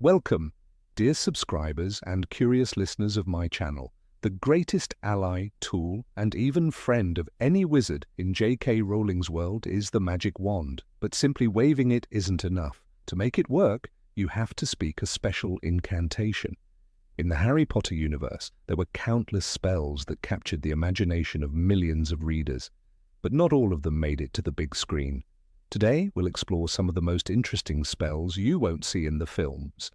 Welcome, dear subscribers and curious listeners of my channel. The greatest ally, tool, and even friend of any wizard in J.K. Rowling's world is the magic wand, but simply waving it isn't enough. To make it work, you have to speak a special incantation. In the Harry Potter universe, there were countless spells that captured the imagination of millions of readers, but not all of them made it to the big screen. Today, we'll explore some of the most interesting spells you won't see in the films.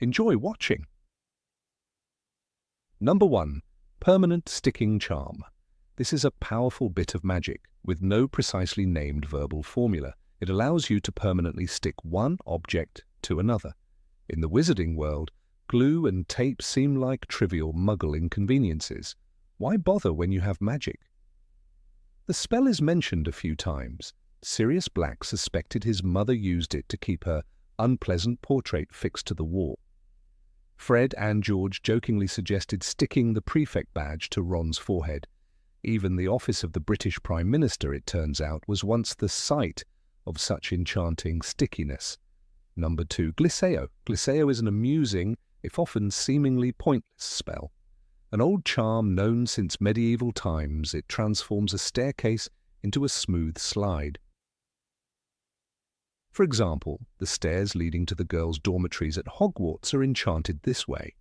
Enjoy watching! Number 1. Permanent Sticking Charm. This is a powerful bit of magic with no precisely named verbal formula. It allows you to permanently stick one object to another. In the wizarding world, glue and tape seem like trivial muggle inconveniences. Why bother when you have magic? The spell is mentioned a few times. Sirius Black suspected his mother used it to keep her unpleasant portrait fixed to the wall. Fred and George jokingly suggested sticking the prefect badge to Ron's forehead. Even the office of the British Prime Minister, it turns out, was once the site of such enchanting stickiness. Number 2. Glisso. Glisso is an amusing, if often seemingly pointless spell. An old charm known since medieval times, it transforms a staircase into a smooth slide. For example, the stairs leading to the girls' dormitories at Hogwarts are enchanted this way.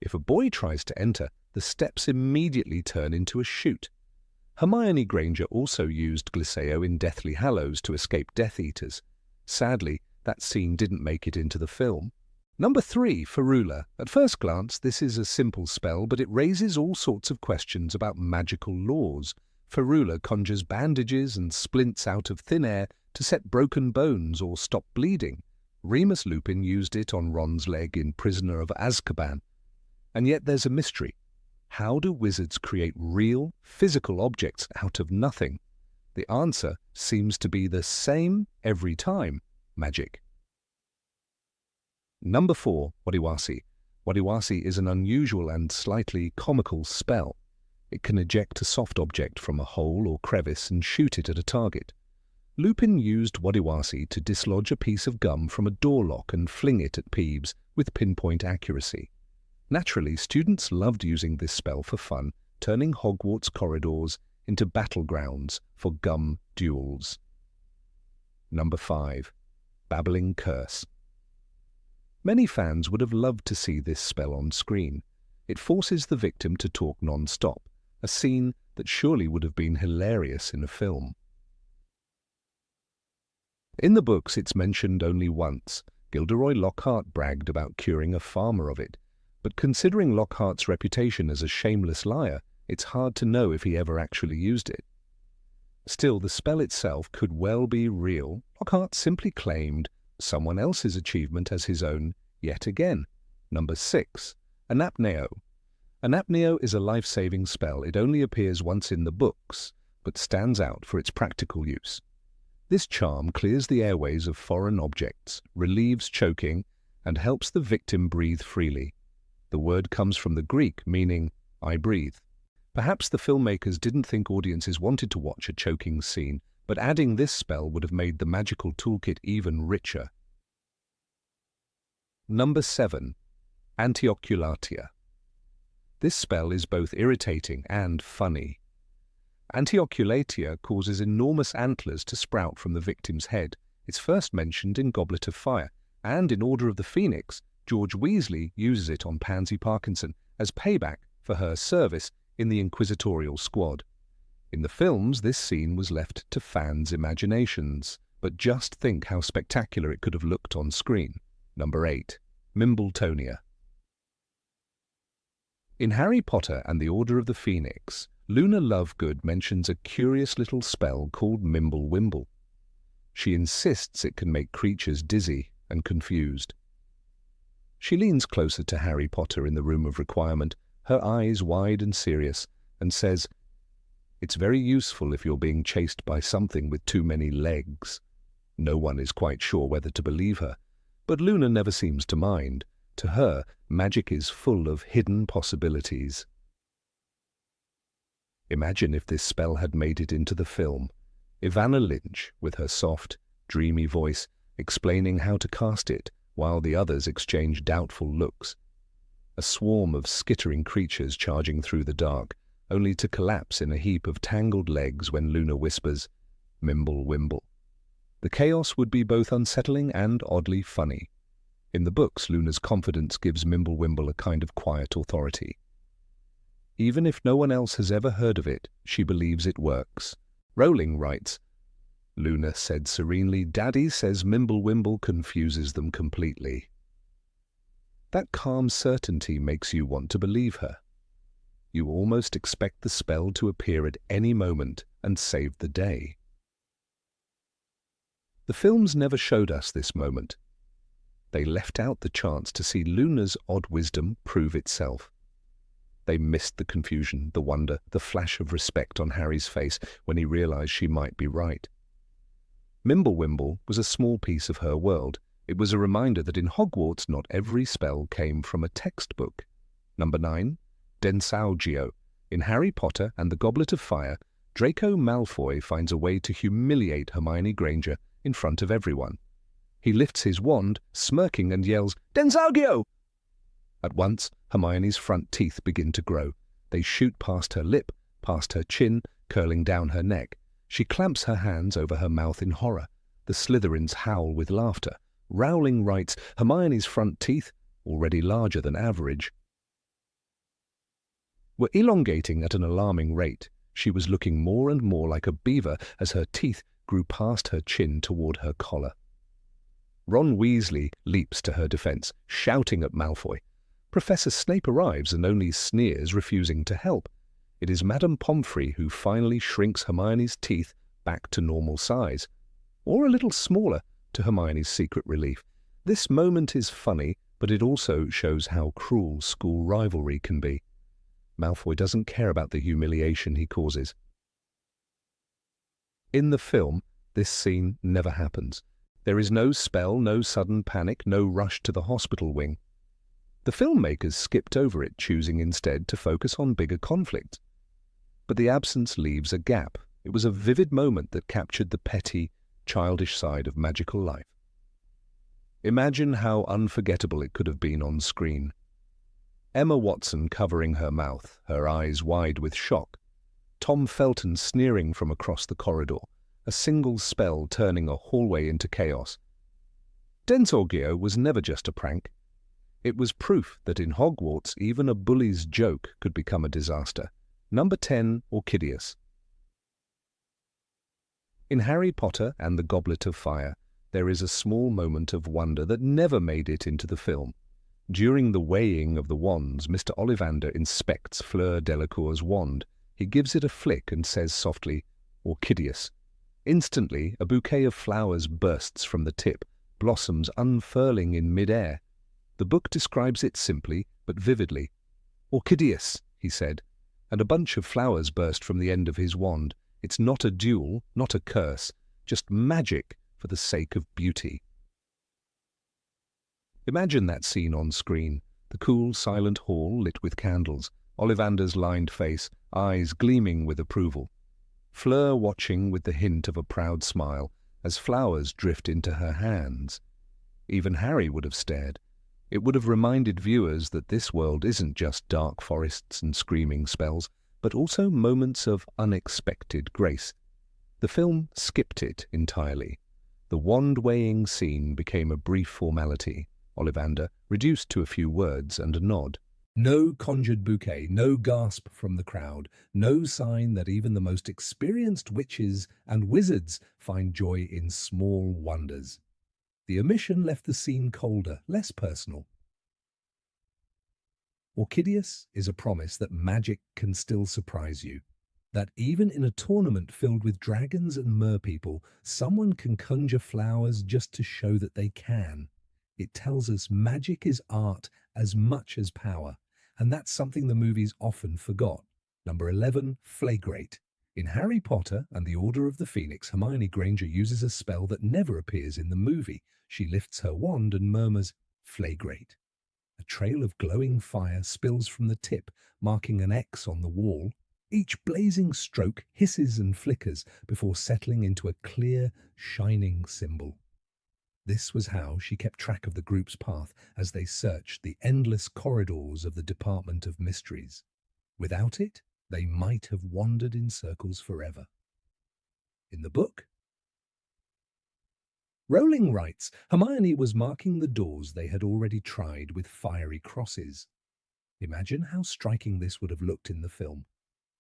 If a boy tries to enter, the steps immediately turn into a chute. Hermione Granger also used Glisso in Deathly Hallows to escape Death Eaters. Sadly, that scene didn't make it into the film. Number 3. Ferula. At first glance, this is a simple spell, but it raises all sorts of questions about magical laws. Ferula conjures bandages and splints out of thin air to set broken bones or stop bleeding. Remus Lupin used it on Ron's leg in Prisoner of Azkaban. And yet there's a mystery. How do wizards create real, physical objects out of nothing? The answer seems to be the same every time: magic. Number 4. Wadiwasi. Wadiwasi is an unusual and slightly comical spell. It can eject a soft object from a hole or crevice and shoot it at a target. Lupin used Wadiwasi to dislodge a piece of gum from a door lock and fling it at Peeves with pinpoint accuracy. Naturally, students loved using this spell for fun, turning Hogwarts corridors into battlegrounds for gum duels. Number 5. Babbling Curse. Many fans would have loved to see this spell on screen. It forces the victim to talk non-stop, a scene that surely would have been hilarious in a film. In the books, it's mentioned only once. Gilderoy Lockhart bragged about curing a farmer of it, but considering Lockhart's reputation as a shameless liar, it's hard to know if he ever actually used it. Still, the spell itself could well be real. Lockhart simply claimed someone else's achievement as his own yet again. Number 6. Anapneo. Anapneo is a life-saving spell. It only appears once in the books, but stands out for its practical use. This charm clears the airways of foreign objects, relieves choking, and helps the victim breathe freely. The word comes from the Greek, meaning, I breathe. Perhaps the filmmakers didn't think audiences wanted to watch a choking scene, but adding this spell would have made the magical toolkit even richer. Number 7. Antioculatia. This spell is both irritating and funny. Antioculatia causes enormous antlers to sprout from the victim's head. It's first mentioned in Goblet of Fire, and in Order of the Phoenix, George Weasley uses it on Pansy Parkinson as payback for her service in the Inquisitorial Squad. In the films, this scene was left to fans' imaginations, but just think how spectacular it could have looked on screen. Number 8. Mimbletonia. In Harry Potter and the Order of the Phoenix, Luna Lovegood mentions a curious little spell called Mimblewimble. She insists it can make creatures dizzy and confused. She leans closer to Harry Potter in the Room of Requirement, her eyes wide and serious, and says, "It's very useful if you're being chased by something with too many legs." No one is quite sure whether to believe her, but Luna never seems to mind. To her, magic is full of hidden possibilities. Imagine if this spell had made it into the film. Evanna Lynch, with her soft, dreamy voice, explaining how to cast it, while the others exchange doubtful looks. A swarm of skittering creatures charging through the dark, only to collapse in a heap of tangled legs when Luna whispers, "Mimblewimble." The chaos would be both unsettling and oddly funny. In the books, Luna's confidence gives Mimblewimble a kind of quiet authority. Even if no one else has ever heard of it, she believes it works. Rowling writes, Luna said serenely, "Daddy says Mimblewimble confuses them completely." That calm certainty makes you want to believe her. You almost expect the spell to appear at any moment and save the day. The films never showed us this moment. They left out the chance to see Luna's odd wisdom prove itself. They missed the confusion, the wonder, the flash of respect on Harry's face when he realized she might be right. Mimblewimble was a small piece of her world. It was a reminder that in Hogwarts not every spell came from a textbook. Number 9. Densaugeo. In Harry Potter and the Goblet of Fire, Draco Malfoy finds a way to humiliate Hermione Granger in front of everyone. He lifts his wand, smirking, and yells, "Densaugeo!" At once, Hermione's front teeth begin to grow. They shoot past her lip, past her chin, curling down her neck. She clamps her hands over her mouth in horror. The Slytherins howl with laughter. Rowling writes, Hermione's front teeth, already larger than average, were elongating at an alarming rate. She was looking more and more like a beaver as her teeth grew past her chin toward her collar. Ron Weasley leaps to her defense, shouting at Malfoy. Professor Snape arrives and only sneers, refusing to help. It is Madame Pomfrey who finally shrinks Hermione's teeth back to normal size, or a little smaller, to Hermione's secret relief. This moment is funny, but it also shows how cruel school rivalry can be. Malfoy doesn't care about the humiliation he causes. In the film, this scene never happens. There is no spell, no sudden panic, no rush to the hospital wing. The filmmakers skipped over it, choosing instead to focus on bigger conflicts. But the absence leaves a gap. It was a vivid moment that captured the petty, childish side of magical life. Imagine how unforgettable it could have been on screen. Emma Watson covering her mouth, her eyes wide with shock. Tom Felton sneering from across the corridor, a single spell turning a hallway into chaos. Densaugeo was never just a prank. It was proof that in Hogwarts even a bully's joke could become a disaster. Number 10, Orchideous. In Harry Potter and the Goblet of Fire, there is a small moment of wonder that never made it into the film. During the weighing of the wands, Mr. Ollivander inspects Fleur Delacour's wand. He gives it a flick and says softly, "Orchideous." Instantly, a bouquet of flowers bursts from the tip, blossoms unfurling in mid-air. The book describes it simply but vividly. "Orchideous," he said, and a bunch of flowers burst from the end of his wand. It's not a duel, not a curse, just magic for the sake of beauty. Imagine that scene on screen, the cool, silent hall lit with candles, Ollivander's lined face, eyes gleaming with approval. Fleur watching with the hint of a proud smile as flowers drift into her hands. Even Harry would have stared. It would have reminded viewers that this world isn't just dark forests and screaming spells, but also moments of unexpected grace. The film skipped it entirely. The wand-weighing scene became a brief formality. Ollivander reduced to a few words and a nod. No conjured bouquet, no gasp from the crowd, no sign that even the most experienced witches and wizards find joy in small wonders. The omission left the scene colder, less personal. Orchideous is a promise that magic can still surprise you, that even in a tournament filled with dragons and merpeople, someone can conjure flowers just to show that they can. It tells us magic is art as much as power, and that's something the movies often forgot. Number 11, Flagrate. In Harry Potter and the Order of the Phoenix, Hermione Granger uses a spell that never appears in the movie. She lifts her wand and murmurs, "Flagrate." A trail of glowing fire spills from the tip, marking an X on the wall. Each blazing stroke hisses and flickers before settling into a clear, shining symbol. This was how she kept track of the group's path as they searched the endless corridors of the Department of Mysteries. Without it, they might have wandered in circles forever. In the book, Rowling writes, Hermione was marking the doors they had already tried with fiery crosses. Imagine how striking this would have looked in the film.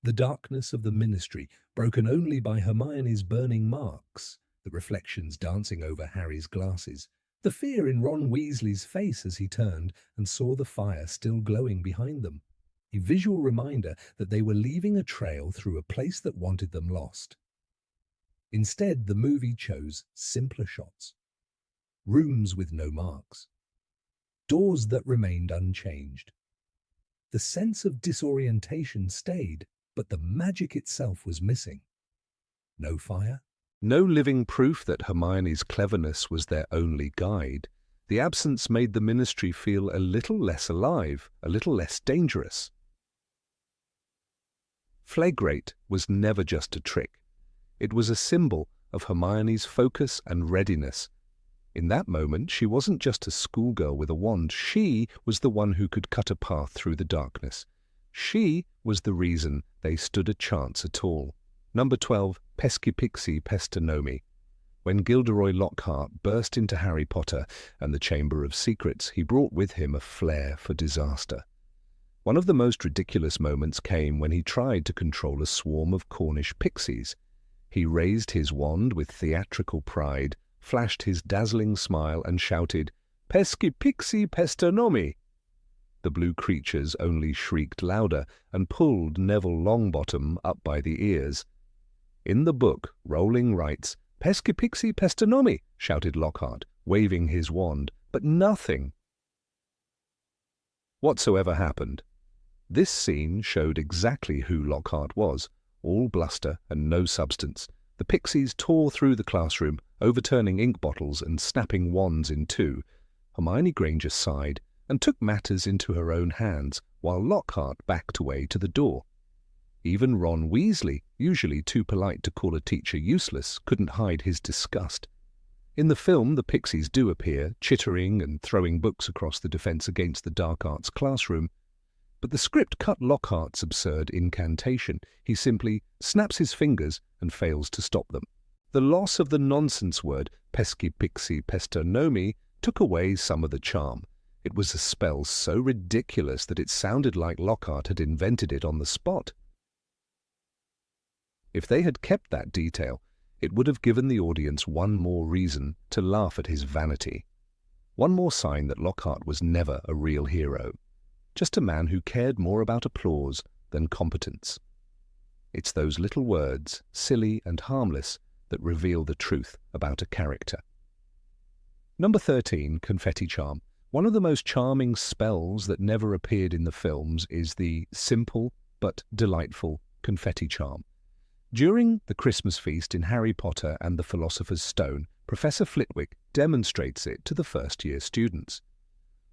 The darkness of the Ministry, broken only by Hermione's burning marks, the reflections dancing over Harry's glasses, the fear in Ron Weasley's face as he turned and saw the fire still glowing behind them. A visual reminder that they were leaving a trail through a place that wanted them lost. Instead, the movie chose simpler shots. Rooms with no marks. Doors that remained unchanged. The sense of disorientation stayed, but the magic itself was missing. No fire. No living proof that Hermione's cleverness was their only guide. The absence made the Ministry feel a little less alive, a little less dangerous. Flagrate was never just a trick. It was a symbol of Hermione's focus and readiness. In that moment, she wasn't just a schoolgirl with a wand. She was the one who could cut a path through the darkness. She was the reason they stood a chance at all. Number 12, Peskipiksi Pesternomi. When Gilderoy Lockhart burst into Harry Potter and the Chamber of Secrets, he brought with him a flair for disaster. One of the most ridiculous moments came when he tried to control a swarm of Cornish pixies. He raised his wand with theatrical pride, flashed his dazzling smile and shouted, Peskipiksi Pesternomi! The blue creatures only shrieked louder and pulled Neville Longbottom up by the ears. In the book, Rowling writes, Peskipiksi Pesternomi! Shouted Lockhart, waving his wand, but nothing whatsoever happened. This scene showed exactly who Lockhart was. All bluster and no substance. The pixies tore through the classroom, overturning ink bottles and snapping wands in two. Hermione Granger sighed and took matters into her own hands, while Lockhart backed away to the door. Even Ron Weasley, usually too polite to call a teacher useless, couldn't hide his disgust. In the film, the pixies do appear, chittering and throwing books across the Defense Against the Dark Arts classroom. But the script cut Lockhart's absurd incantation. He simply snaps his fingers and fails to stop them. The loss of the nonsense word, Peskipiksi Pesternomi, took away some of the charm. It was a spell so ridiculous that it sounded like Lockhart had invented it on the spot. If they had kept that detail, it would have given the audience one more reason to laugh at his vanity. One more sign that Lockhart was never a real hero. Just a man who cared more about applause than competence. It's those little words, silly and harmless, that reveal the truth about a character. Number 13, Confetti Charm. One of the most charming spells that never appeared in the films is the simple but delightful confetti charm. During the Christmas feast in Harry Potter and the Philosopher's Stone, Professor Flitwick demonstrates it to the first-year students.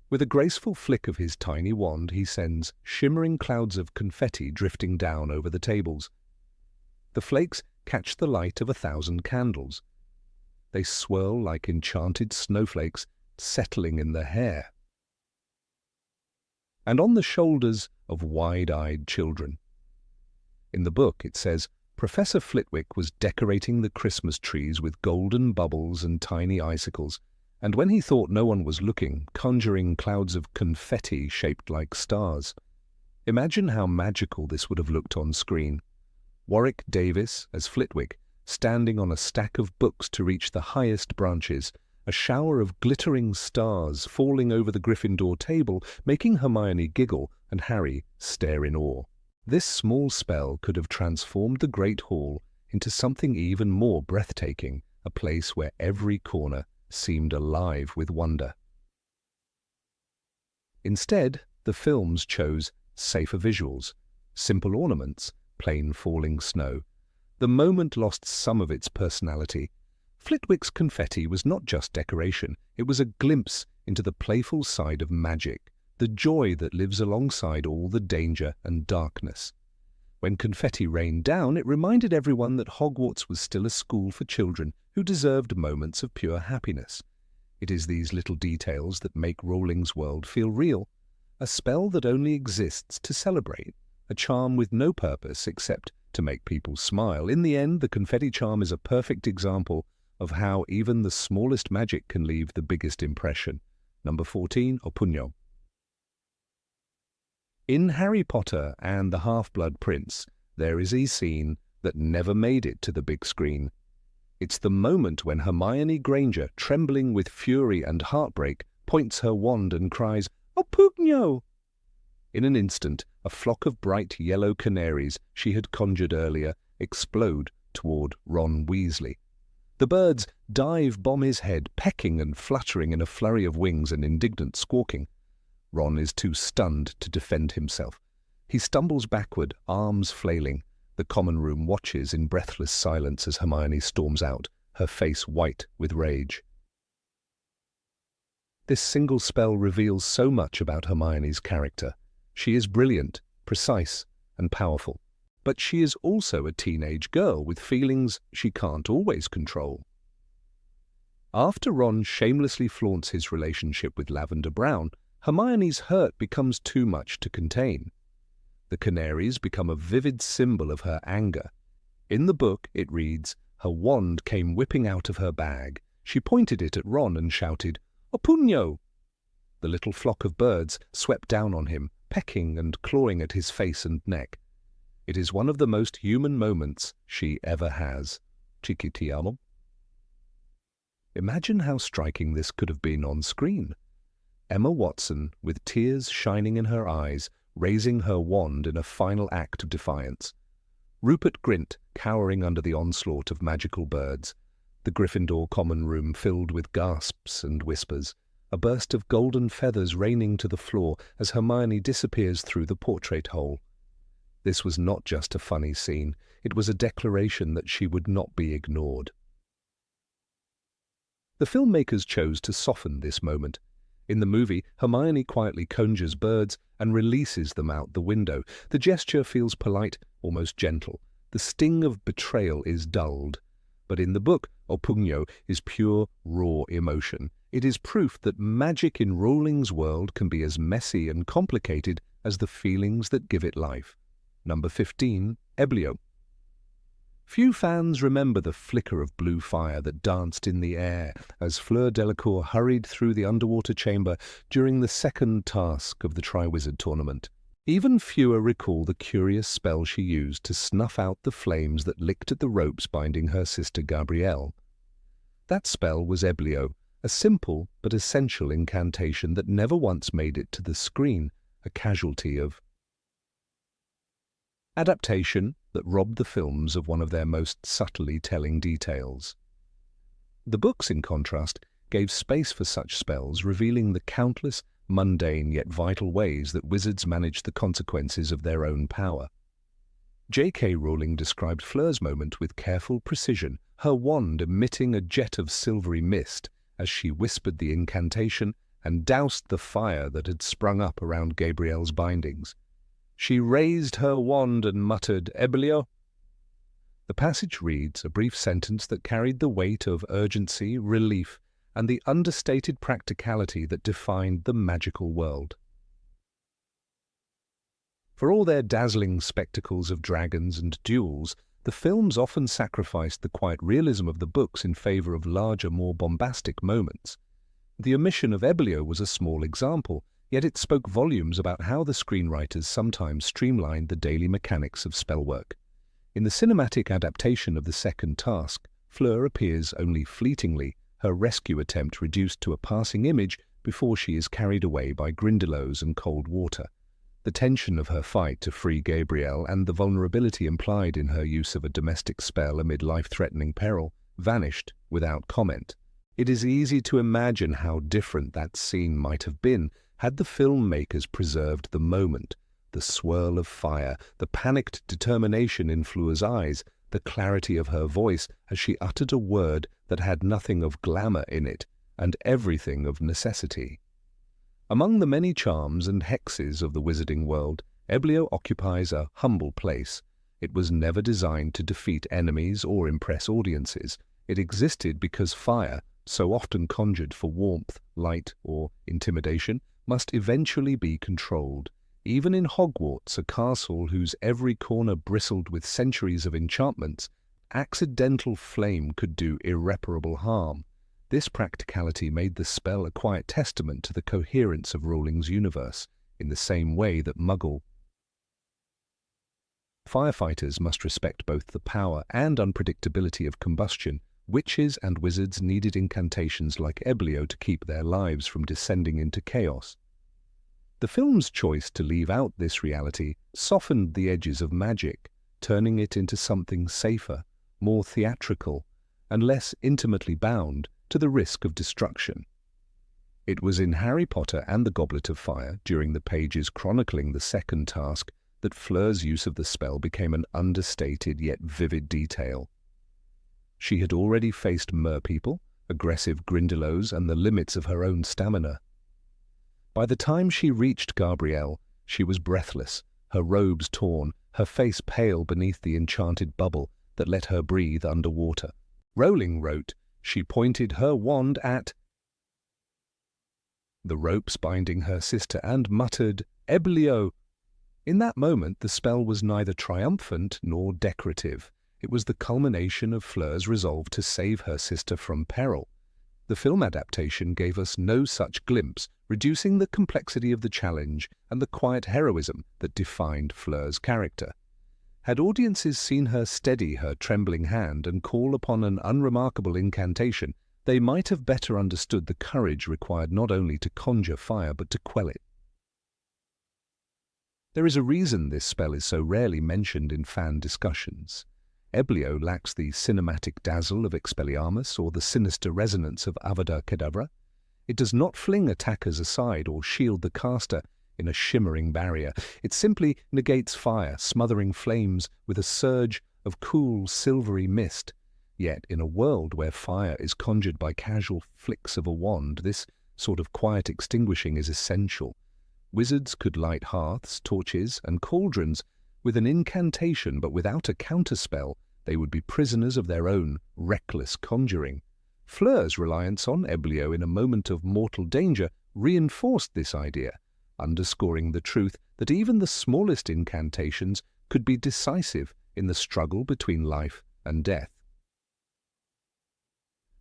With a graceful flick of his tiny wand, he sends shimmering clouds of confetti drifting down over the tables. The flakes catch the light of 1,000 candles. They swirl like enchanted snowflakes, settling in the hair and on the shoulders of wide-eyed children. In the book, it says, Professor Flitwick was decorating the Christmas trees with golden bubbles and tiny icicles, and when he thought no one was looking, conjuring clouds of confetti shaped like stars. Imagine how magical this would have looked on screen. Warwick Davis as Flitwick, standing on a stack of books to reach the highest branches, a shower of glittering stars falling over the Gryffindor table, making Hermione giggle and Harry stare in awe. This small spell could have transformed the Great Hall into something even more breathtaking, a place where every corner seemed alive with wonder. Instead, the films chose safer visuals, simple ornaments, plain falling snow. The moment lost some of its personality. Flitwick's confetti was not just decoration, it was a glimpse into the playful side of magic, the joy that lives alongside all the danger and darkness. When confetti rained down, it reminded everyone that Hogwarts was still a school for children who deserved moments of pure happiness. It is these little details that make Rowling's world feel real. A spell that only exists to celebrate, a charm with no purpose except to make people smile. In the end, the confetti charm is a perfect example of how even the smallest magic can leave the biggest impression. Number 14, Oppugno. In Harry Potter and the Half-Blood Prince, there is a scene that never made it to the big screen. It's the moment when Hermione Granger, trembling with fury and heartbreak, points her wand and cries, "Oppugno!" In an instant, a flock of bright yellow canaries she had conjured earlier explode toward Ron Weasley. The birds dive-bomb his head, pecking and fluttering in a flurry of wings and indignant squawking. Ron is too stunned to defend himself. He stumbles backward, arms flailing. The common room watches in breathless silence as Hermione storms out, her face white with rage. This single spell reveals so much about Hermione's character. She is brilliant, precise, and powerful. But she is also a teenage girl with feelings she can't always control. After Ron shamelessly flaunts his relationship with Lavender Brown, Hermione's hurt becomes too much to contain. The canaries become a vivid symbol of her anger. In the book, it reads, "Her wand came whipping out of her bag. She pointed it at Ron and shouted, 'Oppugno!' The little flock of birds swept down on him, pecking and clawing at his face and neck. It is one of the most human moments she ever has. Chiqui ti amo." Imagine how striking this could have been on screen. Emma Watson, with tears shining in her eyes, raising her wand in a final act of defiance. Rupert Grint cowering under the onslaught of magical birds. The Gryffindor common room filled with gasps and whispers. A burst of golden feathers raining to the floor as Hermione disappears through the portrait hole. This was not just a funny scene. It was a declaration that she would not be ignored. The filmmakers chose to soften this moment. In the movie, Hermione quietly conjures birds and releases them out the window. The gesture feels polite, almost gentle. The sting of betrayal is dulled. But in the book, Oppugno is pure, raw emotion. It is proof that magic in Rowling's world can be as messy and complicated as the feelings that give it life. Number 15, Ebublio. Few fans remember the flicker of blue fire that danced in the air as Fleur Delacour hurried through the underwater chamber during the second task of the Triwizard Tournament. Even fewer recall the curious spell she used to snuff out the flames that licked at the ropes binding her sister Gabrielle. That spell was Ebublio, a simple but essential incantation that never once made it to the screen, a casualty of adaptation that robbed the films of one of their most subtly telling details. The books, in contrast, gave space for such spells, revealing the countless, mundane yet vital ways that wizards manage the consequences of their own power. J.K. Rowling described Fleur's moment with careful precision, her wand emitting a jet of silvery mist as she whispered the incantation and doused the fire that had sprung up around Gabrielle's bindings. She raised her wand and muttered, "Ebublio." The passage reads, a brief sentence that carried the weight of urgency, relief, and the understated practicality that defined the magical world. For all their dazzling spectacles of dragons and duels, the films often sacrificed the quiet realism of the books in favor of larger, more bombastic moments. The omission of Ebublio was a small example, yet it spoke volumes about how the screenwriters sometimes streamlined the daily mechanics of spellwork. In the cinematic adaptation of the second task, Fleur appears only fleetingly, her rescue attempt reduced to a passing image before she is carried away by Grindylows and cold water. The tension of her fight to free Gabrielle and the vulnerability implied in her use of a domestic spell amid life-threatening peril vanished without comment. It is easy to imagine how different that scene might have been had the filmmakers preserved the moment, the swirl of fire, the panicked determination in Fleur's eyes, the clarity of her voice as she uttered a word that had nothing of glamour in it and everything of necessity. Among the many charms and hexes of the wizarding world, Ebublio occupies a humble place. It was never designed to defeat enemies or impress audiences. It existed because fire, so often conjured for warmth, light, or intimidation, must eventually be controlled. Even in Hogwarts, a castle whose every corner bristled with centuries of enchantments, accidental flame could do irreparable harm. This practicality made the spell a quiet testament to the coherence of Rowling's universe, in the same way that Muggle firefighters must respect both the power and unpredictability of combustion. Witches and wizards needed incantations like Ebublio to keep their lives from descending into chaos. The film's choice to leave out this reality softened the edges of magic, turning it into something safer, more theatrical, and less intimately bound to the risk of destruction. It was in Harry Potter and the Goblet of Fire, during the pages chronicling the second task, that Fleur's use of the spell became an understated yet vivid detail. She had already faced merpeople, aggressive Grindylows, and the limits of her own stamina. By the time she reached Gabrielle, she was breathless, her robes torn, her face pale beneath the enchanted bubble that let her breathe underwater. Rowling wrote, she pointed her wand at the ropes binding her sister and muttered, "Ebublio!" In that moment, the spell was neither triumphant nor decorative. It was the culmination of Fleur's resolve to save her sister from peril. The film adaptation gave us no such glimpse, reducing the complexity of the challenge and the quiet heroism that defined Fleur's character. Had audiences seen her steady her trembling hand and call upon an unremarkable incantation, they might have better understood the courage required not only to conjure fire but to quell it. There is a reason this spell is so rarely mentioned in fan discussions. Ebublio lacks the cinematic dazzle of Expelliarmus or the sinister resonance of Avada Kedavra. It does not fling attackers aside or shield the caster in a shimmering barrier. It simply negates fire, smothering flames with a surge of cool, silvery mist. Yet, in a world where fire is conjured by casual flicks of a wand, this sort of quiet extinguishing is essential. Wizards could light hearths, torches, and cauldrons with an incantation, but without a counterspell, they would be prisoners of their own reckless conjuring. Fleur's reliance on Ebublio in a moment of mortal danger reinforced this idea, underscoring the truth that even the smallest incantations could be decisive in the struggle between life and death.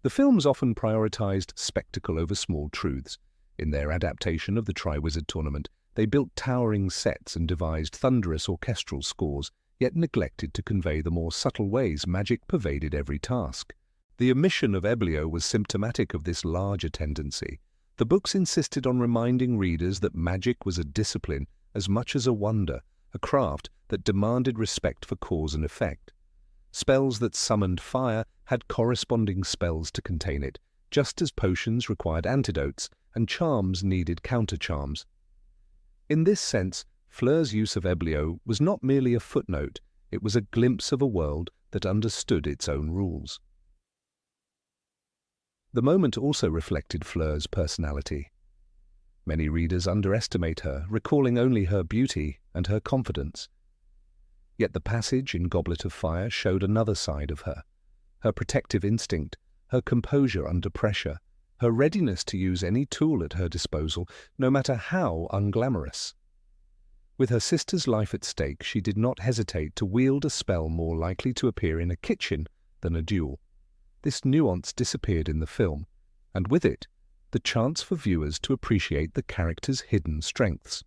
The films often prioritized spectacle over small truths. In their adaptation of the Triwizard Tournament, they built towering sets and devised thunderous orchestral scores, yet neglected to convey the more subtle ways magic pervaded every task. The omission of Ebublio was symptomatic of this larger tendency. The books insisted on reminding readers that magic was a discipline as much as a wonder, a craft that demanded respect for cause and effect. Spells that summoned fire had corresponding spells to contain it, just as potions required antidotes and charms needed counter-charms. In this sense, Fleur's use of Ebublio was not merely a footnote, it was a glimpse of a world that understood its own rules. The moment also reflected Fleur's personality. Many readers underestimate her, recalling only her beauty and her confidence. Yet the passage in Goblet of Fire showed another side of her, her protective instinct, her composure under pressure, her readiness to use any tool at her disposal, no matter how unglamorous. With her sister's life at stake, she did not hesitate to wield a spell more likely to appear in a kitchen than a duel. This nuance disappeared in the film, and with it, the chance for viewers to appreciate the character's hidden strengths.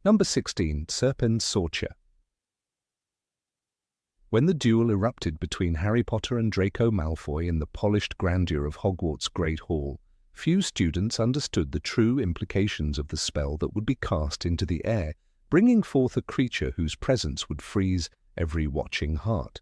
Number 16. Serpensortia. When the duel erupted between Harry Potter and Draco Malfoy in the polished grandeur of Hogwarts' Great Hall, few students understood the true implications of the spell that would be cast into the air, bringing forth a creature whose presence would freeze every watching heart.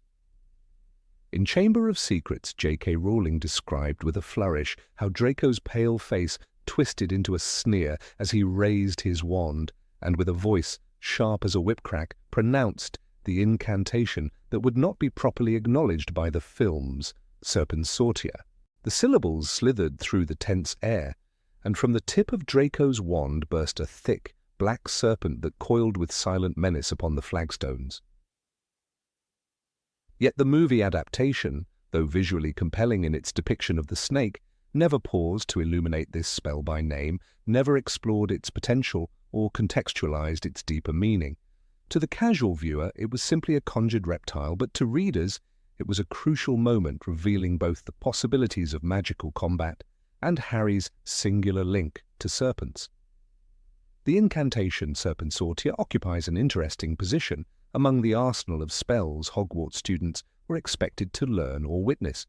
In Chamber of Secrets, J.K. Rowling described with a flourish how Draco's pale face twisted into a sneer as he raised his wand, and with a voice sharp as a whipcrack, pronounced the incantation that would not be properly acknowledged by the films, Serpensortia. The syllables slithered through the tense air, and from the tip of Draco's wand burst a thick, black serpent that coiled with silent menace upon the flagstones. Yet the movie adaptation, though visually compelling in its depiction of the snake, never paused to illuminate this spell by name, never explored its potential or contextualized its deeper meaning. To the casual viewer, it was simply a conjured reptile, but to readers, it was a crucial moment revealing both the possibilities of magical combat and Harry's singular link to serpents. The incantation Serpensortia occupies an interesting position among the arsenal of spells Hogwarts students were expected to learn or witness.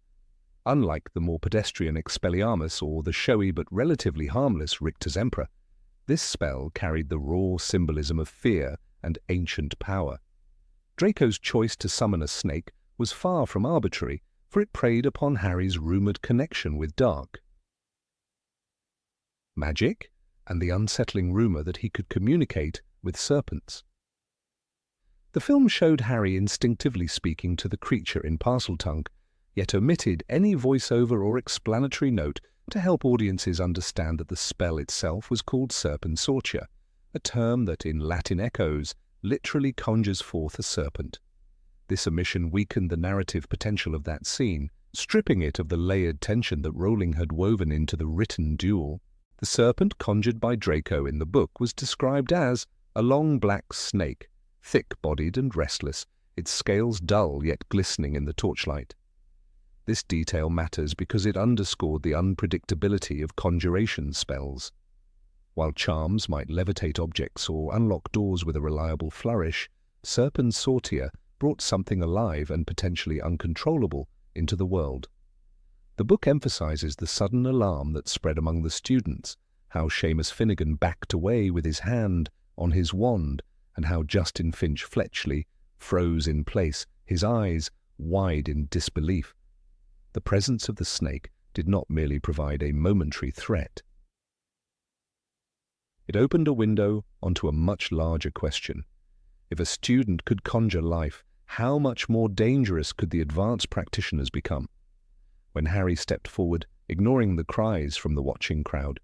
Unlike the more pedestrian Expelliarmus or the showy but relatively harmless Rictusempra, this spell carried the raw symbolism of fear and ancient power. Draco's choice to summon a snake was far from arbitrary, for it preyed upon Harry's rumoured connection with dark magic and the unsettling rumour that he could communicate with serpents. The film showed Harry instinctively speaking to the creature in Parseltongue, yet omitted any voiceover or explanatory note to help audiences understand that the spell itself was called Serpensortia, a term that, in Latin echoes, literally conjures forth a serpent. This omission weakened the narrative potential of that scene, stripping it of the layered tension that Rowling had woven into the written duel. The serpent conjured by Draco in the book was described as a long black snake, thick-bodied and restless, its scales dull yet glistening in the torchlight. This detail matters because it underscored the unpredictability of conjuration spells. While charms might levitate objects or unlock doors with a reliable flourish, Serpensortia brought something alive and potentially uncontrollable into the world. The book emphasizes the sudden alarm that spread among the students, how Seamus Finnegan backed away with his hand on his wand, and how Justin Finch Fletchley froze in place, his eyes wide in disbelief. The presence of the snake did not merely provide a momentary threat. It opened a window onto a much larger question. If a student could conjure life, how much more dangerous could the advanced practitioners become? When Harry stepped forward, ignoring the cries from the watching crowd,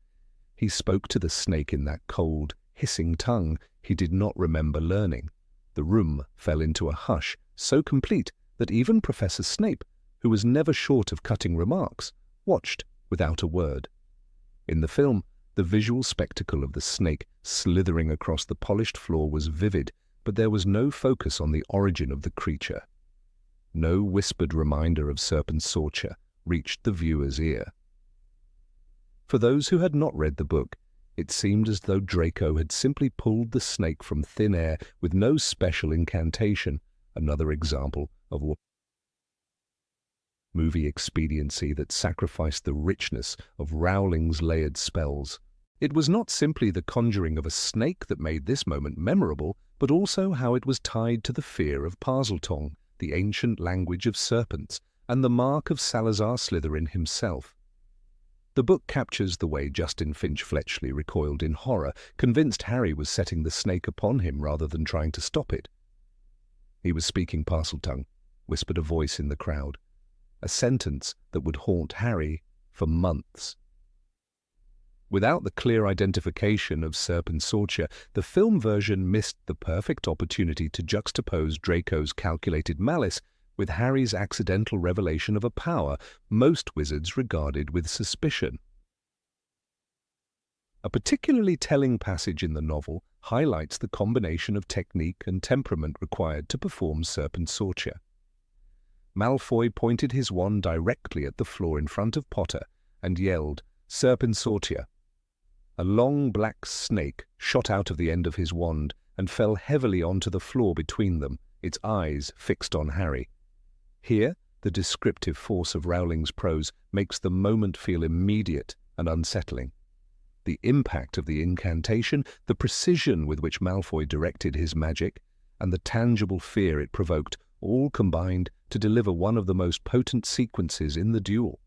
he spoke to the snake in that cold, hissing tongue he did not remember learning. The room fell into a hush so complete that even Professor Snape, who was never short of cutting remarks, watched without a word. In the film, the visual spectacle of the snake slithering across the polished floor was vivid, but there was no focus on the origin of the creature. No whispered reminder of Serpensortia reached the viewer's ear. For those who had not read the book, it seemed as though Draco had simply pulled the snake from thin air with no special incantation, another example of movie expediency that sacrificed the richness of Rowling's layered spells. It was not simply the conjuring of a snake that made this moment memorable, but also how it was tied to the fear of Parseltongue, the ancient language of serpents, and the mark of Salazar Slytherin himself. The book captures the way Justin Finch Fletchley recoiled in horror, convinced Harry was setting the snake upon him rather than trying to stop it. "He was speaking Parseltongue," whispered a voice in the crowd, a sentence that would haunt Harry for months. Without the clear identification of Serpensortia, the film version missed the perfect opportunity to juxtapose Draco's calculated malice with Harry's accidental revelation of a power most wizards regarded with suspicion. A particularly telling passage in the novel highlights the combination of technique and temperament required to perform Serpensortia. Malfoy pointed his wand directly at the floor in front of Potter and yelled, "Serpensortia." A long black snake shot out of the end of his wand and fell heavily onto the floor between them, its eyes fixed on Harry. Here, the descriptive force of Rowling's prose makes the moment feel immediate and unsettling. The impact of the incantation, the precision with which Malfoy directed his magic, and the tangible fear it provoked all combined to deliver one of the most potent sequences in the duel.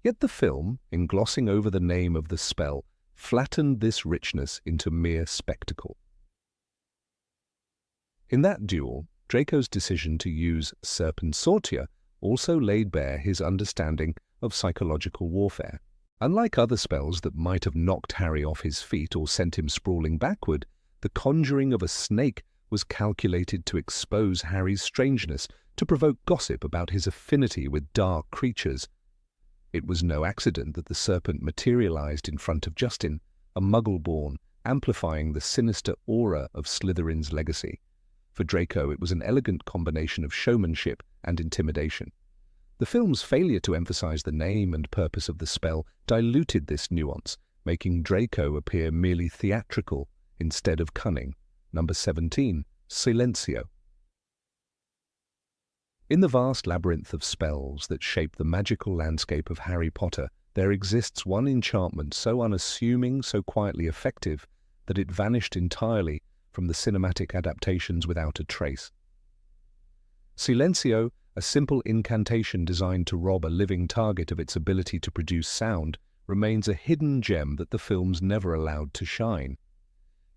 Yet the film, in glossing over the name of the spell, flattened this richness into mere spectacle. In that duel, Draco's decision to use Serpensortia also laid bare his understanding of psychological warfare. Unlike other spells that might have knocked Harry off his feet or sent him sprawling backward, the conjuring of a snake was calculated to expose Harry's strangeness, to provoke gossip about his affinity with dark creatures. It was no accident that the serpent materialized in front of Justin, a Muggle-born, amplifying the sinister aura of Slytherin's legacy. For Draco, it was an elegant combination of showmanship and intimidation. The film's failure to emphasize the name and purpose of the spell diluted this nuance, making Draco appear merely theatrical instead of cunning. Number 17. Silencio. In the vast labyrinth of spells that shape the magical landscape of Harry Potter, there exists one enchantment so unassuming, so quietly effective, that it vanished entirely from the cinematic adaptations without a trace. Silencio, a simple incantation designed to rob a living target of its ability to produce sound, remains a hidden gem that the films never allowed to shine.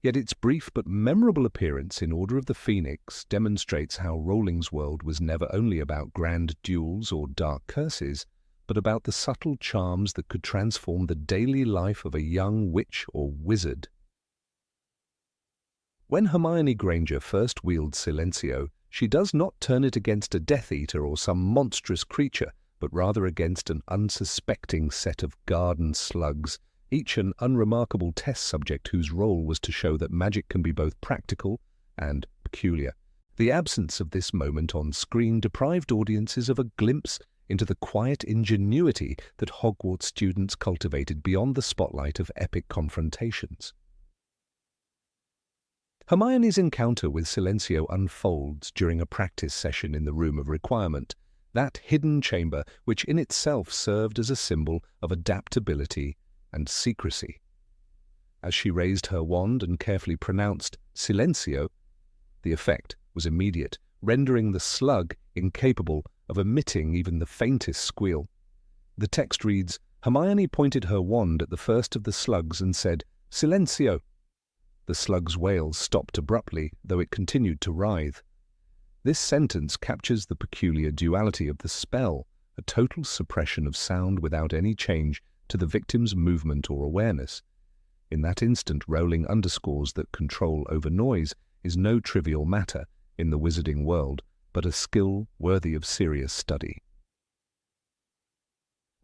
Yet its brief but memorable appearance in Order of the Phoenix demonstrates how Rowling's world was never only about grand duels or dark curses, but about the subtle charms that could transform the daily life of a young witch or wizard. When Hermione Granger first wields Silencio, she does not turn it against a Death Eater or some monstrous creature, but rather against an unsuspecting set of garden slugs, each an unremarkable test subject whose role was to show that magic can be both practical and peculiar. The absence of this moment on screen deprived audiences of a glimpse into the quiet ingenuity that Hogwarts students cultivated beyond the spotlight of epic confrontations. Hermione's encounter with Silencio unfolds during a practice session in the Room of Requirement, that hidden chamber which in itself served as a symbol of adaptability and secrecy. As she raised her wand and carefully pronounced Silencio, the effect was immediate, rendering the slug incapable of emitting even the faintest squeal. The text reads, "Hermione pointed her wand at the first of the slugs and said, 'Silencio!' The slug's wail stopped abruptly, though it continued to writhe. This sentence captures the peculiar duality of the spell, a total suppression of sound without any change to the victim's movement or awareness. In that instant, Rowling underscores that control over noise is no trivial matter in the wizarding world, but a skill worthy of serious study.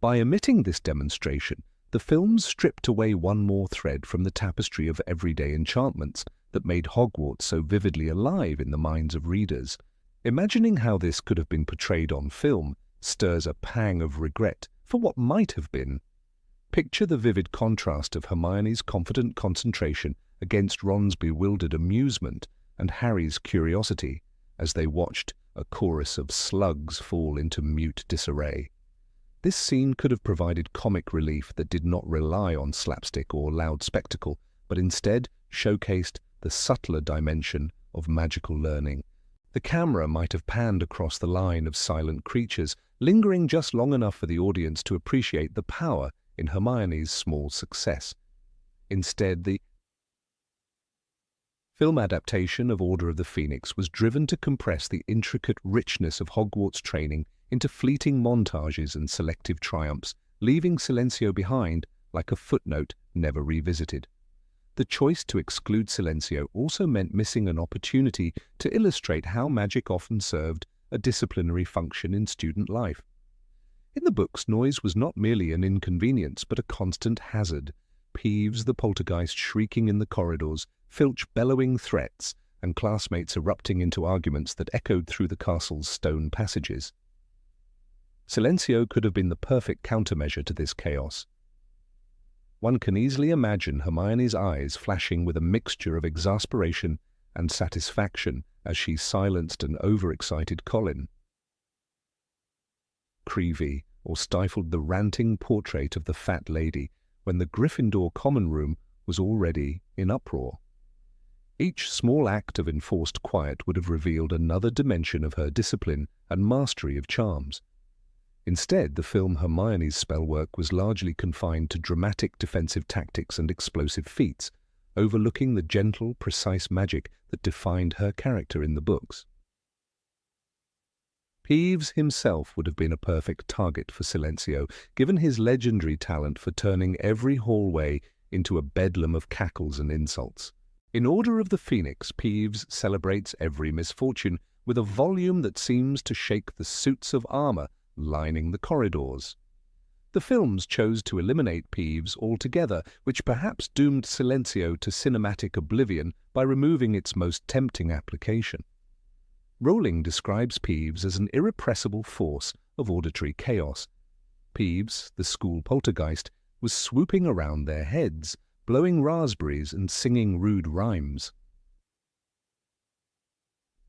By omitting this demonstration, the films stripped away one more thread from the tapestry of everyday enchantments that made Hogwarts so vividly alive in the minds of readers. Imagining how this could have been portrayed on film stirs a pang of regret for what might have been. Picture the vivid contrast of Hermione's confident concentration against Ron's bewildered amusement and Harry's curiosity as they watched a chorus of slugs fall into mute disarray. This scene could have provided comic relief that did not rely on slapstick or loud spectacle, but instead showcased the subtler dimension of magical learning. The camera might have panned across the line of silent creatures, lingering just long enough for the audience to appreciate the power in Hermione's small success. Instead, the film adaptation of Order of the Phoenix was driven to compress the intricate richness of Hogwarts training into fleeting montages and selective triumphs, leaving Silencio behind like a footnote never revisited. The choice to exclude Silencio also meant missing an opportunity to illustrate how magic often served a disciplinary function in student life. In the books, noise was not merely an inconvenience, but a constant hazard. Peeves the poltergeist shrieking in the corridors, Filch bellowing threats, and classmates erupting into arguments that echoed through the castle's stone passages. Silencio could have been the perfect countermeasure to this chaos. One can easily imagine Hermione's eyes flashing with a mixture of exasperation and satisfaction as she silenced an overexcited Colin, Creevy, or stifled the ranting portrait of the fat lady when the Gryffindor common room was already in uproar. Each small act of enforced quiet would have revealed another dimension of her discipline and mastery of charms. Instead, the film Hermione's spellwork was largely confined to dramatic defensive tactics and explosive feats, overlooking the gentle, precise magic that defined her character in the books. Peeves himself would have been a perfect target for Silencio, given his legendary talent for turning every hallway into a bedlam of cackles and insults. In Order of the Phoenix, Peeves celebrates every misfortune with a volume that seems to shake the suits of armor lining the corridors. The films chose to eliminate Peeves altogether, which perhaps doomed Silencio to cinematic oblivion by removing its most tempting application. Rowling describes Peeves as an irrepressible force of auditory chaos. Peeves, the school poltergeist, was swooping around their heads, blowing raspberries and singing rude rhymes.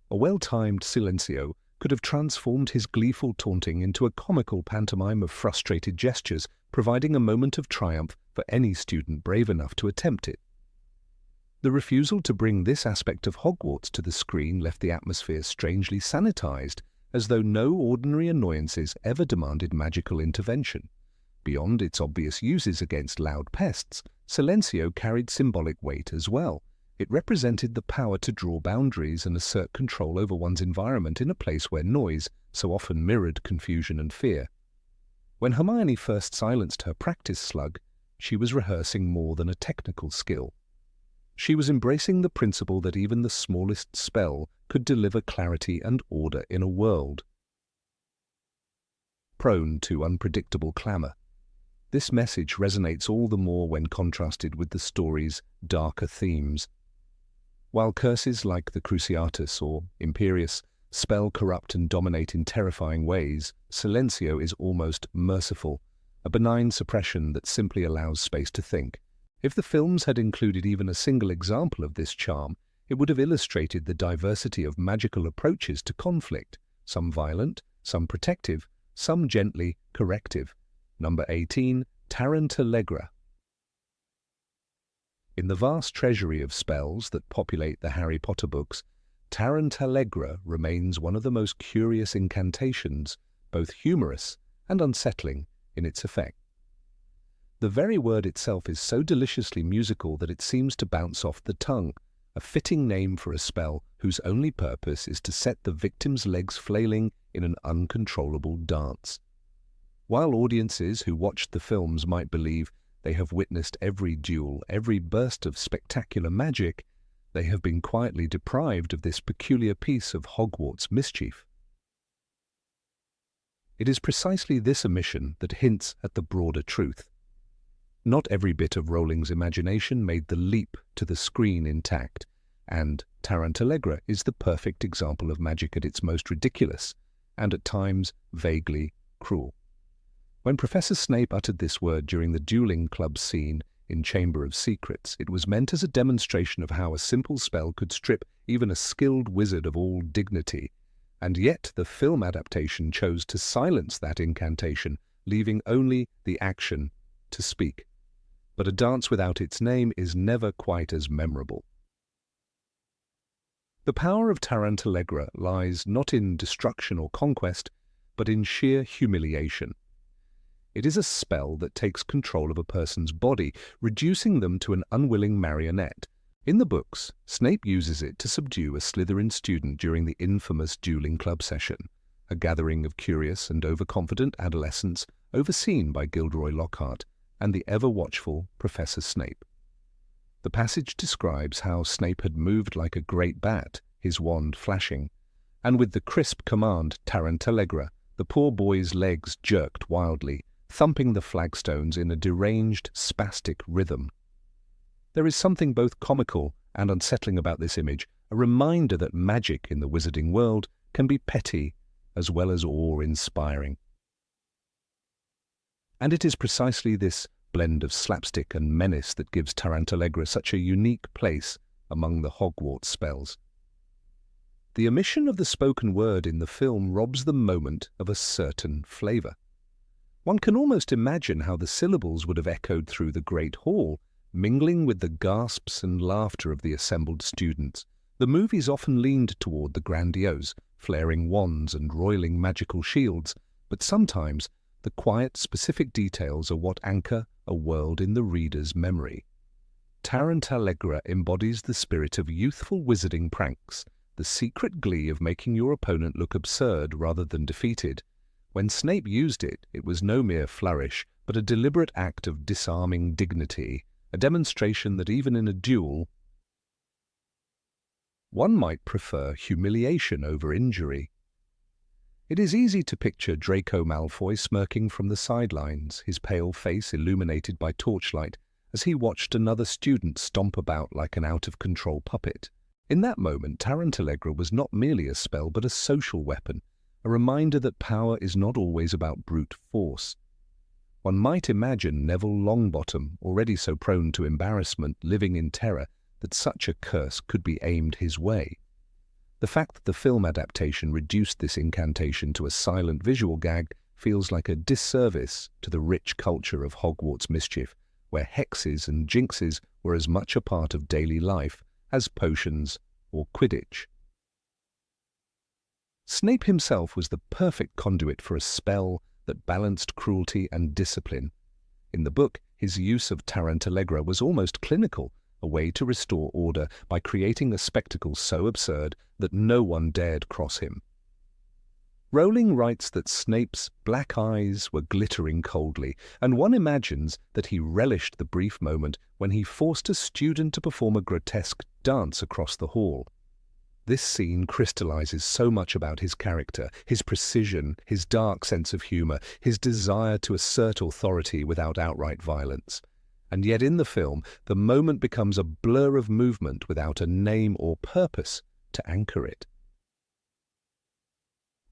A well-timed Silencio could have transformed his gleeful taunting into a comical pantomime of frustrated gestures, providing a moment of triumph for any student brave enough to attempt it. The refusal to bring this aspect of Hogwarts to the screen left the atmosphere strangely sanitized, as though no ordinary annoyances ever demanded magical intervention. Beyond its obvious uses against loud pests, Silencio carried symbolic weight as well. It represented the power to draw boundaries and assert control over one's environment in a place where noise so often mirrored confusion and fear. When Hermione first silenced her practice slug, she was rehearsing more than a technical skill. She was embracing the principle that even the smallest spell could deliver clarity and order in a world prone to unpredictable clamor. This message resonates all the more when contrasted with the story's darker themes. While curses like the Cruciatus or Impervius spell corrupt and dominate in terrifying ways, Silencio is almost merciful, a benign suppression that simply allows space to think. If the films had included even a single example of this charm, it would have illustrated the diversity of magical approaches to conflict, some violent, some protective, some gently corrective. Number 18, Tarantallegra. In the vast treasury of spells that populate the Harry Potter books, Tarantallegra remains one of the most curious incantations, both humorous and unsettling in its effect. The very word itself is so deliciously musical that it seems to bounce off the tongue, a fitting name for a spell whose only purpose is to set the victim's legs flailing in an uncontrollable dance. While audiences who watched the films might believe they have witnessed every duel, every burst of spectacular magic, they have been quietly deprived of this peculiar piece of Hogwarts mischief. It is precisely this omission that hints at the broader truth. Not every bit of Rowling's imagination made the leap to the screen intact, and Tarantallegra is the perfect example of magic at its most ridiculous, and at times vaguely cruel. When Professor Snape uttered this word during the dueling club scene in Chamber of Secrets, it was meant as a demonstration of how a simple spell could strip even a skilled wizard of all dignity, and yet the film adaptation chose to silence that incantation, leaving only the action to speak. But a dance without its name is never quite as memorable. The power of Tarantallegra lies not in destruction or conquest, but in sheer humiliation. It is a spell that takes control of a person's body, reducing them to an unwilling marionette. In the books, Snape uses it to subdue a Slytherin student during the infamous dueling club session, a gathering of curious and overconfident adolescents overseen by Gilderoy Lockhart and the ever-watchful Professor Snape. The passage describes how Snape had moved like a great bat, his wand flashing, and with the crisp command Tarantallegra, the poor boy's legs jerked wildly, thumping the flagstones in a deranged, spastic rhythm. There is something both comical and unsettling about this image, a reminder that magic in the wizarding world can be petty as well as awe-inspiring. And it is precisely this blend of slapstick and menace that gives Tarantallegra such a unique place among the Hogwarts spells. The omission of the spoken word in the film robs the moment of a certain flavour. One can almost imagine how the syllables would have echoed through the great hall, mingling with the gasps and laughter of the assembled students. The movies often leaned toward the grandiose, flaring wands and roiling magical shields, but sometimes the quiet, specific details are what anchor a world in the reader's memory. Tarantallegra embodies the spirit of youthful wizarding pranks, the secret glee of making your opponent look absurd rather than defeated. When Snape used it, it was no mere flourish, but a deliberate act of disarming dignity, a demonstration that even in a duel, one might prefer humiliation over injury. It is easy to picture Draco Malfoy smirking from the sidelines, his pale face illuminated by torchlight, as he watched another student stomp about like an out-of-control puppet. In that moment, Tarantallegra was not merely a spell but a social weapon, a reminder that power is not always about brute force. One might imagine Neville Longbottom, already so prone to embarrassment, living in terror that such a curse could be aimed his way. The fact that the film adaptation reduced this incantation to a silent visual gag feels like a disservice to the rich culture of Hogwarts mischief, where hexes and jinxes were as much a part of daily life as potions or Quidditch. Snape himself was the perfect conduit for a spell that balanced cruelty and discipline. In the book, his use of Tarantallegra was almost clinical, a way to restore order by creating a spectacle so absurd that no one dared cross him. Rowling writes that Snape's black eyes were glittering coldly, and one imagines that he relished the brief moment when he forced a student to perform a grotesque dance across the hall. This scene crystallizes so much about his character, his precision, his dark sense of humor, his desire to assert authority without outright violence. And yet in the film, the moment becomes a blur of movement without a name or purpose to anchor it.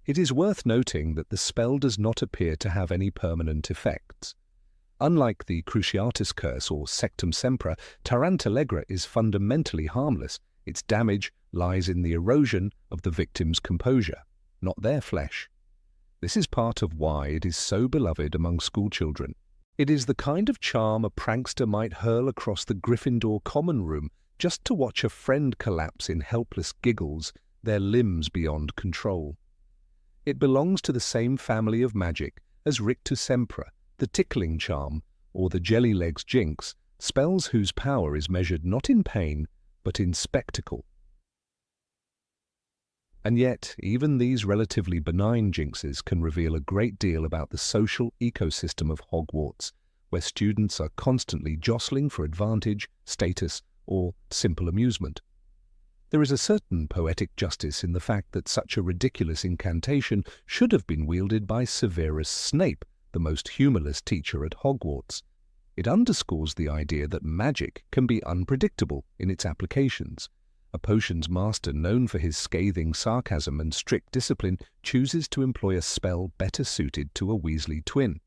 It is worth noting that the spell does not appear to have any permanent effects. Unlike the Cruciatus Curse or Sectumsempra, Tarantallegra is fundamentally harmless. Its damage lies in the erosion of the victim's composure, not their flesh. This is part of why it is so beloved among schoolchildren. It is the kind of charm a prankster might hurl across the Gryffindor common room just to watch a friend collapse in helpless giggles, their limbs beyond control. It belongs to the same family of magic as Rictusempra, the tickling charm, or the jelly-legs jinx, spells whose power is measured not in pain, but in spectacle. And yet, even these relatively benign jinxes can reveal a great deal about the social ecosystem of Hogwarts, where students are constantly jostling for advantage, status, or simple amusement. There is a certain poetic justice in the fact that such a ridiculous incantation should have been wielded by Severus Snape, the most humorless teacher at Hogwarts. It underscores the idea that magic can be unpredictable in its applications. A potions master known for his scathing sarcasm and strict discipline chooses to employ a spell better suited to a Weasley twin.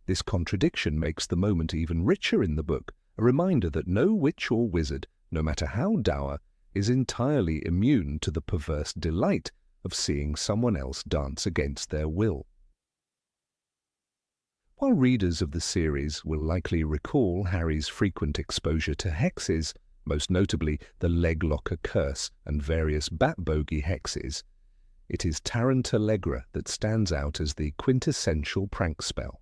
This contradiction makes the moment even richer in the book, a reminder that no witch or wizard, no matter how dour, is entirely immune to the perverse delight of seeing someone else dance against their will. While readers of the series will likely recall Harry's frequent exposure to hexes, most notably the Leglocker Curse and various Bat-Bogey hexes, it is Tarantallegra that stands out as the quintessential prank spell.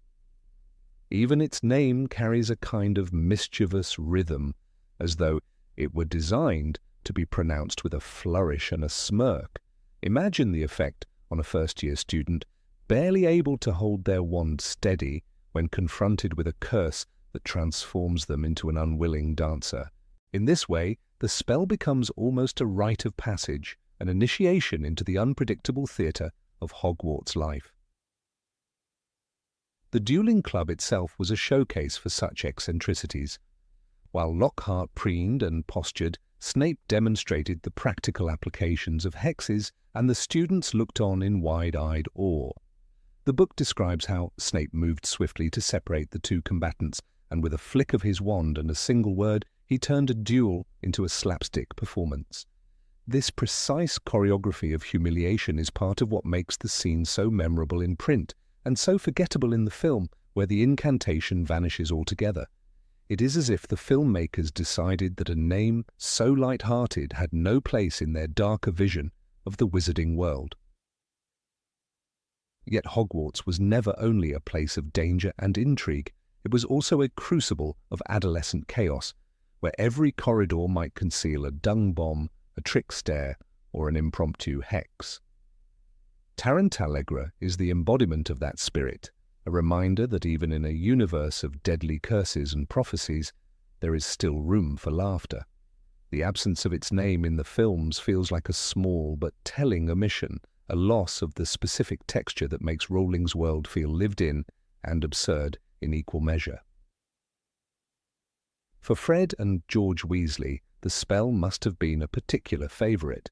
Even its name carries a kind of mischievous rhythm, as though it were designed to be pronounced with a flourish and a smirk. Imagine the effect on a first-year student, barely able to hold their wand steady when confronted with a curse that transforms them into an unwilling dancer. In this way, the spell becomes almost a rite of passage, an initiation into the unpredictable theatre of Hogwarts life. The dueling club itself was a showcase for such eccentricities. While Lockhart preened and postured, Snape demonstrated the practical applications of hexes, and the students looked on in wide-eyed awe. The book describes how Snape moved swiftly to separate the two combatants, and with a flick of his wand and a single word, he turned a duel into a slapstick performance. This precise choreography of humiliation is part of what makes the scene so memorable in print, and so forgettable in the film, where the incantation vanishes altogether. It is as if the filmmakers decided that a name so light-hearted had no place in their darker vision of the wizarding world. Yet Hogwarts was never only a place of danger and intrigue, it was also a crucible of adolescent chaos, where every corridor might conceal a dung bomb, a trick stare, or an impromptu hex. Tarantallegra is the embodiment of that spirit, a reminder that even in a universe of deadly curses and prophecies, there is still room for laughter. The absence of its name in the films feels like a small but telling omission, a loss of the specific texture that makes Rowling's world feel lived in and absurd in equal measure. For Fred and George Weasley, the spell must have been a particular favourite.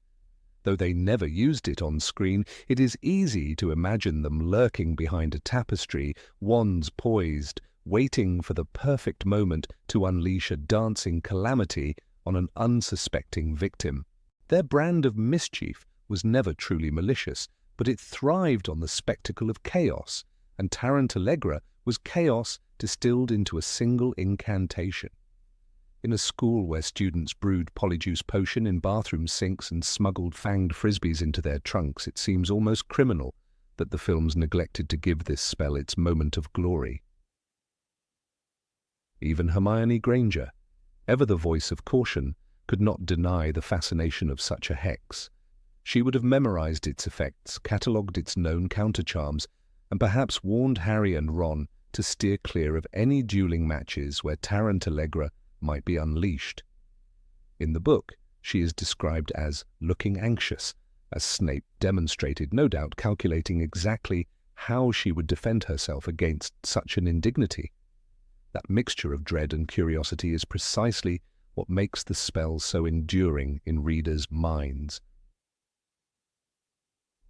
Though they never used it on screen, it is easy to imagine them lurking behind a tapestry, wands poised, waiting for the perfect moment to unleash a dancing calamity on an unsuspecting victim. Their brand of mischief was never truly malicious, but it thrived on the spectacle of chaos, and Tarantallegra was chaos distilled into a single incantation. In a school where students brewed polyjuice potion in bathroom sinks and smuggled fanged frisbees into their trunks, it seems almost criminal that the films neglected to give this spell its moment of glory. Even Hermione Granger, ever the voice of caution, could not deny the fascination of such a hex. She would have memorized its effects, catalogued its known countercharms, and perhaps warned Harry and Ron to steer clear of any dueling matches where Tarantallegra might be unleashed. In the book, she is described as looking anxious, as Snape demonstrated, no doubt calculating exactly how she would defend herself against such an indignity. That mixture of dread and curiosity is precisely what makes the spell so enduring in readers' minds.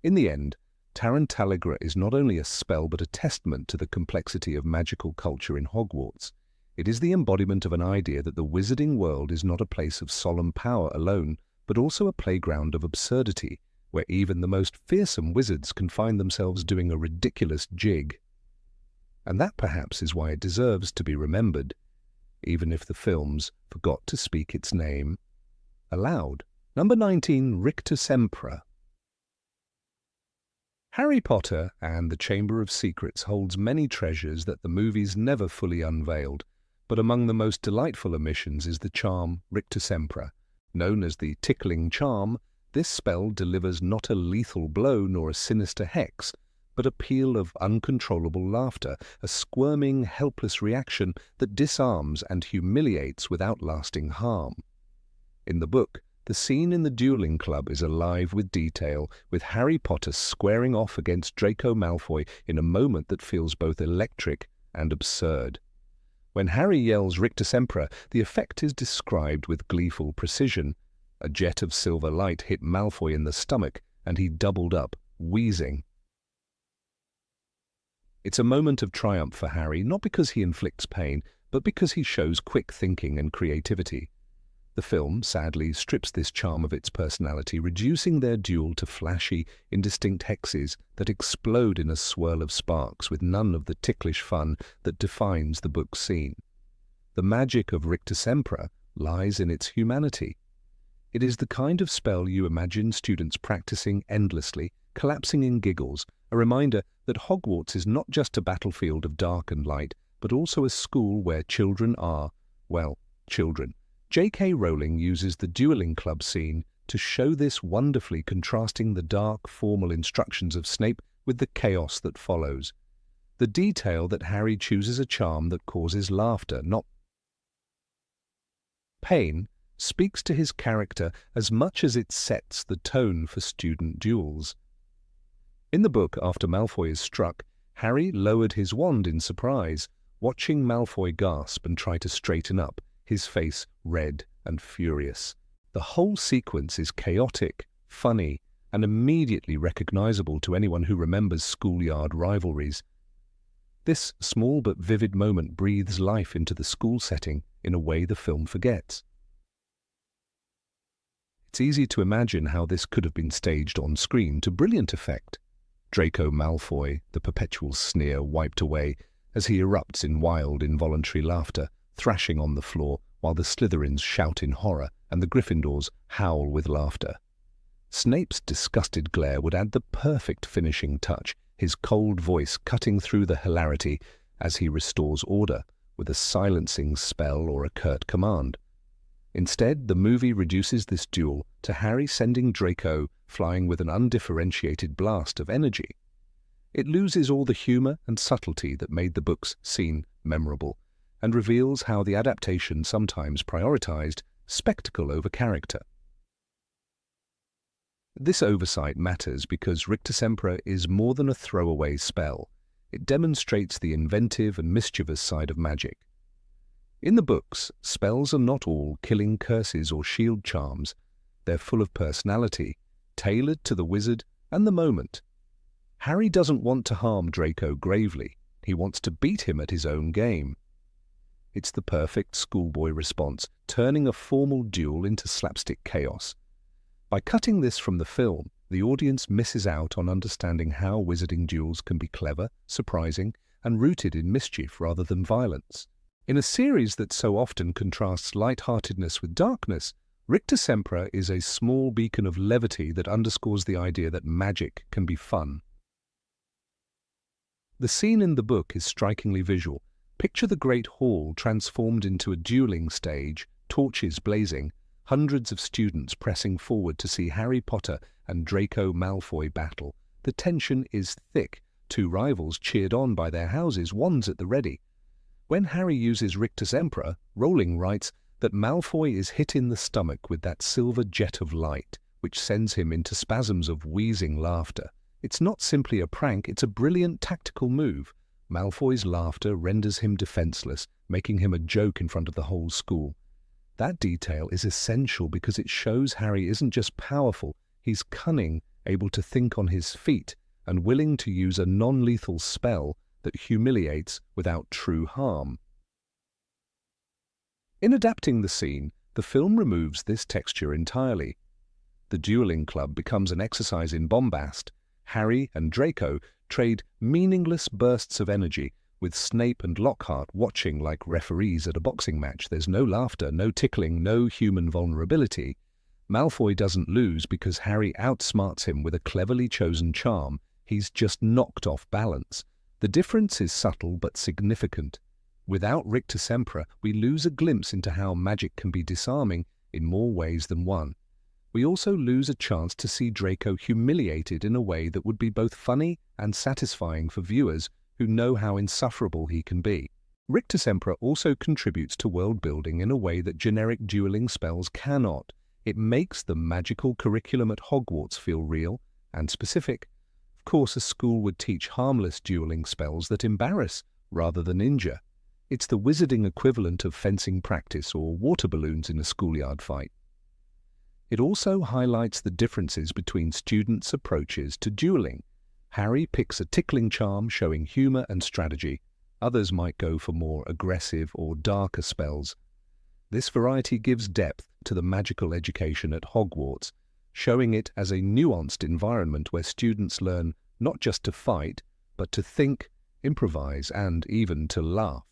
In the end, Tarantallegra is not only a spell but a testament to the complexity of magical culture in Hogwarts. It is the embodiment of an idea that the wizarding world is not a place of solemn power alone, but also a playground of absurdity, where even the most fearsome wizards can find themselves doing a ridiculous jig. And that perhaps is why it deserves to be remembered, even if the films forgot to speak its name aloud. Number 19, Rictusempra. Harry Potter and the Chamber of Secrets holds many treasures that the movies never fully unveiled, but among the most delightful omissions is the charm Rictusempra. Known as the tickling charm, this spell delivers not a lethal blow nor a sinister hex, but a peal of uncontrollable laughter, a squirming, helpless reaction that disarms and humiliates without lasting harm. In the book, the scene in the dueling club is alive with detail, with Harry Potter squaring off against Draco Malfoy in a moment that feels both electric and absurd. When Harry yells Rictusempra, the effect is described with gleeful precision. A jet of silver light hit Malfoy in the stomach, and he doubled up, wheezing. It's a moment of triumph for Harry, not because he inflicts pain, but because he shows quick thinking and creativity. The film, sadly, strips this charm of its personality, reducing their duel to flashy, indistinct hexes that explode in a swirl of sparks with none of the ticklish fun that defines the book's scene. The magic of Rictusempra lies in its humanity. It is the kind of spell you imagine students practicing endlessly, collapsing in giggles, a reminder that Hogwarts is not just a battlefield of dark and light, but also a school where children are, well, children. J.K. Rowling uses the dueling club scene to show this, wonderfully contrasting the dark, formal instructions of Snape with the chaos that follows. The detail that Harry chooses a charm that causes laughter, not pain, speaks to his character as much as it sets the tone for student duels. In the book, after Malfoy is struck, Harry lowered his wand in surprise, watching Malfoy gasp and try to straighten up, his face red and furious. The whole sequence is chaotic, funny, and immediately recognizable to anyone who remembers schoolyard rivalries. This small but vivid moment breathes life into the school setting in a way the film forgets. It's easy to imagine how this could have been staged on screen to brilliant effect. Draco Malfoy, the perpetual sneer wiped away as he erupts in wild, involuntary laughter, thrashing on the floor while the Slytherins shout in horror and the Gryffindors howl with laughter. Snape's disgusted glare would add the perfect finishing touch, his cold voice cutting through the hilarity as he restores order with a silencing spell or a curt command. Instead, the movie reduces this duel to Harry sending Draco flying with an undifferentiated blast of energy. It loses all the humour and subtlety that made the book's scene memorable, and reveals how the adaptation sometimes prioritized spectacle over character. This oversight matters because Rictusempra is more than a throwaway spell. It demonstrates the inventive and mischievous side of magic. In the books, spells are not all killing curses or shield charms. They're full of personality, tailored to the wizard and the moment. Harry doesn't want to harm Draco gravely. He wants to beat him at his own game. It's the perfect schoolboy response, turning a formal duel into slapstick chaos. By cutting this from the film, the audience misses out on understanding how wizarding duels can be clever, surprising, and rooted in mischief rather than violence. In a series that so often contrasts light-heartedness with darkness, Rictusempra is a small beacon of levity that underscores the idea that magic can be fun. The scene in the book is strikingly visual. Picture the Great Hall transformed into a dueling stage, torches blazing, hundreds of students pressing forward to see Harry Potter and Draco Malfoy battle. The tension is thick, two rivals cheered on by their houses, wands at the ready. When Harry uses Rictusempra, Rowling writes that Malfoy is hit in the stomach with that silver jet of light, which sends him into spasms of wheezing laughter. It's not simply a prank, it's a brilliant tactical move. Malfoy's laughter renders him defenseless, making him a joke in front of the whole school. That detail is essential because it shows Harry isn't just powerful, he's cunning, able to think on his feet, and willing to use a non-lethal spell that humiliates without true harm. In adapting the scene, the film removes this texture entirely. The dueling club becomes an exercise in bombast. Harry and Draco trade meaningless bursts of energy, with Snape and Lockhart watching like referees at a boxing match. There's no laughter, no tickling, no human vulnerability. Malfoy doesn't lose because Harry outsmarts him with a cleverly chosen charm. He's just knocked off balance. The difference is subtle but significant. Without Rictusempra, we lose a glimpse into how magic can be disarming in more ways than one. We also lose a chance to see Draco humiliated in a way that would be both funny and satisfying for viewers who know how insufferable he can be. Rictusempra also contributes to world building in a way that generic dueling spells cannot. It makes the magical curriculum at Hogwarts feel real and specific. Of course, a school would teach harmless dueling spells that embarrass rather than injure. It's the wizarding equivalent of fencing practice or water balloons in a schoolyard fight. It also highlights the differences between students' approaches to dueling. Harry picks a tickling charm showing humor and strategy. Others might go for more aggressive or darker spells. This variety gives depth to the magical education at Hogwarts, showing it as a nuanced environment where students learn not just to fight, but to think, improvise, and even to laugh.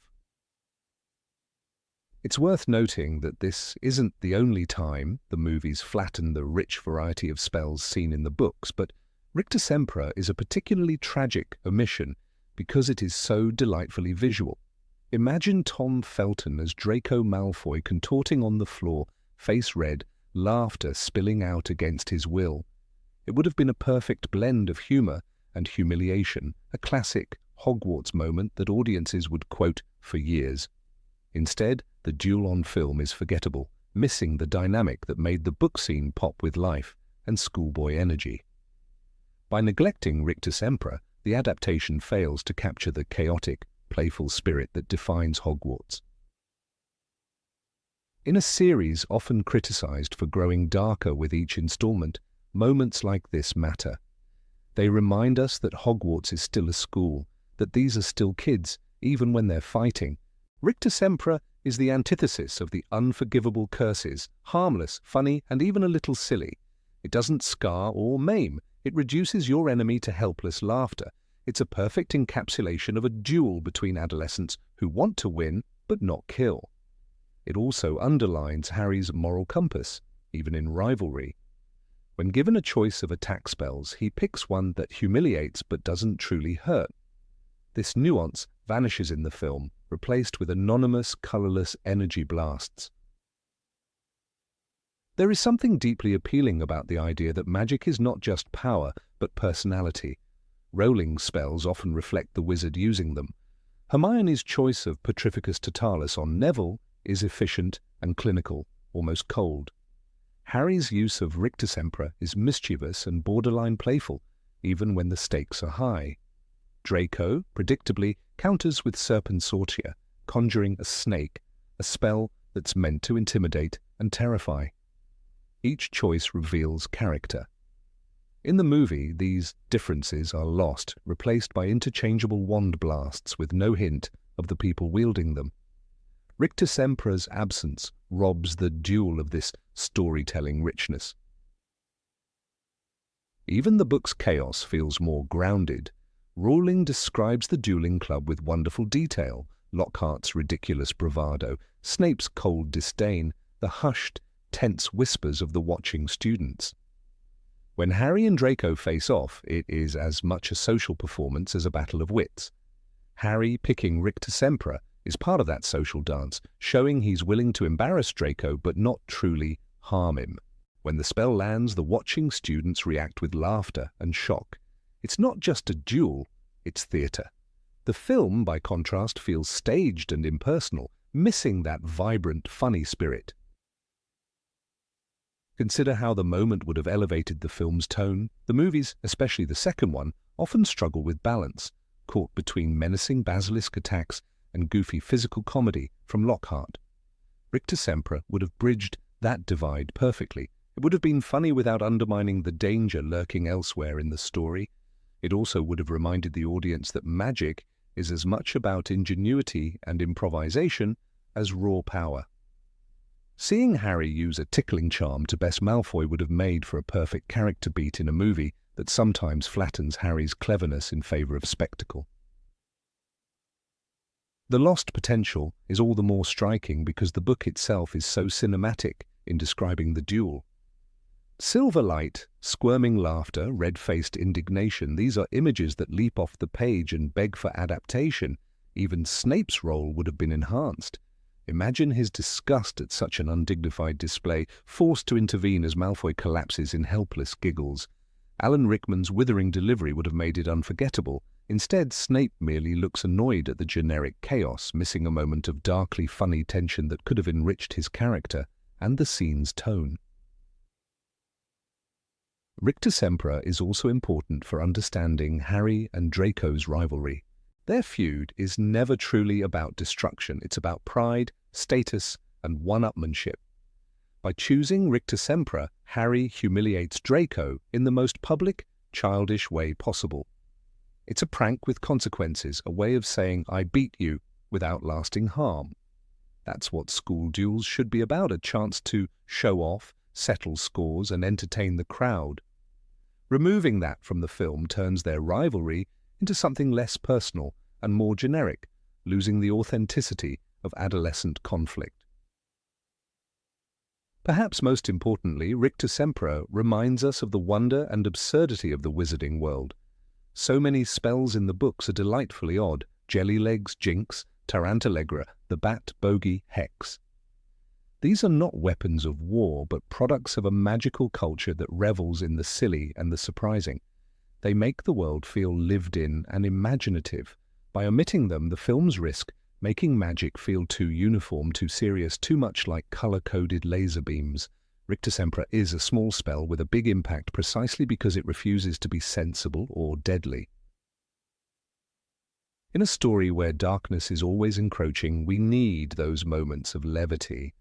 It's worth noting that this isn't the only time the movies flatten the rich variety of spells seen in the books, but Rictusempra is a particularly tragic omission because it is so delightfully visual. Imagine Tom Felton as Draco Malfoy contorting on the floor, face red, laughter spilling out against his will. It would have been a perfect blend of humor and humiliation, a classic Hogwarts moment that audiences would quote for years. Instead, the duel on film is forgettable, missing the dynamic that made the book scene pop with life and schoolboy energy. By neglecting Rictusempra, the adaptation fails to capture the chaotic, playful spirit that defines Hogwarts. In a series often criticized for growing darker with each installment, moments like this matter. They remind us that Hogwarts is still a school, that these are still kids, even when they're fighting. Rictusempra is the antithesis of the unforgivable curses, harmless, funny, and even a little silly. It doesn't scar or maim. It reduces your enemy to helpless laughter. It's a perfect encapsulation of a duel between adolescents who want to win but not kill. It also underlines Harry's moral compass, even in rivalry. When given a choice of attack spells, he picks one that humiliates but doesn't truly hurt. This nuance vanishes in the film, replaced with anonymous, colorless energy blasts. There is something deeply appealing about the idea that magic is not just power, but personality. Rowling's spells often reflect the wizard using them. Hermione's choice of Petrificus Totalis on Neville is efficient and clinical. almost cold. Harry's use of Rictusempra is mischievous and borderline playful, even when the stakes are high. Draco, predictably, counters with Serpensortia, conjuring a snake, a spell that's meant to intimidate and terrify. Each choice reveals character. In the movie, these differences are lost, replaced by interchangeable wand blasts with no hint of the people wielding them. Rictusempra's absence robs the duel of this storytelling richness. Even the book's chaos feels more grounded. Rowling describes the dueling club with wonderful detail: Lockhart's ridiculous bravado, Snape's cold disdain, the hushed, tense whispers of the watching students. When Harry and Draco face off, it is as much a social performance as a battle of wits. Harry picking Rictusempra is part of that social dance, showing he's willing to embarrass Draco but not truly harm him. When the spell lands, the watching students react with laughter and shock. It's not just a duel, it's theatre. The film, by contrast, feels staged and impersonal, missing that vibrant, funny spirit. Consider how the moment would have elevated the film's tone. The movies, especially the second one, often struggle with balance, caught between menacing basilisk attacks and goofy physical comedy from Lockhart. Rictusempra would have bridged that divide perfectly. It would have been funny without undermining the danger lurking elsewhere in the story. It also would have reminded the audience that magic is as much about ingenuity and improvisation as raw power. Seeing Harry use a tickling charm to best Malfoy would have made for a perfect character beat in a movie that sometimes flattens Harry's cleverness in favour of spectacle. The lost potential is all the more striking because the book itself is so cinematic in describing the duel. Silver light, squirming laughter, red-faced indignation, these are images that leap off the page and beg for adaptation. Even Snape's role would have been enhanced. Imagine his disgust at such an undignified display, forced to intervene as Malfoy collapses in helpless giggles. Alan Rickman's withering delivery would have made it unforgettable. Instead, Snape merely looks annoyed at the generic chaos, missing a moment of darkly funny tension that could have enriched his character and the scene's tone. Rictusempra is also important for understanding Harry and Draco's rivalry. Their feud is never truly about destruction. It's about pride, status, and one-upmanship. By choosing Rictusempra, Harry humiliates Draco in the most public, childish way possible. It's a prank with consequences, a way of saying, "I beat you," without lasting harm. That's what school duels should be about, a chance to show off, settle scores, and entertain the crowd. Removing that from the film turns their rivalry into something less personal and more generic, losing the authenticity of adolescent conflict. Perhaps most importantly, Rictusempra reminds us of the wonder and absurdity of the wizarding world. So many spells in the books are delightfully odd: Jellylegs, Jinx, Tarantallegra, the Bat, Bogey, Hex. These are not weapons of war, but products of a magical culture that revels in the silly and the surprising. They make the world feel lived in and imaginative. By omitting them, the films risk making magic feel too uniform, too serious, too much like color-coded laser beams. Rictusempra is a small spell with a big impact precisely because it refuses to be sensible or deadly. In a story where darkness is always encroaching, we need those moments of levity.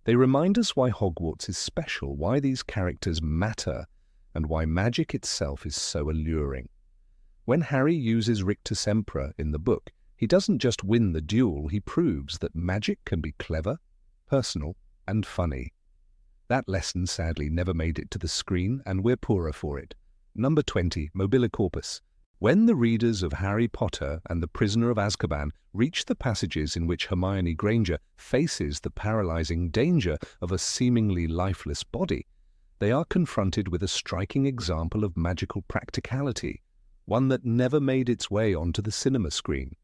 They remind us why Hogwarts is special, why these characters matter, and why magic itself is so alluring. When Harry uses Rictusempra in the book, he doesn't just win the duel, he proves that magic can be clever, personal, and funny. That lesson sadly never made it to the screen, and we're poorer for it. Number 20, Mobilicorpus. When the readers of Harry Potter and the Prisoner of Azkaban reach the passages in which Hermione Granger faces the paralyzing danger of a seemingly lifeless body, they are confronted with a striking example of magical practicality, one that never made its way onto the cinema screen.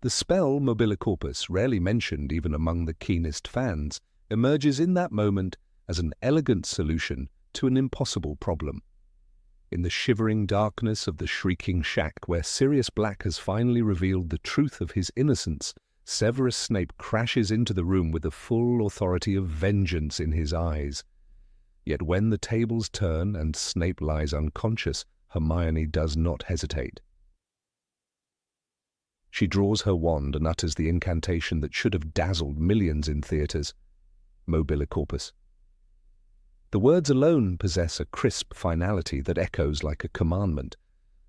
The spell Mobilicorpus, rarely mentioned even among the keenest fans, emerges in that moment as an elegant solution to an impossible problem. In the shivering darkness of the shrieking shack where Sirius Black has finally revealed the truth of his innocence, Severus Snape crashes into the room with the full authority of vengeance in his eyes. Yet when the tables turn and Snape lies unconscious, Hermione does not hesitate. She draws her wand and utters the incantation that should have dazzled millions in theatres, Mobilicorpus. The words alone possess a crisp finality that echoes like a commandment.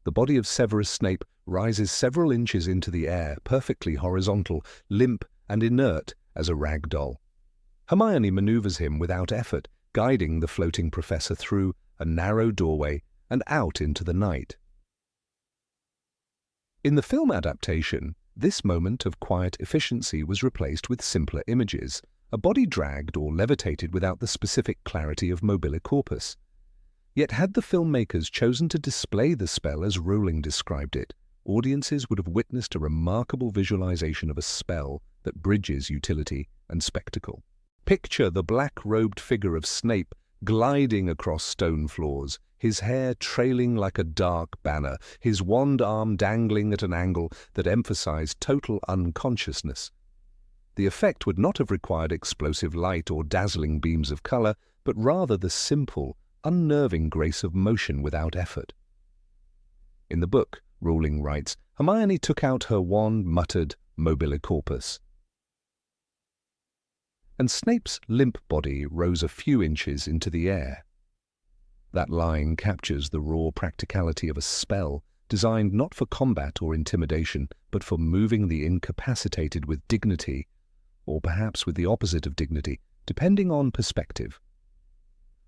The body of Severus Snape rises several inches into the air, perfectly horizontal, limp and inert as a rag doll. Hermione maneuvers him without effort, guiding the floating professor through a narrow doorway and out into the night. In the film adaptation, this moment of quiet efficiency was replaced with simpler images, a body dragged or levitated without the specific clarity of Mobilicorpus. Yet had the filmmakers chosen to display the spell as Rowling described it, audiences would have witnessed a remarkable visualization of a spell that bridges utility and spectacle. Picture the black-robed figure of Snape gliding across stone floors, his hair trailing like a dark banner, his wand arm dangling at an angle that emphasized total unconsciousness. The effect would not have required explosive light or dazzling beams of color, but rather the simple, unnerving grace of motion without effort. In the book, Rowling writes, Hermione took out her wand, muttered, Mobilicorpus. And Snape's limp body rose a few inches into the air. That line captures the raw practicality of a spell designed not for combat or intimidation, but for moving the incapacitated with dignity, or perhaps with the opposite of dignity, depending on perspective.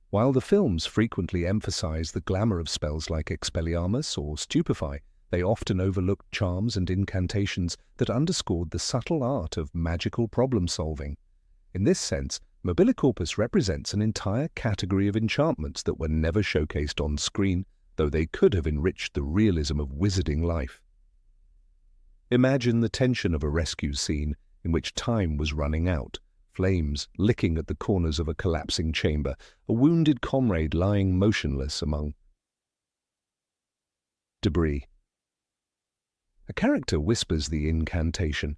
While the films frequently emphasize the glamour of spells like Expelliarmus or Stupefy, they often overlooked charms and incantations that underscored the subtle art of magical problem-solving. In this sense, Mobilicorpus represents an entire category of enchantments that were never showcased on screen, though they could have enriched the realism of wizarding life. Imagine the tension of a rescue scene in which time was running out, flames licking at the corners of a collapsing chamber, a wounded comrade lying motionless among debris. A character whispers the incantation,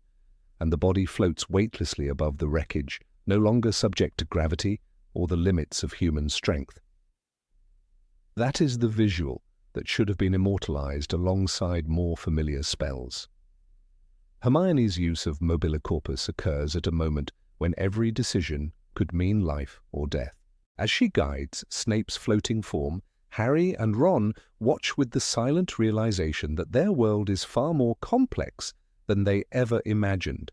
and the body floats weightlessly above the wreckage, no longer subject to gravity or the limits of human strength. That is the visual that should have been immortalized alongside more familiar spells. Hermione's use of Mobilicorpus occurs at a moment when every decision could mean life or death. As she guides Snape's floating form, Harry and Ron watch with the silent realization that their world is far more complex than they ever imagined.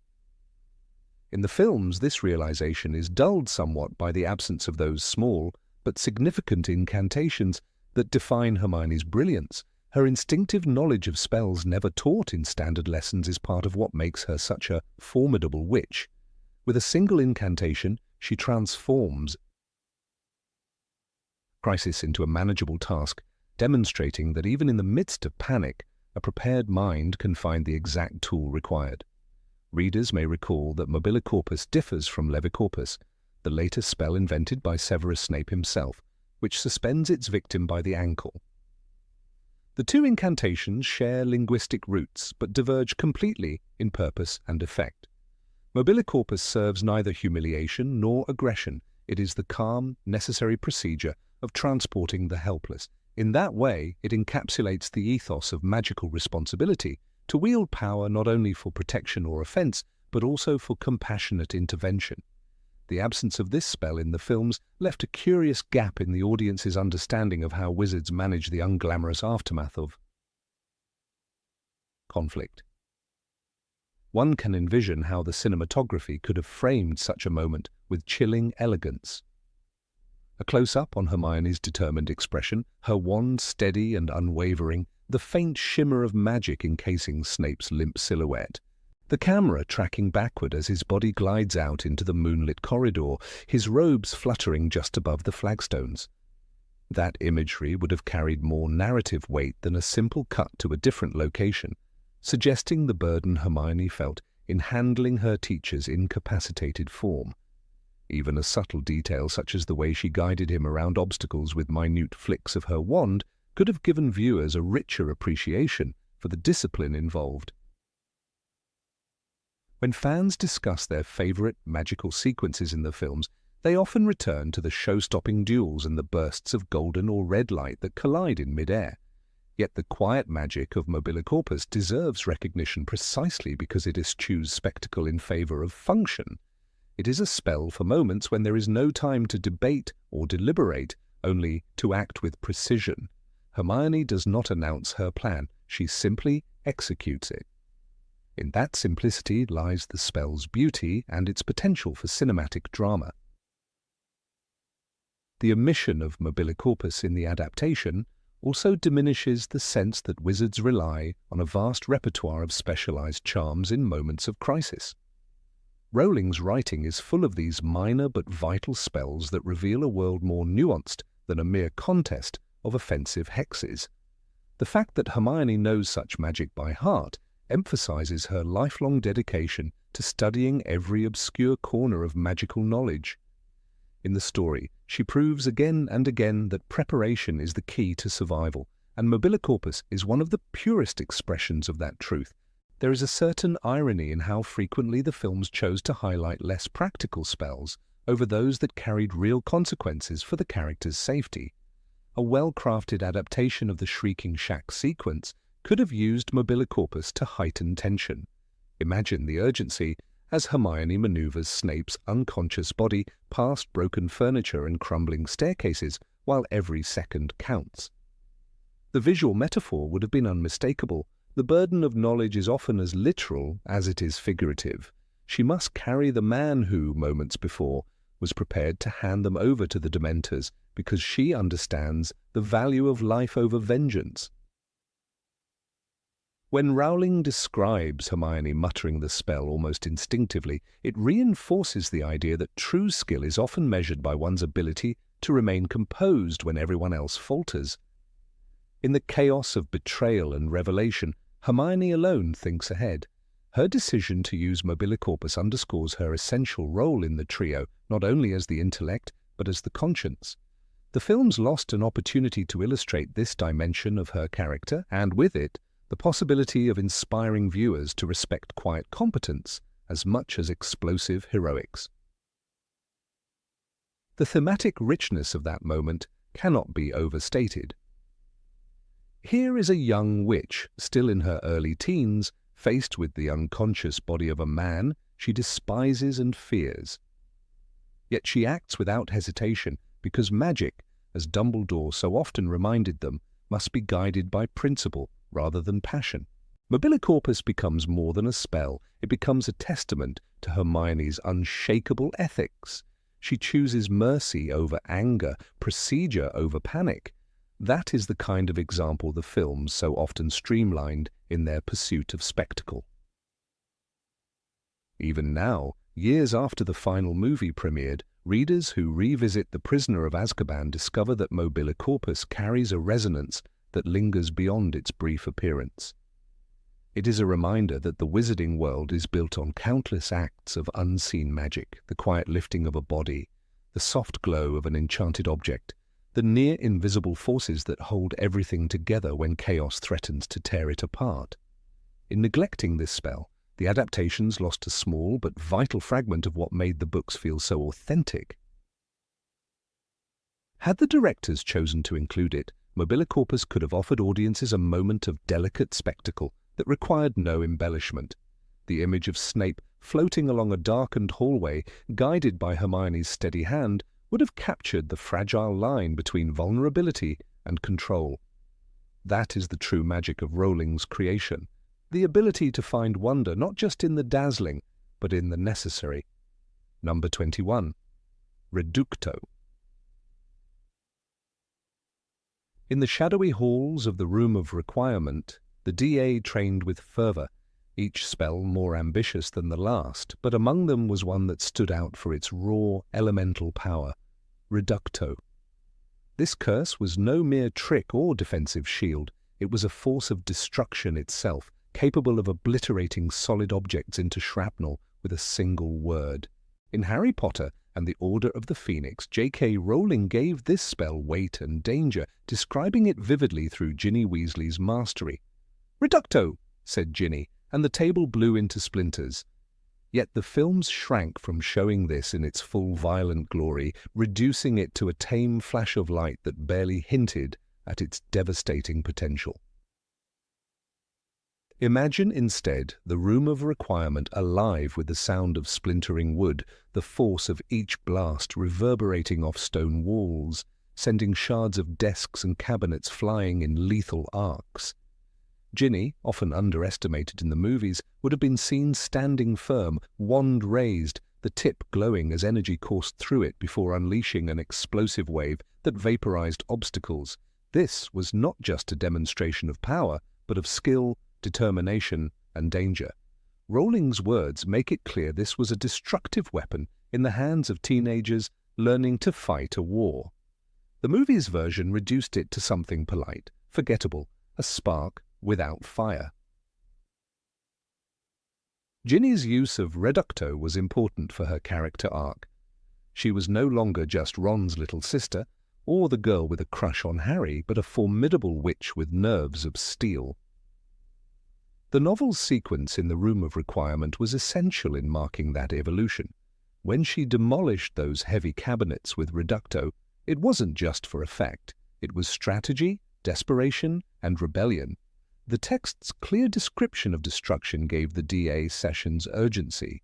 In the films, this realization is dulled somewhat by the absence of those small but significant incantations that define Hermione's brilliance. Her instinctive knowledge of spells never taught in standard lessons is part of what makes her such a formidable witch. With a single incantation, she transforms crisis into a manageable task, demonstrating that even in the midst of panic, a prepared mind can find the exact tool required. Readers may recall that Mobilicorpus differs from Levicorpus, the later spell invented by Severus Snape himself, which suspends its victim by the ankle. The two incantations share linguistic roots, but diverge completely in purpose and effect. Mobilicorpus serves neither humiliation nor aggression. It is the calm, necessary procedure of transporting the helpless. In that way, it encapsulates the ethos of magical responsibility to wield power not only for protection or offense, but also for compassionate intervention. The absence of this spell in the films left a curious gap in the audience's understanding of how wizards manage the unglamorous aftermath of conflict. One can envision how the cinematography could have framed such a moment with chilling elegance. A close-up on Hermione's determined expression, her wand steady and unwavering, the faint shimmer of magic encasing Snape's limp silhouette. The camera tracking backward as his body glides out into the moonlit corridor, his robes fluttering just above the flagstones. That imagery would have carried more narrative weight than a simple cut to a different location, suggesting the burden Hermione felt in handling her teacher's incapacitated form. Even a subtle detail such as the way she guided him around obstacles with minute flicks of her wand could have given viewers a richer appreciation for the discipline involved. When fans discuss their favorite magical sequences in the films, they often return to the show-stopping duels and the bursts of golden or red light that collide in mid-air. Yet the quiet magic of Mobilicorpus deserves recognition precisely because it eschews spectacle in favor of function. It is a spell for moments when there is no time to debate or deliberate, only to act with precision. Hermione does not announce her plan, she simply executes it. In that simplicity lies the spell's beauty and its potential for cinematic drama. The omission of Mobilicorpus in the adaptation also diminishes the sense that wizards rely on a vast repertoire of specialized charms in moments of crisis. Rowling's writing is full of these minor but vital spells that reveal a world more nuanced than a mere contest of offensive hexes. The fact that Hermione knows such magic by heart emphasizes her lifelong dedication to studying every obscure corner of magical knowledge. In the story, she proves again and again that preparation is the key to survival, and Mobilicorpus is one of the purest expressions of that truth. There is a certain irony in how frequently the films chose to highlight less practical spells over those that carried real consequences for the character's safety. A well-crafted adaptation of the Shrieking Shack sequence could have used Mobilicorpus to heighten tension. Imagine the urgency as Hermione maneuvers Snape's unconscious body past broken furniture and crumbling staircases while every second counts. The visual metaphor would have been unmistakable. The burden of knowledge is often as literal as it is figurative. She must carry the man who, moments before, was prepared to hand them over to the Dementors because she understands the value of life over vengeance. When Rowling describes Hermione muttering the spell almost instinctively, it reinforces the idea that true skill is often measured by one's ability to remain composed when everyone else falters. In the chaos of betrayal and revelation, Hermione alone thinks ahead. Her decision to use Mobilicorpus underscores her essential role in the trio, not only as the intellect, but as the conscience. The films lost an opportunity to illustrate this dimension of her character, and with it, the possibility of inspiring viewers to respect quiet competence as much as explosive heroics. The thematic richness of that moment cannot be overstated. Here is a young witch, still in her early teens, faced with the unconscious body of a man she despises and fears. Yet she acts without hesitation because magic, as Dumbledore so often reminded them, must be guided by principle rather than passion. Mobilicorpus becomes more than a spell. It becomes a testament to Hermione's unshakable ethics. She chooses mercy over anger, procedure over panic. That is the kind of example the films so often streamlined in their pursuit of spectacle. Even now, years after the final movie premiered, readers who revisit The Prisoner of Azkaban discover that Mobilicorpus carries a resonance that lingers beyond its brief appearance. It is a reminder that the wizarding world is built on countless acts of unseen magic, the quiet lifting of a body, the soft glow of an enchanted object, the near-invisible forces that hold everything together when chaos threatens to tear it apart. In neglecting this spell, the adaptations lost a small but vital fragment of what made the books feel so authentic. Had the directors chosen to include it, Mobilicorpus could have offered audiences a moment of delicate spectacle that required no embellishment. The image of Snape floating along a darkened hallway, guided by Hermione's steady hand, would have captured the fragile line between vulnerability and control. That is the true magic of Rowling's creation, the ability to find wonder not just in the dazzling, but in the necessary. Number 21. Reducto. In the shadowy halls of the Room of Requirement, the DA trained with fervor, each spell more ambitious than the last, but among them was one that stood out for its raw, elemental power, Reducto. This curse was no mere trick or defensive shield. It was a force of destruction itself, capable of obliterating solid objects into shrapnel with a single word. In Harry Potter and the Order of the Phoenix, J.K. Rowling gave this spell weight and danger, describing it vividly through Ginny Weasley's mastery. "Reducto," said Ginny, and the table blew into splinters. Yet the films shrank from showing this in its full violent glory, reducing it to a tame flash of light that barely hinted at its devastating potential. Imagine instead the room of requirement alive with the sound of splintering wood, the force of each blast reverberating off stone walls, sending shards of desks and cabinets flying in lethal arcs. Ginny, often underestimated in the movies, would have been seen standing firm, wand raised, the tip glowing as energy coursed through it before unleashing an explosive wave that vaporized obstacles. This was not just a demonstration of power, but of skill, determination, and danger. Rowling's words make it clear this was a destructive weapon in the hands of teenagers learning to fight a war. The movie's version reduced it to something polite, forgettable, a spark without fire. Ginny's use of Reducto was important for her character arc. She was no longer just Ron's little sister, or the girl with a crush on Harry, but a formidable witch with nerves of steel. The novel's sequence in the Room of Requirement was essential in marking that evolution. When she demolished those heavy cabinets with Reducto, it wasn't just for effect. It was strategy, desperation, and rebellion. The text's clear description of destruction gave the DA sessions urgency.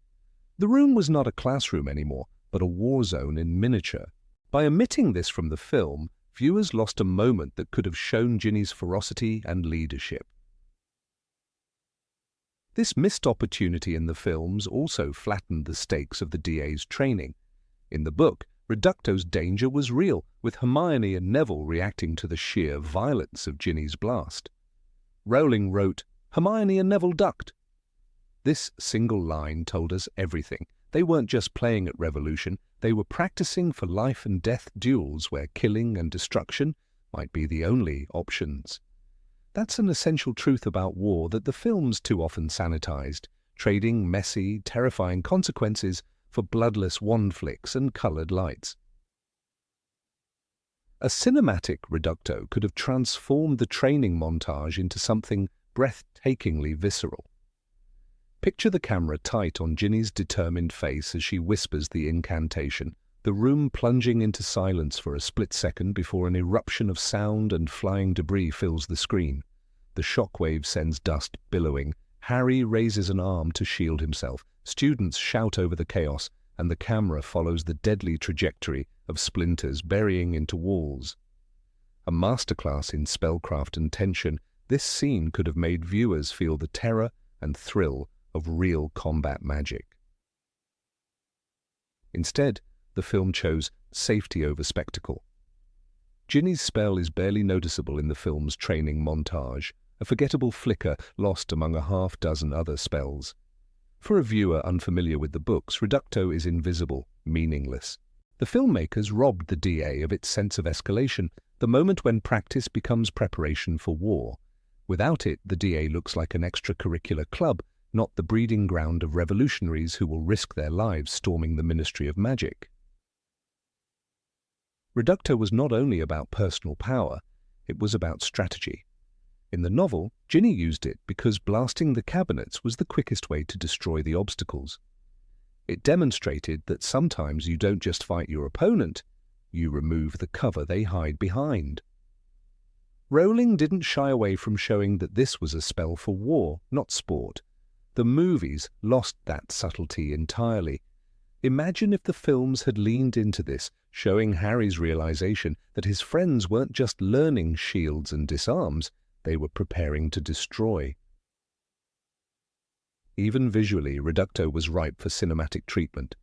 The room was not a classroom anymore, but a war zone in miniature. By omitting this from the film, viewers lost a moment that could have shown Ginny's ferocity and leadership. This missed opportunity in the films also flattened the stakes of the DA's training. In the book, Reducto's danger was real, with Hermione and Neville reacting to the sheer violence of Ginny's blast. Rowling wrote, "Hermione and Neville ducked." This single line told us everything. They weren't just playing at Revolution, they were practicing for life and death duels where killing and destruction might be the only options. That's an essential truth about war that the films too often sanitized, trading messy, terrifying consequences for bloodless wand flicks and colored lights. A cinematic Reducto could have transformed the training montage into something breathtakingly visceral. Picture the camera tight on Ginny's determined face as she whispers the incantation, the room plunging into silence for a split second before an eruption of sound and flying debris fills the screen. The shockwave sends dust billowing. Harry raises an arm to shield himself. Students shout over the chaos, and the camera follows the deadly trajectory of splinters burying into walls. A masterclass in spellcraft and tension, this scene could have made viewers feel the terror and thrill of real combat magic. Instead, the film chose safety over spectacle. Ginny's spell is barely noticeable in the film's training montage, a forgettable flicker lost among a half-dozen other spells. For a viewer unfamiliar with the books, Reducto is invisible, meaningless. The filmmakers robbed the DA of its sense of escalation, the moment when practice becomes preparation for war. Without it, the DA looks like an extracurricular club, not the breeding ground of revolutionaries who will risk their lives storming the Ministry of Magic. Reducto was not only about personal power, it was about strategy. In the novel, Ginny used it because blasting the cabinets was the quickest way to destroy the obstacles. It demonstrated that sometimes you don't just fight your opponent, you remove the cover they hide behind. Rowling didn't shy away from showing that this was a spell for war, not sport. The movies lost that subtlety entirely. Imagine if the films had leaned into this, showing Harry's realization that his friends weren't just learning shields and disarms, they were preparing to destroy. Even visually, Reducto was ripe for cinematic treatment.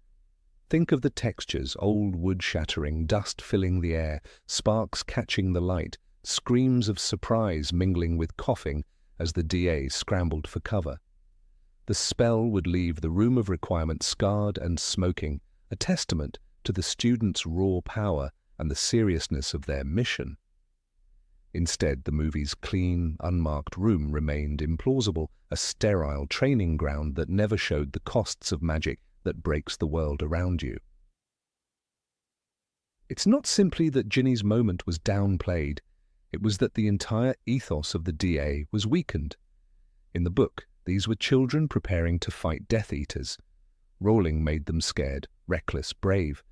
Think of the textures, old wood shattering, dust filling the air, sparks catching the light, screams of surprise mingling with coughing as the DA scrambled for cover. The spell would leave the Room of Requirement scarred and smoking, a testament to the students' raw power and the seriousness of their mission. Instead, the movie's clean, unmarked room remained implausible, a sterile training ground that never showed the costs of magic that breaks the world around you. It's not simply that Ginny's moment was downplayed, it was that the entire ethos of the DA was weakened. In the book, these were children preparing to fight Death Eaters. Rowling made them scared, reckless, brave.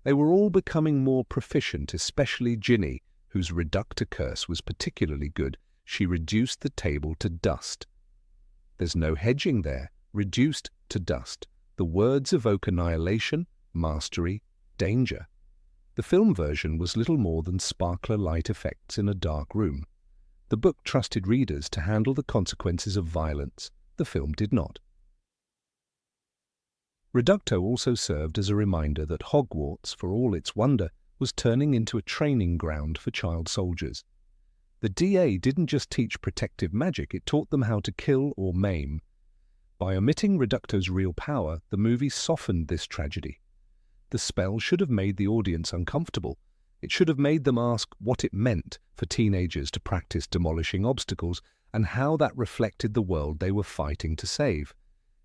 They were all becoming more proficient, especially Ginny, whose Reducto curse was particularly good. She reduced the table to dust. There's no hedging there. Reduced to dust. The words evoke annihilation, mastery, danger. The film version was little more than sparkler light effects in a dark room. The book trusted readers to handle the consequences of violence. The film did not. Reducto also served as a reminder that Hogwarts, for all its wonder, was turning into a training ground for child soldiers. The DA didn't just teach protective magic, it taught them how to kill or maim. By omitting Reducto's real power, the movie softened this tragedy. The spell should have made the audience uncomfortable. It should have made them ask what it meant for teenagers to practice demolishing obstacles and how that reflected the world they were fighting to save.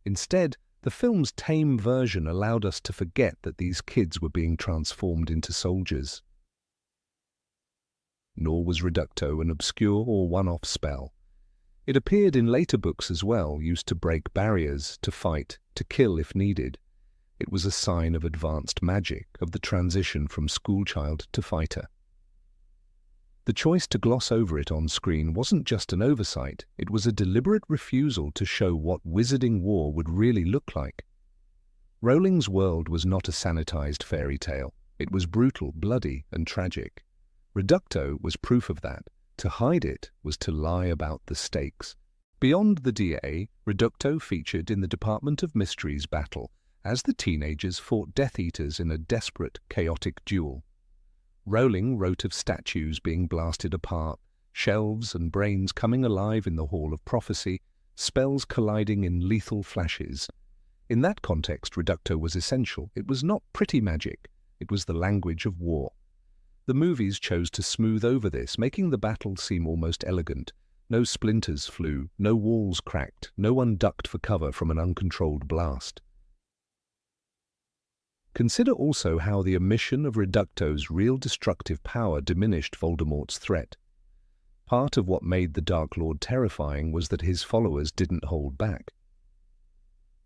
Instead, the film's tame version allowed us to forget that these kids were being transformed into soldiers. Nor was Reducto an obscure or one-off spell. It appeared in later books as well, used to break barriers, to fight, to kill if needed. It was a sign of advanced magic, of the transition from schoolchild to fighter. The choice to gloss over it on screen wasn't just an oversight, it was a deliberate refusal to show what wizarding war would really look like. Rowling's world was not a sanitized fairy tale. It was brutal, bloody, and tragic. Reducto was proof of that. To hide it was to lie about the stakes. Beyond the DA, Reducto featured in the Department of Mysteries battle as the teenagers fought Death Eaters in a desperate, chaotic duel. Rowling wrote of statues being blasted apart, shelves and brains coming alive in the Hall of Prophecy, spells colliding in lethal flashes. In that context, Reducto was essential. It was not pretty magic. It was the language of war. The movies chose to smooth over this, making the battle seem almost elegant. No splinters flew, no walls cracked, no one ducked for cover from an uncontrolled blast. Consider also how the omission of Reducto's real destructive power diminished Voldemort's threat. Part of what made the Dark Lord terrifying was that his followers didn't hold back.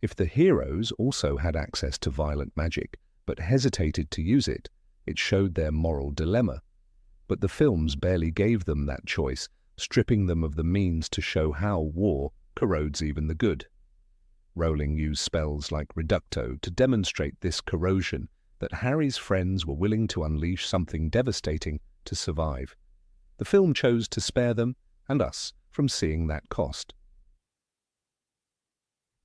If the heroes also had access to violent magic, but hesitated to use it, it showed their moral dilemma. But the films barely gave them that choice, stripping them of the means to show how war corrodes even the good. Rowling used spells like Reducto to demonstrate this corrosion, that Harry's friends were willing to unleash something devastating to survive. The film chose to spare them, and us, from seeing that cost.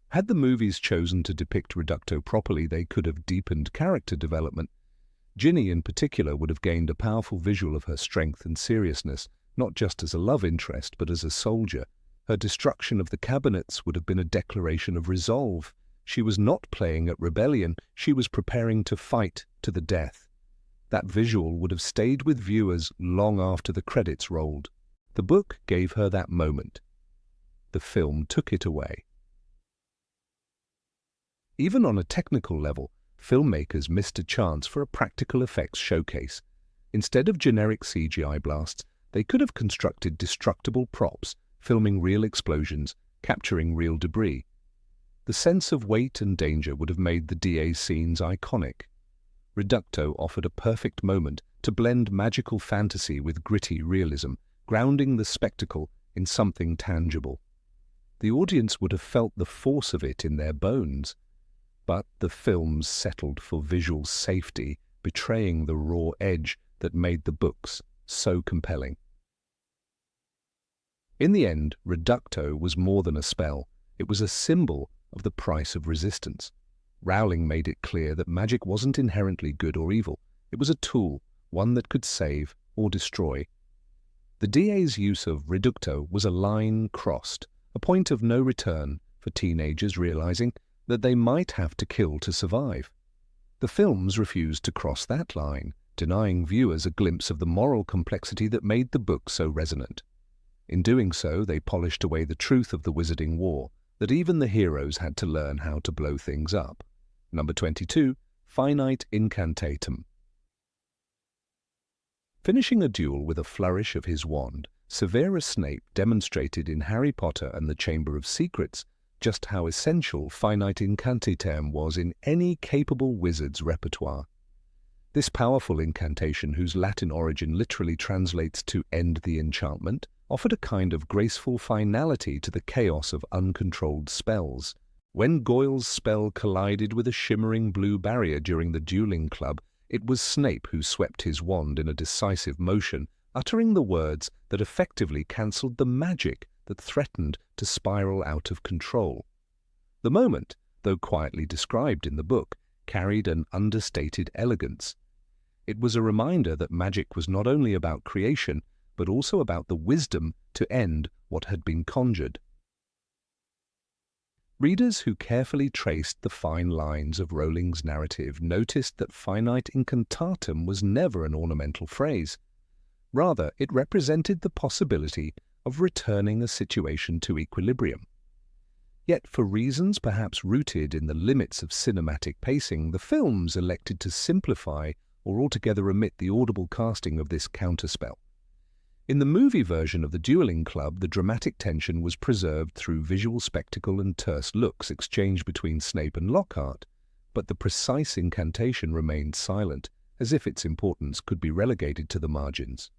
Had the movies chosen to depict Reducto properly, they could have deepened character development. Ginny, in particular, would have gained a powerful visual of her strength and seriousness, not just as a love interest, but as a soldier. Her destruction of the cabinets would have been a declaration of resolve. She was not playing at rebellion, she was preparing to fight to the death. That visual would have stayed with viewers long after the credits rolled. The book gave her that moment. The film took it away. Even on a technical level, filmmakers missed a chance for a practical effects showcase. Instead of generic CGI blasts, they could have constructed destructible props, filming real explosions, capturing real debris. The sense of weight and danger would have made the DA scenes iconic. Reducto offered a perfect moment to blend magical fantasy with gritty realism, grounding the spectacle in something tangible. The audience would have felt the force of it in their bones. But the films settled for visual safety, betraying the raw edge that made the books so compelling. In the end, Reducto was more than a spell. It was a symbol of the price of resistance. Rowling made it clear that magic wasn't inherently good or evil. It was a tool, one that could save or destroy. The DA's use of Reducto was a line crossed, a point of no return for teenagers realizing that they might have to kill to survive. The films refused to cross that line, denying viewers a glimpse of the moral complexity that made the book so resonant. In doing so, they polished away the truth of the wizarding war, that even the heroes had to learn how to blow things up. Number 22, Finite Incantatem. Finishing a duel with a flourish of his wand, Severus Snape demonstrated in Harry Potter and the Chamber of Secrets just how essential Finite incantatem was in any capable wizard's repertoire. This powerful incantation, whose Latin origin literally translates to end the enchantment, offered a kind of graceful finality to the chaos of uncontrolled spells. When Goyle's spell collided with a shimmering blue barrier during the dueling club, it was Snape who swept his wand in a decisive motion, uttering the words that effectively cancelled the magic that threatened to spiral out of control. The moment, though quietly described in the book, carried an understated elegance. It was a reminder that magic was not only about creation, but also about the wisdom to end what had been conjured. Readers who carefully traced the fine lines of Rowling's narrative noticed that Finite incantatem was never an ornamental phrase. Rather, it represented the possibility of returning a situation to equilibrium. Yet, for reasons perhaps rooted in the limits of cinematic pacing, the films elected to simplify or altogether omit the audible casting of this counterspell. In the movie version of the Dueling Club, the dramatic tension was preserved through visual spectacle and terse looks exchanged between Snape and Lockhart, but the precise incantation remained silent, as if its importance could be relegated to the margins.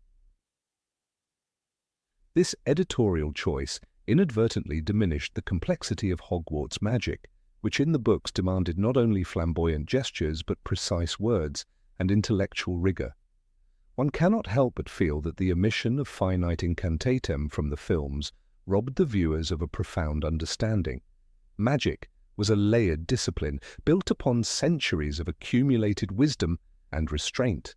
This editorial choice inadvertently diminished the complexity of Hogwarts magic, which in the books demanded not only flamboyant gestures but precise words and intellectual rigor. One cannot help but feel that the omission of Finite incantatem from the films robbed the viewers of a profound understanding. Magic was a layered discipline built upon centuries of accumulated wisdom and restraint.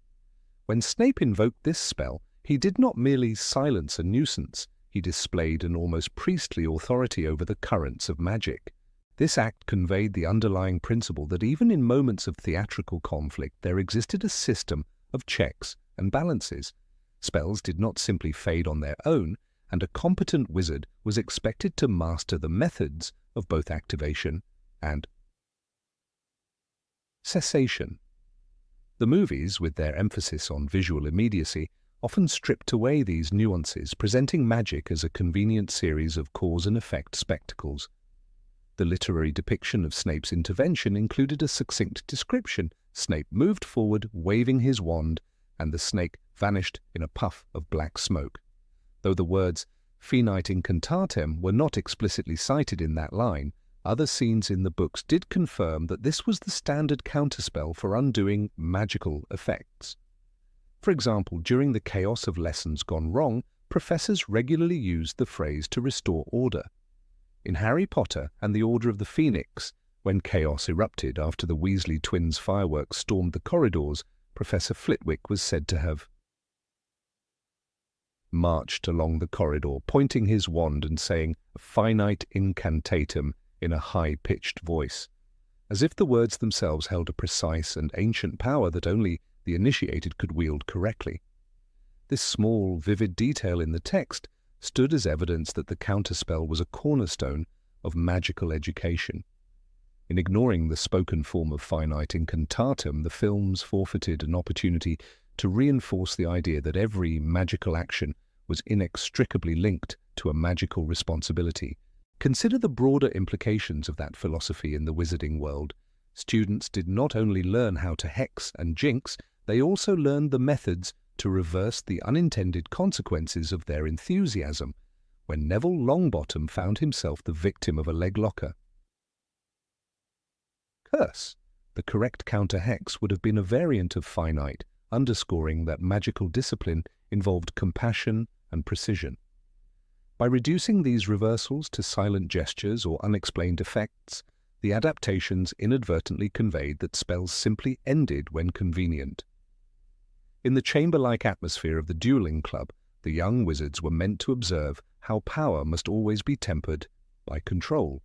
When Snape invoked this spell, he did not merely silence a nuisance, he displayed an almost priestly authority over the currents of magic. This act conveyed the underlying principle that even in moments of theatrical conflict there existed a system of checks and balances. Spells did not simply fade on their own, and a competent wizard was expected to master the methods of both activation and cessation. The movies, with their emphasis on visual immediacy, often stripped away these nuances, presenting magic as a convenient series of cause and effect spectacles. The literary depiction of Snape's intervention included a succinct description. Snape moved forward, waving his wand, and the snake vanished in a puff of black smoke. Though the words Finite incantatem were not explicitly cited in that line, other scenes in the books did confirm that this was the standard counterspell for undoing magical effects. For example, during the chaos of lessons gone wrong, professors regularly used the phrase to restore order. In Harry Potter and the Order of the Phoenix, when chaos erupted after the Weasley twins' fireworks stormed the corridors, Professor Flitwick was said to have marched along the corridor, pointing his wand and saying Finite incantatem in a high-pitched voice, as if the words themselves held a precise and ancient power that only the initiated could wield correctly. This small, vivid detail in the text stood as evidence that the counterspell was a cornerstone of magical education. In ignoring the spoken form of Finite incantatem, the films forfeited an opportunity to reinforce the idea that every magical action was inextricably linked to a magical responsibility. Consider the broader implications of that philosophy in the wizarding world. Students did not only learn how to hex and jinx, they also learned the methods to reverse the unintended consequences of their enthusiasm, when Neville Longbottom found himself the victim of a leg locker. Curse. The correct counter-hex would have been a variant of Finite, underscoring that magical discipline involved compassion and precision. By reducing these reversals to silent gestures or unexplained effects, the adaptations inadvertently conveyed that spells simply ended when convenient. In the chamber-like atmosphere of the Dueling Club, the young wizards were meant to observe how power must always be tempered by control.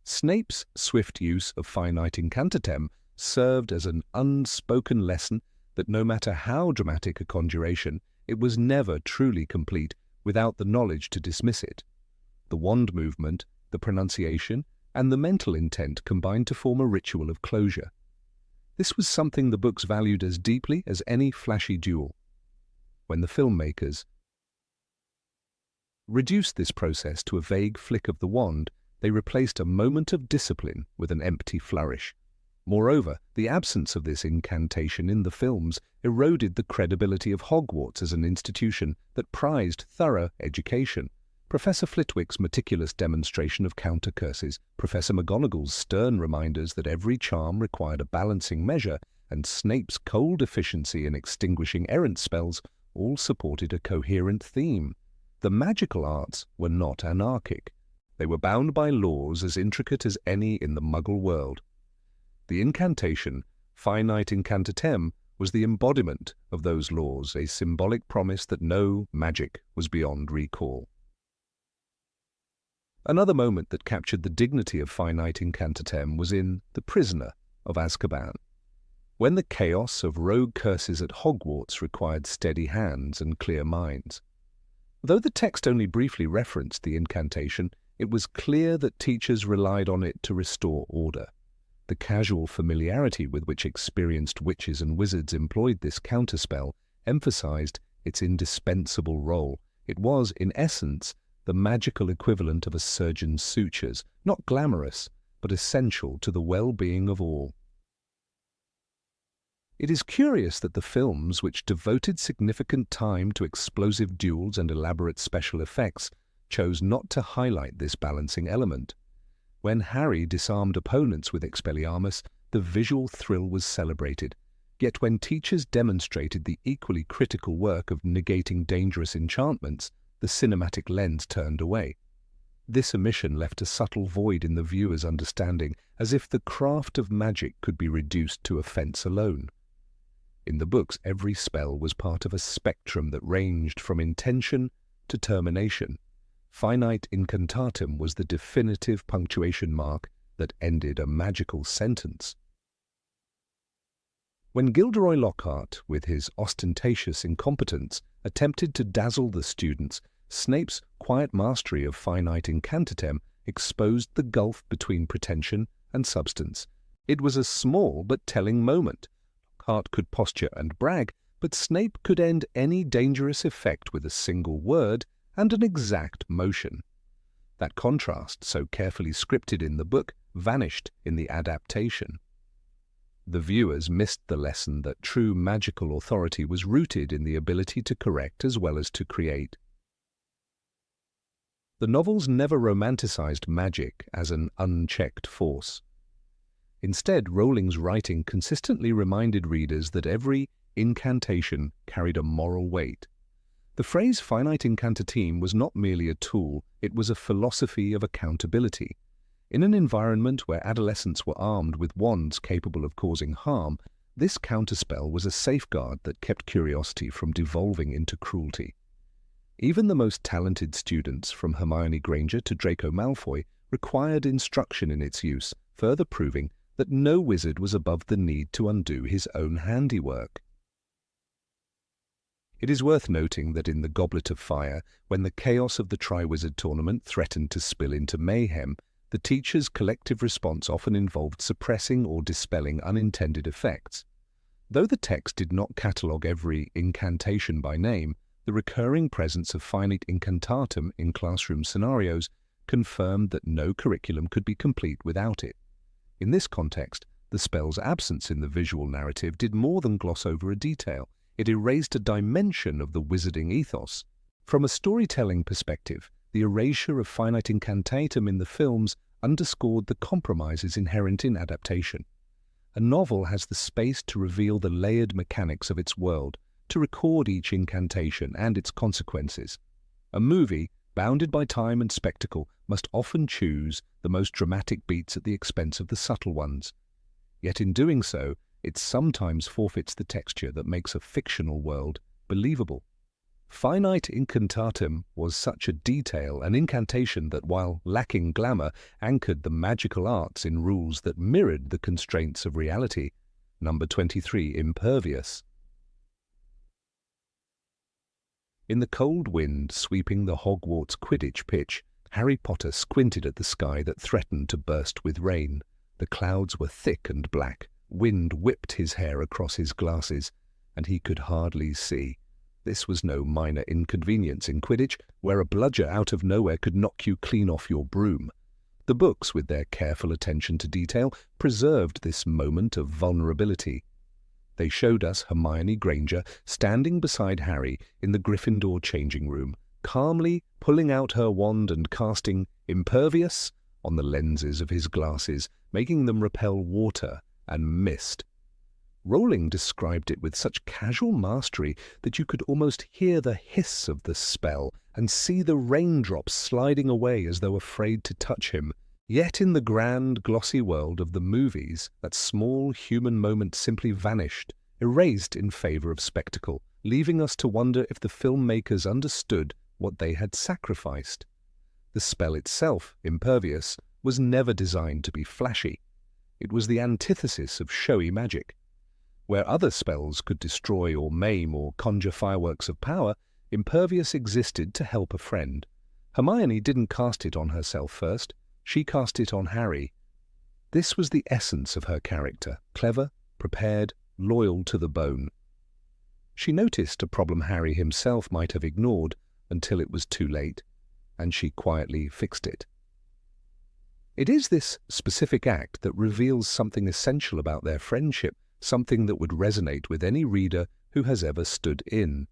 Snape's swift use of Finite incantatem served as an unspoken lesson that no matter how dramatic a conjuration, it was never truly complete without the knowledge to dismiss it. The wand movement, the pronunciation, and the mental intent combined to form a ritual of closure. This was something the books valued as deeply as any flashy duel. When the filmmakers reduced this process to a vague flick of the wand, They replaced a moment of discipline with an empty flourish. Moreover, the absence of this incantation in the films eroded the credibility of Hogwarts as an institution that prized thorough education. Professor Flitwick's meticulous demonstration of counter-curses, Professor McGonagall's stern reminders that every charm required a balancing measure, and Snape's cold efficiency in extinguishing errant spells all supported a coherent theme. The magical arts were not anarchic. They were bound by laws as intricate as any in the Muggle world. The incantation, Finite incantatem, was the embodiment of those laws, a symbolic promise that no magic was beyond recall. Another moment that captured the dignity of Finite incantatem was in The Prisoner of Azkaban, when the chaos of rogue curses at Hogwarts required steady hands and clear minds. Though the text only briefly referenced the incantation, it was clear that teachers relied on it to restore order. The casual familiarity with which experienced witches and wizards employed this counterspell emphasized its indispensable role. It was, in essence, the magical equivalent of a surgeon's sutures, not glamorous, but essential to the well-being of all. It is curious that the films, which devoted significant time to explosive duels and elaborate special effects, chose not to highlight this balancing element. When Harry disarmed opponents with Expelliarmus, the visual thrill was celebrated. Yet when teachers demonstrated the equally critical work of negating dangerous enchantments, the cinematic lens turned away. This omission left a subtle void in the viewer's understanding, as if the craft of magic could be reduced to offense alone. In the books, every spell was part of a spectrum that ranged from intention to termination. Finite incantatem was the definitive punctuation mark that ended a magical sentence. When Gilderoy Lockhart, with his ostentatious incompetence, attempted to dazzle the students, Snape's quiet mastery of Finite incantatem exposed the gulf between pretension and substance. It was a small but telling moment. Lockhart could posture and brag, but Snape could end any dangerous effect with a single word and an exact motion. That contrast, so carefully scripted in the book, vanished in the adaptation. The viewers missed the lesson that true magical authority was rooted in the ability to correct as well as to create. The novels never romanticized magic as an unchecked force. Instead, Rowling's writing consistently reminded readers that every incantation carried a moral weight. The phrase Finite incantatem was not merely a tool, it was a philosophy of accountability. In an environment where adolescents were armed with wands capable of causing harm, this counterspell was a safeguard that kept curiosity from devolving into cruelty. Even the most talented students, from Hermione Granger to Draco Malfoy, required instruction in its use, further proving that no wizard was above the need to undo his own handiwork. It is worth noting that in the Goblet of Fire, when the chaos of the Triwizard Tournament threatened to spill into mayhem, the teacher's collective response often involved suppressing or dispelling unintended effects. Though the text did not catalogue every incantation by name, the recurring presence of Finite incantatem in classroom scenarios confirmed that no curriculum could be complete without it. In this context, the spell's absence in the visual narrative did more than gloss over a detail. It erased a dimension of the wizarding ethos. From a storytelling perspective, the erasure of Finite incantatem in the films underscored the compromises inherent in adaptation. A novel has the space to reveal the layered mechanics of its world, to record each incantation and its consequences. A movie, bounded by time and spectacle, must often choose the most dramatic beats at the expense of the subtle ones. Yet in doing so, it sometimes forfeits the texture that makes a fictional world believable. Finite incantatem was such a detail, an incantation that, while lacking glamour, anchored the magical arts in rules that mirrored the constraints of reality. Number 23, Impervius. In the cold wind sweeping the Hogwarts Quidditch pitch, Harry Potter squinted at the sky that threatened to burst with rain. The clouds were thick and black. Wind whipped his hair across his glasses, and he could hardly see. This was no minor inconvenience in Quidditch, where a bludger out of nowhere could knock you clean off your broom. The books, with their careful attention to detail, preserved this moment of vulnerability. They showed us Hermione Granger standing beside Harry in the Gryffindor changing room, calmly pulling out her wand and casting Impervius on the lenses of his glasses, making them repel water and mist. Rowling described it with such casual mastery that you could almost hear the hiss of the spell and see the raindrops sliding away as though afraid to touch him. Yet in the grand, glossy world of the movies, that small human moment simply vanished, erased in favour of spectacle, leaving us to wonder if the filmmakers understood what they had sacrificed. The spell itself, Impervious, was never designed to be flashy. It was the antithesis of showy magic. Where other spells could destroy or maim or conjure fireworks of power, Impervious existed to help a friend. Hermione didn't cast it on herself first. She cast it on Harry. This was the essence of her character, clever, prepared, loyal to the bone. She noticed a problem Harry himself might have ignored until it was too late, and she quietly fixed it. It is this specific act that reveals something essential about their friendship, something that would resonate with any reader who has ever stood in.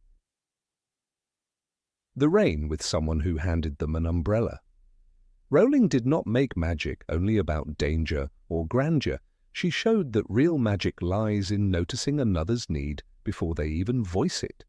The rain with someone who handed them an umbrella. Rowling did not make magic only about danger or grandeur. She showed that real magic lies in noticing another's need before they even voice it.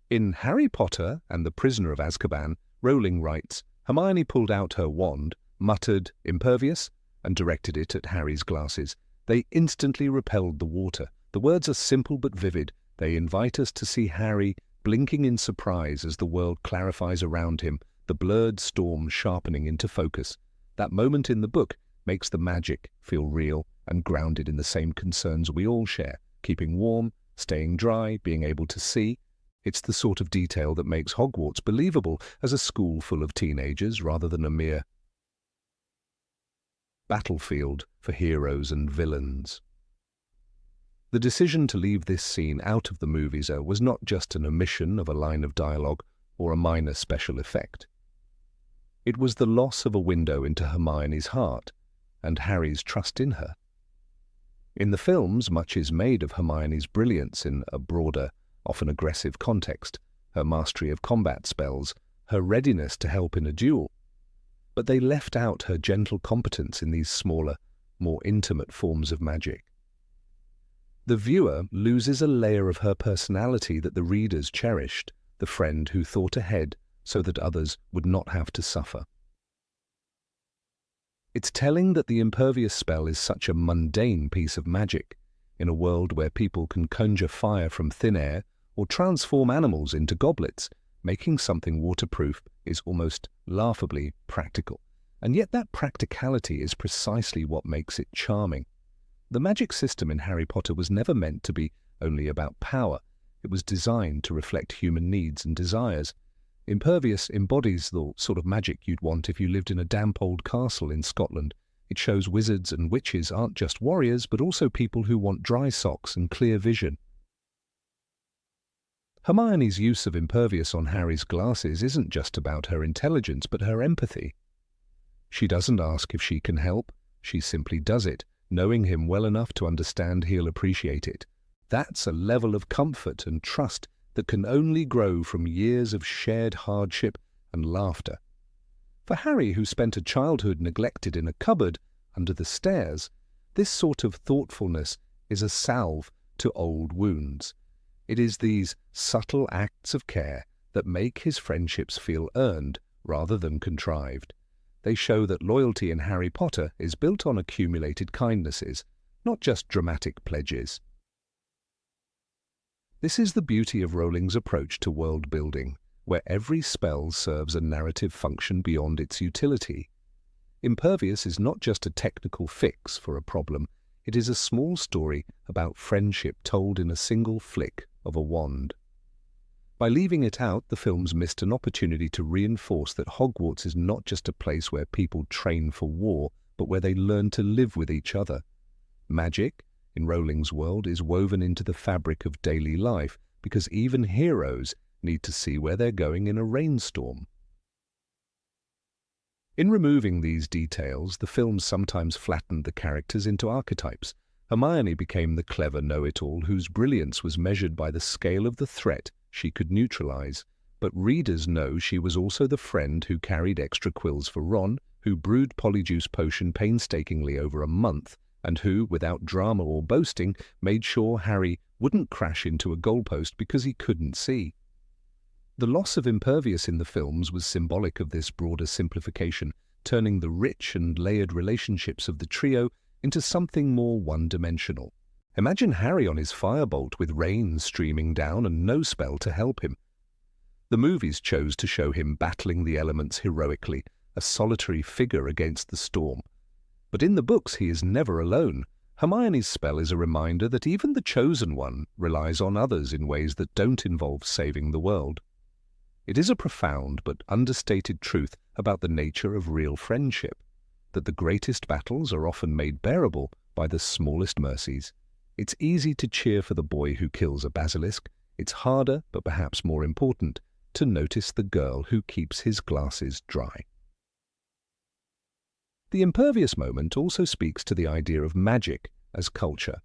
In Harry Potter and the Prisoner of Azkaban, Rowling writes, Hermione pulled out her wand, muttered Impervious, and directed it at Harry's glasses. They instantly repelled the water. The words are simple but vivid. They invite us to see Harry blinking in surprise as the world clarifies around him, the blurred storm sharpening into focus. That moment in the book makes the magic feel real and grounded in the same concerns we all share, keeping warm, staying dry, being able to see. It's the sort of detail that makes Hogwarts believable as a school full of teenagers rather than a mere battlefield for heroes and villains. The decision to leave this scene out of the movies was not just an omission of a line of dialogue or a minor special effect. It was the loss of a window into Hermione's heart and Harry's trust in her. In the films, much is made of Hermione's brilliance in a broader, often aggressive context, her mastery of combat spells, her readiness to help in a duel. But they left out her gentle competence in these smaller, more intimate forms of magic. The viewer loses a layer of her personality that the readers cherished, the friend who thought ahead so that others would not have to suffer. It's telling that the Impervious spell is such a mundane piece of magic, in a world where people can conjure fire from thin air or transform animals into goblets. Making something waterproof is almost laughably practical, and yet that practicality is precisely what makes it charming. The magic system in Harry Potter was never meant to be only about power. It was designed to reflect human needs and desires. Impervious embodies the sort of magic you'd want if you lived in a damp old castle in Scotland. It shows wizards and witches aren't just warriors, but also people who want dry socks and clear vision. Hermione's use of Impervious on Harry's glasses isn't just about her intelligence, but her empathy. She doesn't ask if she can help, she simply does it, knowing him well enough to understand he'll appreciate it. That's a level of comfort and trust that can only grow from years of shared hardship and laughter. For Harry, who spent a childhood neglected in a cupboard under the stairs, this sort of thoughtfulness is a salve to old wounds. It is these subtle acts of care that make his friendships feel earned rather than contrived. They show that loyalty in Harry Potter is built on accumulated kindnesses, not just dramatic pledges. This is the beauty of Rowling's approach to world building, where every spell serves a narrative function beyond its utility. Impervious is not just a technical fix for a problem, it is a small story about friendship told in a single flick of a wand. By leaving it out, the films missed an opportunity to reinforce that Hogwarts is not just a place where people train for war, but where they learn to live with each other. Magic, in Rowling's world, is woven into the fabric of daily life, because even heroes need to see where they're going in a rainstorm. In removing these details, the films sometimes flattened the characters into archetypes. Hermione became the clever know-it-all whose brilliance was measured by the scale of the threat she could neutralize. But readers know she was also the friend who carried extra quills for Ron, who brewed Polyjuice Potion painstakingly over a month, and who, without drama or boasting, made sure Harry wouldn't crash into a goalpost because he couldn't see. The loss of Impervius in the films was symbolic of this broader simplification, turning the rich and layered relationships of the trio into something more one-dimensional. Imagine Harry on his firebolt with rain streaming down and no spell to help him. The movies chose to show him battling the elements heroically, a solitary figure against the storm. But in the books he is never alone. Hermione's spell is a reminder that even the Chosen One relies on others in ways that don't involve saving the world. It is a profound but understated truth about the nature of real friendship, that the greatest battles are often made bearable by the smallest mercies. It's easy to cheer for the boy who kills a basilisk. It's harder, but perhaps more important, to notice the girl who keeps his glasses dry. The Impervious moment also speaks to the idea of magic as culture.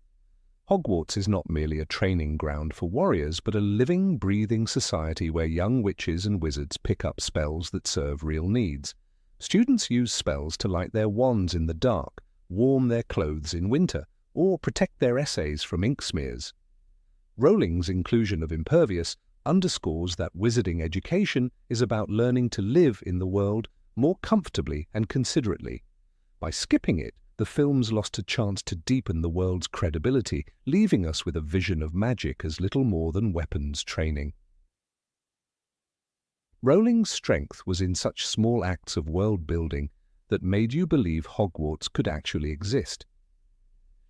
Hogwarts is not merely a training ground for warriors, but a living, breathing society where young witches and wizards pick up spells that serve real needs. Students use spells to light their wands in the dark, warm their clothes in winter, or protect their essays from ink smears. Rowling's inclusion of Impervious underscores that wizarding education is about learning to live in the world more comfortably and considerately. By skipping it, the films lost a chance to deepen the world's credibility, leaving us with a vision of magic as little more than weapons training. Rowling's strength was in such small acts of world-building that made you believe Hogwarts could actually exist.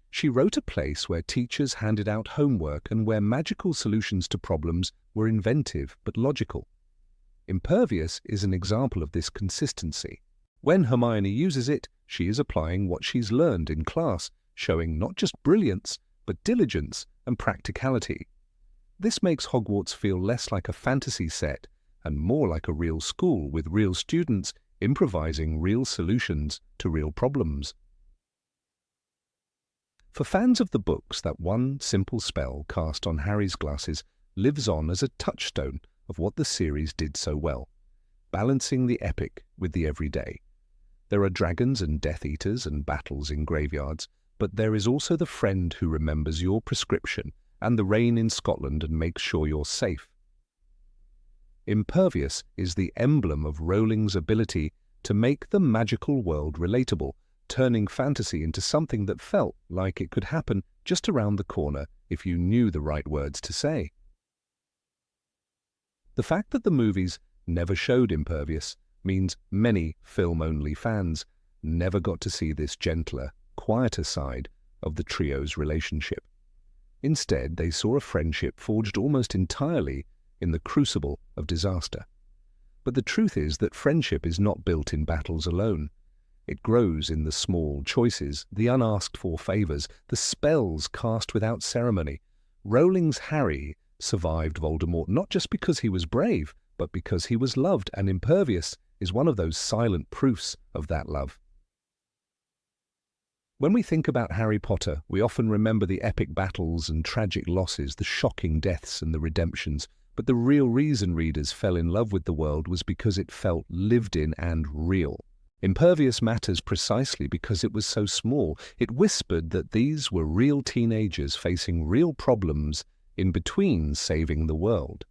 She wrote a place where teachers handed out homework and where magical solutions to problems were inventive but logical. Impervious is an example of this consistency. When Hermione uses it, she is applying what she's learned in class, showing not just brilliance, but diligence and practicality. This makes Hogwarts feel less like a fantasy set and more like a real school with real students improvising real solutions to real problems. For fans of the books, that one simple spell cast on Harry's glasses lives on as a touchstone of what the series did so well, balancing the epic with the everyday. There are dragons and Death Eaters and battles in graveyards, but there is also the friend who remembers your prescription and the rain in Scotland and makes sure you're safe. Impervious is the emblem of Rowling's ability to make the magical world relatable, turning fantasy into something that felt like it could happen just around the corner if you knew the right words to say. The fact that the movies never showed Impervious means many film-only fans never got to see this gentler, quieter side of the trio's relationship. Instead, they saw a friendship forged almost entirely in the crucible of disaster. But the truth is that friendship is not built in battles alone. It grows in the small choices, the unasked-for favors, the spells cast without ceremony. Rowling's Harry survived Voldemort not just because he was brave, but because he was loved, and Impervious is one of those silent proofs of that love. When we think about Harry Potter, we often remember the epic battles and tragic losses, the shocking deaths and the redemptions, but the real reason readers fell in love with the world was because it felt lived in and real. Impervious matters precisely because it was so small. It whispered that these were real teenagers facing real problems in between saving the world.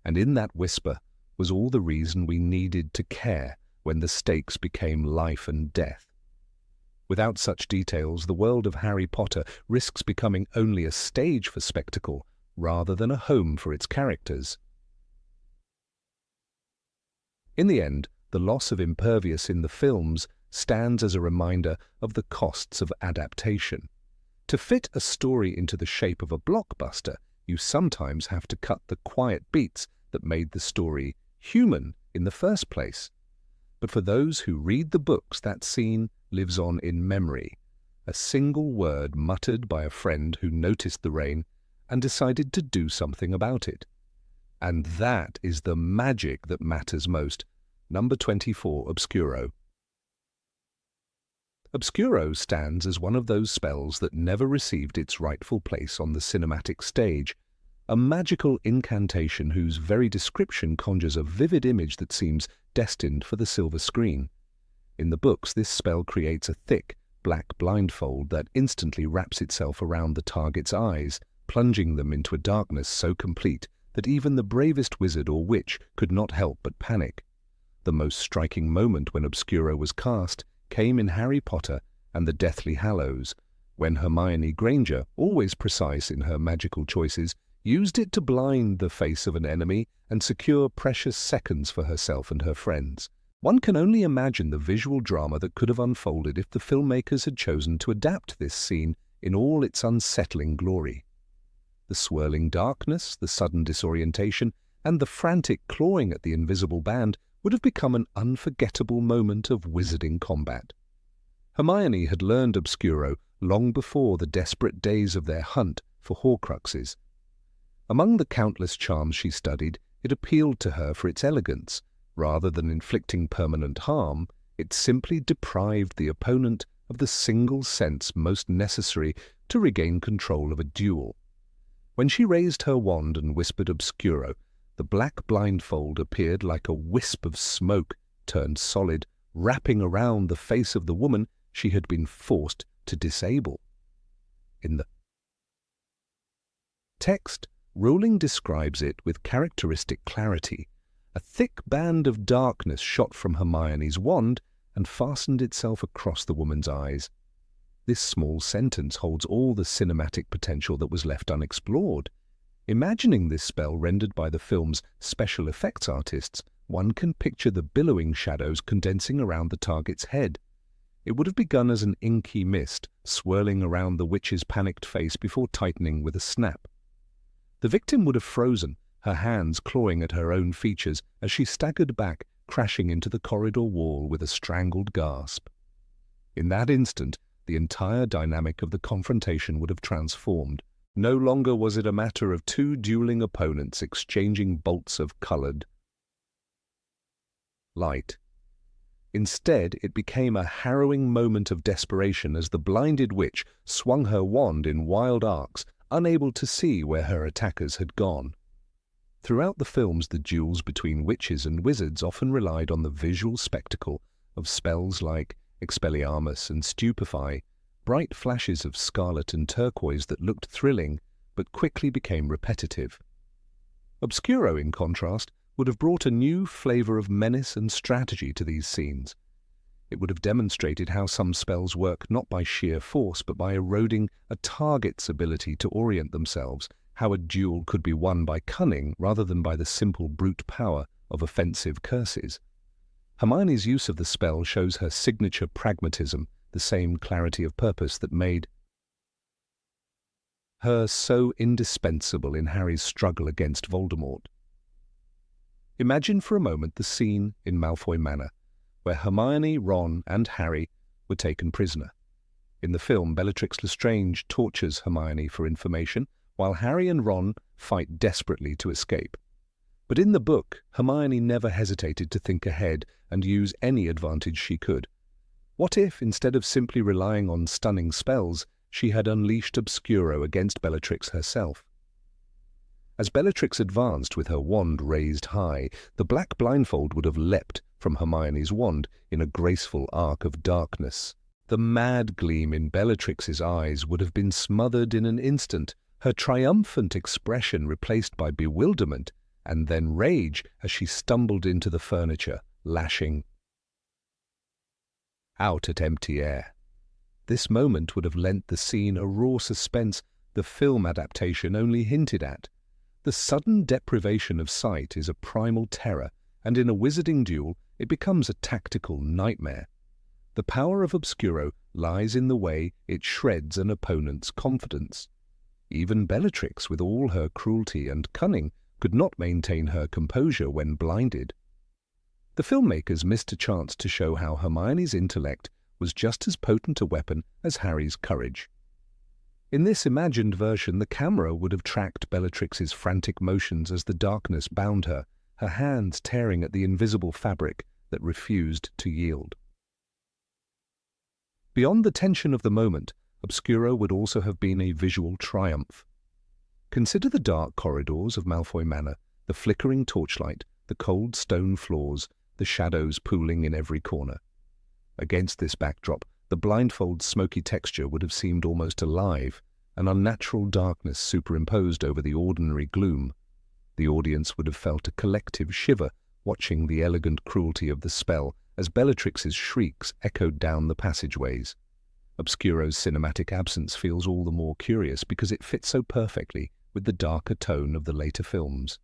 And in that whisper was all the reason we needed to care when the stakes became life and death. Without such details, the world of Harry Potter risks becoming only a stage for spectacle rather than a home for its characters. In the end, the loss of Impervious in the films stands as a reminder of the costs of adaptation. To fit a story into the shape of a blockbuster, you sometimes have to cut the quiet beats that made the story human in the first place. But for those who read the books, that scene lives on in memory, a single word muttered by a friend who noticed the rain and decided to do something about it. And that is the magic that matters most. Number 24, Obscuro. Obscuro stands as one of those spells that never received its rightful place on the cinematic stage, a magical incantation whose very description conjures a vivid image that seems destined for the silver screen. In the books, this spell creates a thick, black blindfold that instantly wraps itself around the target's eyes, plunging them into a darkness so complete that even the bravest wizard or witch could not help but panic. The most striking moment when Obscuro was cast came in Harry Potter and the Deathly Hallows, when Hermione Granger, always precise in her magical choices, used it to blind the face of an enemy and secure precious seconds for herself and her friends. One can only imagine the visual drama that could have unfolded if the filmmakers had chosen to adapt this scene in all its unsettling glory. The swirling darkness, the sudden disorientation, and the frantic clawing at the invisible band would have become an unforgettable moment of wizarding combat. Hermione had learned Obscuro long before the desperate days of their hunt for Horcruxes. Among the countless charms she studied, it appealed to her for its elegance. Rather than inflicting permanent harm, it simply deprived the opponent of the single sense most necessary to regain control of a duel. When she raised her wand and whispered Obscuro, the black blindfold appeared like a wisp of smoke turned solid, wrapping around the face of the woman she had been forced to disable. In the text, Rowling describes it with characteristic clarity. A thick band of darkness shot from Hermione's wand and fastened itself across the woman's eyes. This small sentence holds all the cinematic potential that was left unexplored. Imagining this spell rendered by the film's special effects artists, one can picture the billowing shadows condensing around the target's head. It would have begun as an inky mist, swirling around the witch's panicked face before tightening with a snap. The victim would have frozen, her hands clawing at her own features as she staggered back, crashing into the corridor wall with a strangled gasp. In that instant, the entire dynamic of the confrontation would have transformed. No longer was it a matter of two dueling opponents exchanging bolts of coloured light. Instead, it became a harrowing moment of desperation as the blinded witch swung her wand in wild arcs, unable to see where her attackers had gone. Throughout the films, the duels between witches and wizards often relied on the visual spectacle of spells like Expelliarmus and Stupefy, bright flashes of scarlet and turquoise that looked thrilling but quickly became repetitive. Obscuro, in contrast, would have brought a new flavour of menace and strategy to these scenes. It would have demonstrated how some spells work not by sheer force but by eroding a target's ability to orient themselves, how a duel could be won by cunning rather than by the simple brute power of offensive curses. Hermione's use of the spell shows her signature pragmatism, the same clarity of purpose that made her so indispensable in Harry's struggle against Voldemort. Imagine for a moment the scene in Malfoy Manor, where Hermione, Ron, and Harry were taken prisoner. In the film, Bellatrix Lestrange tortures Hermione for information, while Harry and Ron fight desperately to escape. But in the book, Hermione never hesitated to think ahead and use any advantage she could. What if, instead of simply relying on stunning spells, she had unleashed Obscuro against Bellatrix herself? As Bellatrix advanced with her wand raised high, the black blindfold would have leapt from Hermione's wand in a graceful arc of darkness. The mad gleam in Bellatrix's eyes would have been smothered in an instant, her triumphant expression replaced by bewilderment and then rage as she stumbled into the furniture, lashing out at empty air. This moment would have lent the scene a raw suspense the film adaptation only hinted at. The sudden deprivation of sight is a primal terror, and in a wizarding duel it becomes a tactical nightmare. The power of Obscuro lies in the way it shreds an opponent's confidence. Even Bellatrix, with all her cruelty and cunning, could not maintain her composure when blinded. The filmmakers missed a chance to show how Hermione's intellect was just as potent a weapon as Harry's courage. In this imagined version, the camera would have tracked Bellatrix's frantic motions as the darkness bound her, her hands tearing at the invisible fabric that refused to yield. Beyond the tension of the moment, Obscuro would also have been a visual triumph. Consider the dark corridors of Malfoy Manor, the flickering torchlight, the cold stone floors, the shadows pooling in every corner. Against this backdrop, the blindfold's smoky texture would have seemed almost alive, an unnatural darkness superimposed over the ordinary gloom. The audience would have felt a collective shiver watching the elegant cruelty of the spell as Bellatrix's shrieks echoed down the passageways. Obscuro's cinematic absence feels all the more curious because it fits so perfectly with the darker tone of the later films.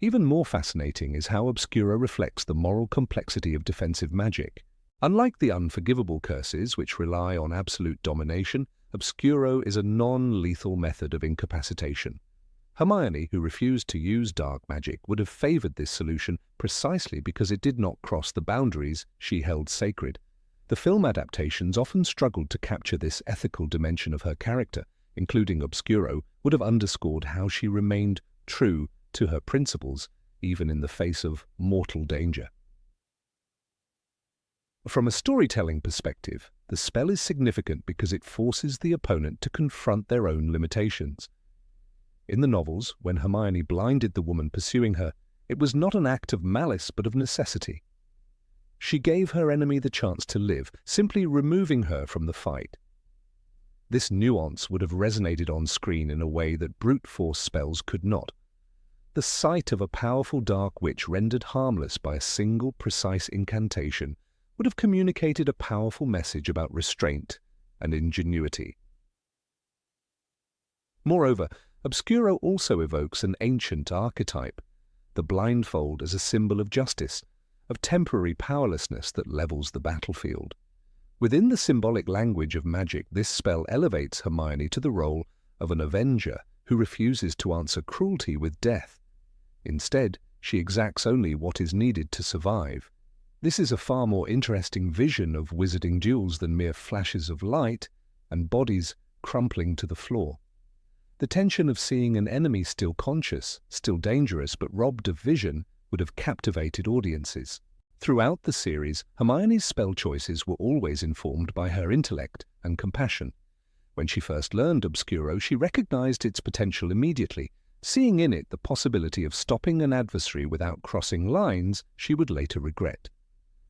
Even more fascinating is how Obscuro reflects the moral complexity of defensive magic. Unlike the unforgivable curses, which rely on absolute domination, Obscuro is a non-lethal method of incapacitation. Hermione, who refused to use dark magic, would have favored this solution precisely because it did not cross the boundaries she held sacred. The film adaptations often struggled to capture this ethical dimension of her character, including Obscuro, would have underscored how she remained true to her principles, even in the face of mortal danger. From a storytelling perspective, the spell is significant because it forces the opponent to confront their own limitations. In the novels, when Hermione blinded the woman pursuing her, it was not an act of malice but of necessity. She gave her enemy the chance to live, simply removing her from the fight. This nuance would have resonated on screen in a way that brute force spells could not. The sight of a powerful dark witch rendered harmless by a single precise incantation would have communicated a powerful message about restraint and ingenuity. Moreover, Obscuro also evokes an ancient archetype, the blindfold as a symbol of justice, of temporary powerlessness that levels the battlefield. Within the symbolic language of magic, this spell elevates Hermione to the role of an avenger who refuses to answer cruelty with death. Instead, she exacts only what is needed to survive. This is a far more interesting vision of wizarding duels than mere flashes of light and bodies crumpling to the floor. The tension of seeing an enemy still conscious, still dangerous, but robbed of vision would have captivated audiences. Throughout the series, Hermione's spell choices were always informed by her intellect and compassion. When she first learned Obscuro, she recognized its potential immediately, seeing in it the possibility of stopping an adversary without crossing lines she would later regret.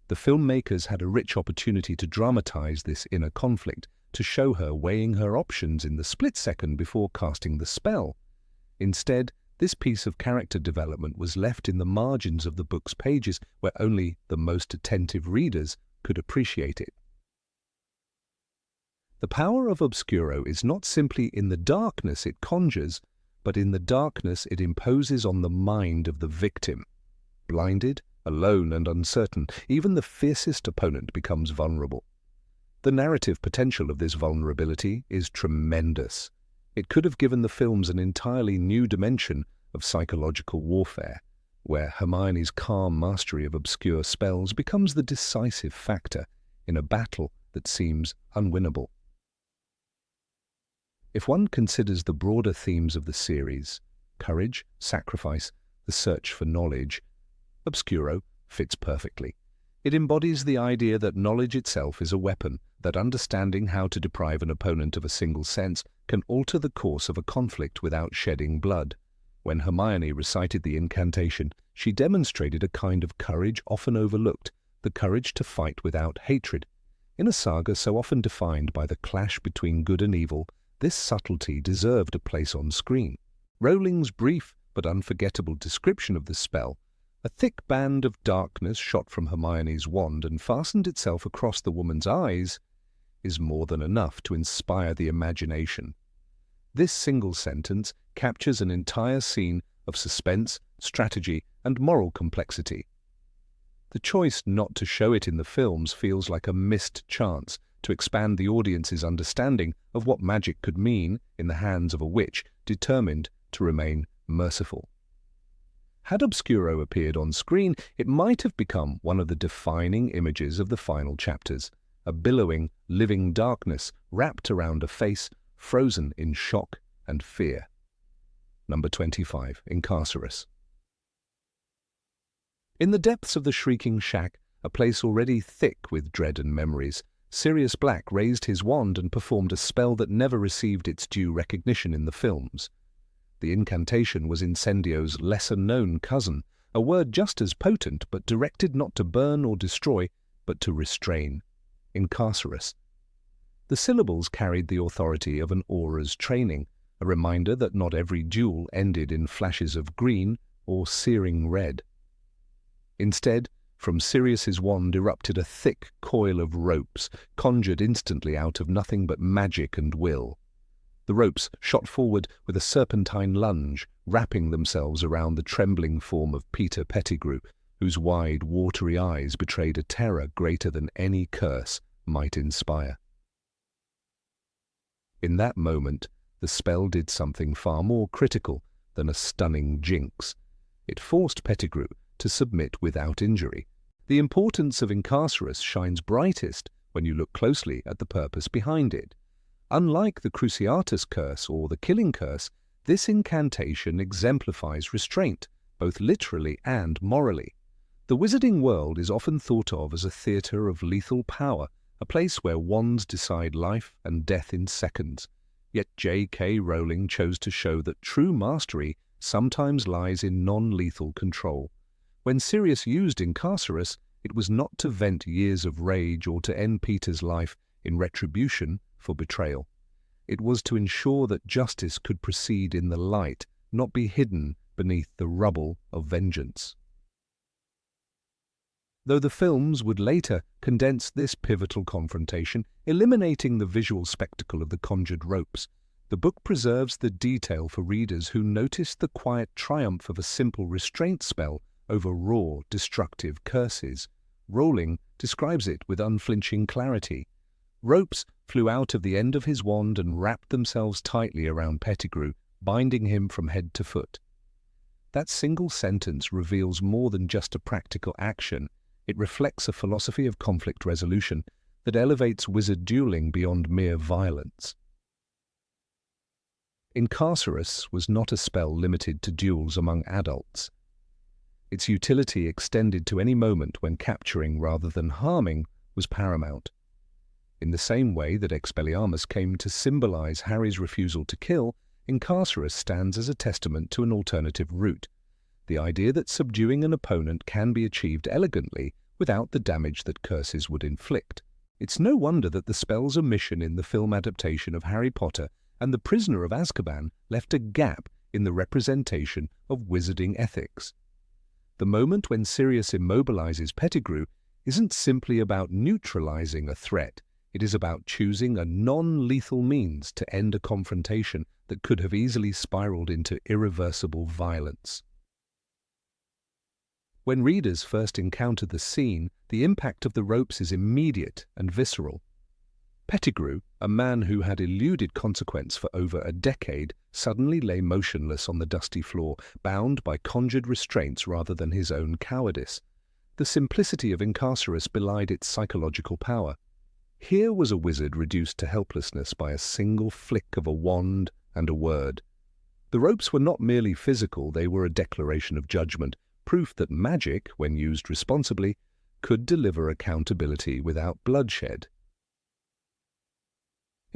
The filmmakers had a rich opportunity to dramatize this inner conflict, to show her weighing her options in the split second before casting the spell. Instead, this piece of character development was left in the margins of the book's pages where only the most attentive readers could appreciate it. The power of Obscuro is not simply in the darkness it conjures, but in the darkness it imposes on the mind of the victim. Blinded, alone and uncertain, even the fiercest opponent becomes vulnerable. The narrative potential of this vulnerability is tremendous. It could have given the films an entirely new dimension of psychological warfare, where Hermione's calm mastery of obscure spells becomes the decisive factor in a battle that seems unwinnable. If one considers the broader themes of the series, courage, sacrifice, the search for knowledge, Obscuro fits perfectly. It embodies the idea that knowledge itself is a weapon, that understanding how to deprive an opponent of a single sense can alter the course of a conflict without shedding blood. When Hermione recited the incantation, she demonstrated a kind of courage often overlooked, the courage to fight without hatred. In a saga so often defined by the clash between good and evil, this subtlety deserved a place on screen. Rowling's brief but unforgettable description of the spell, a thick band of darkness shot from Hermione's wand and fastened itself across the woman's eyes, is more than enough to inspire the imagination. This single sentence captures an entire scene of suspense, strategy, and moral complexity. The choice not to show it in the films feels like a missed chance to expand the audience's understanding of what magic could mean in the hands of a witch determined to remain merciful. Had Obscuro appeared on screen, it might have become one of the defining images of the final chapters, a billowing, living darkness wrapped around a face frozen in shock and fear. Number 25. Incarcerous. In the depths of the shrieking shack, a place already thick with dread and memories, Sirius Black raised his wand and performed a spell that never received its due recognition in the films. The incantation was Incendio's lesser-known cousin, a word just as potent but directed not to burn or destroy, but to restrain. Incarcerous. The syllables carried the authority of an aura's training, a reminder that not every duel ended in flashes of green or searing red. Instead, from Sirius's wand erupted a thick coil of ropes, conjured instantly out of nothing but magic and will. The ropes shot forward with a serpentine lunge, wrapping themselves around the trembling form of Peter Pettigrew, whose wide, watery eyes betrayed a terror greater than any curse might inspire. In that moment, the spell did something far more critical than a stunning jinx. It forced Pettigrew to submit without injury. The importance of Incarcerous shines brightest when you look closely at the purpose behind it. Unlike the Cruciatus curse or the Killing curse, this incantation exemplifies restraint, both literally and morally. The wizarding world is often thought of as a theatre of lethal power, a place where wands decide life and death in seconds. Yet J.K. Rowling chose to show that true mastery sometimes lies in non-lethal control. When Sirius used Incarcerous, it was not to vent years of rage or to end Peter's life in retribution for betrayal. It was to ensure that justice could proceed in the light, not be hidden beneath the rubble of vengeance. Though the films would later condense this pivotal confrontation, eliminating the visual spectacle of the conjured ropes, the book preserves the detail for readers who notice the quiet triumph of a simple restraint spell over raw, destructive curses. Rowling describes it with unflinching clarity. Ropes flew out of the end of his wand and wrapped themselves tightly around Pettigrew, binding him from head to foot. That single sentence reveals more than just a practical action. It reflects a philosophy of conflict resolution that elevates wizard dueling beyond mere violence. Incarcerous was not a spell limited to duels among adults. Its utility extended to any moment when capturing rather than harming was paramount. In the same way that Expelliarmus came to symbolize Harry's refusal to kill, Incarcerous stands as a testament to an alternative route. The idea that subduing an opponent can be achieved elegantly without the damage that curses would inflict. It's no wonder that the spell's omission in the film adaptation of Harry Potter and The Prisoner of Azkaban left a gap in the representation of wizarding ethics. The moment when Sirius immobilizes Pettigrew isn't simply about neutralizing a threat. It is about choosing a non-lethal means to end a confrontation that could have easily spiraled into irreversible violence. When readers first encounter the scene, the impact of the ropes is immediate and visceral. Pettigrew, a man who had eluded consequence for over a decade, suddenly lay motionless on the dusty floor, bound by conjured restraints rather than his own cowardice. The simplicity of Incarcerous belied its psychological power. Here was a wizard reduced to helplessness by a single flick of a wand and a word. The ropes were not merely physical, they were a declaration of judgment, proof that magic, when used responsibly, could deliver accountability without bloodshed.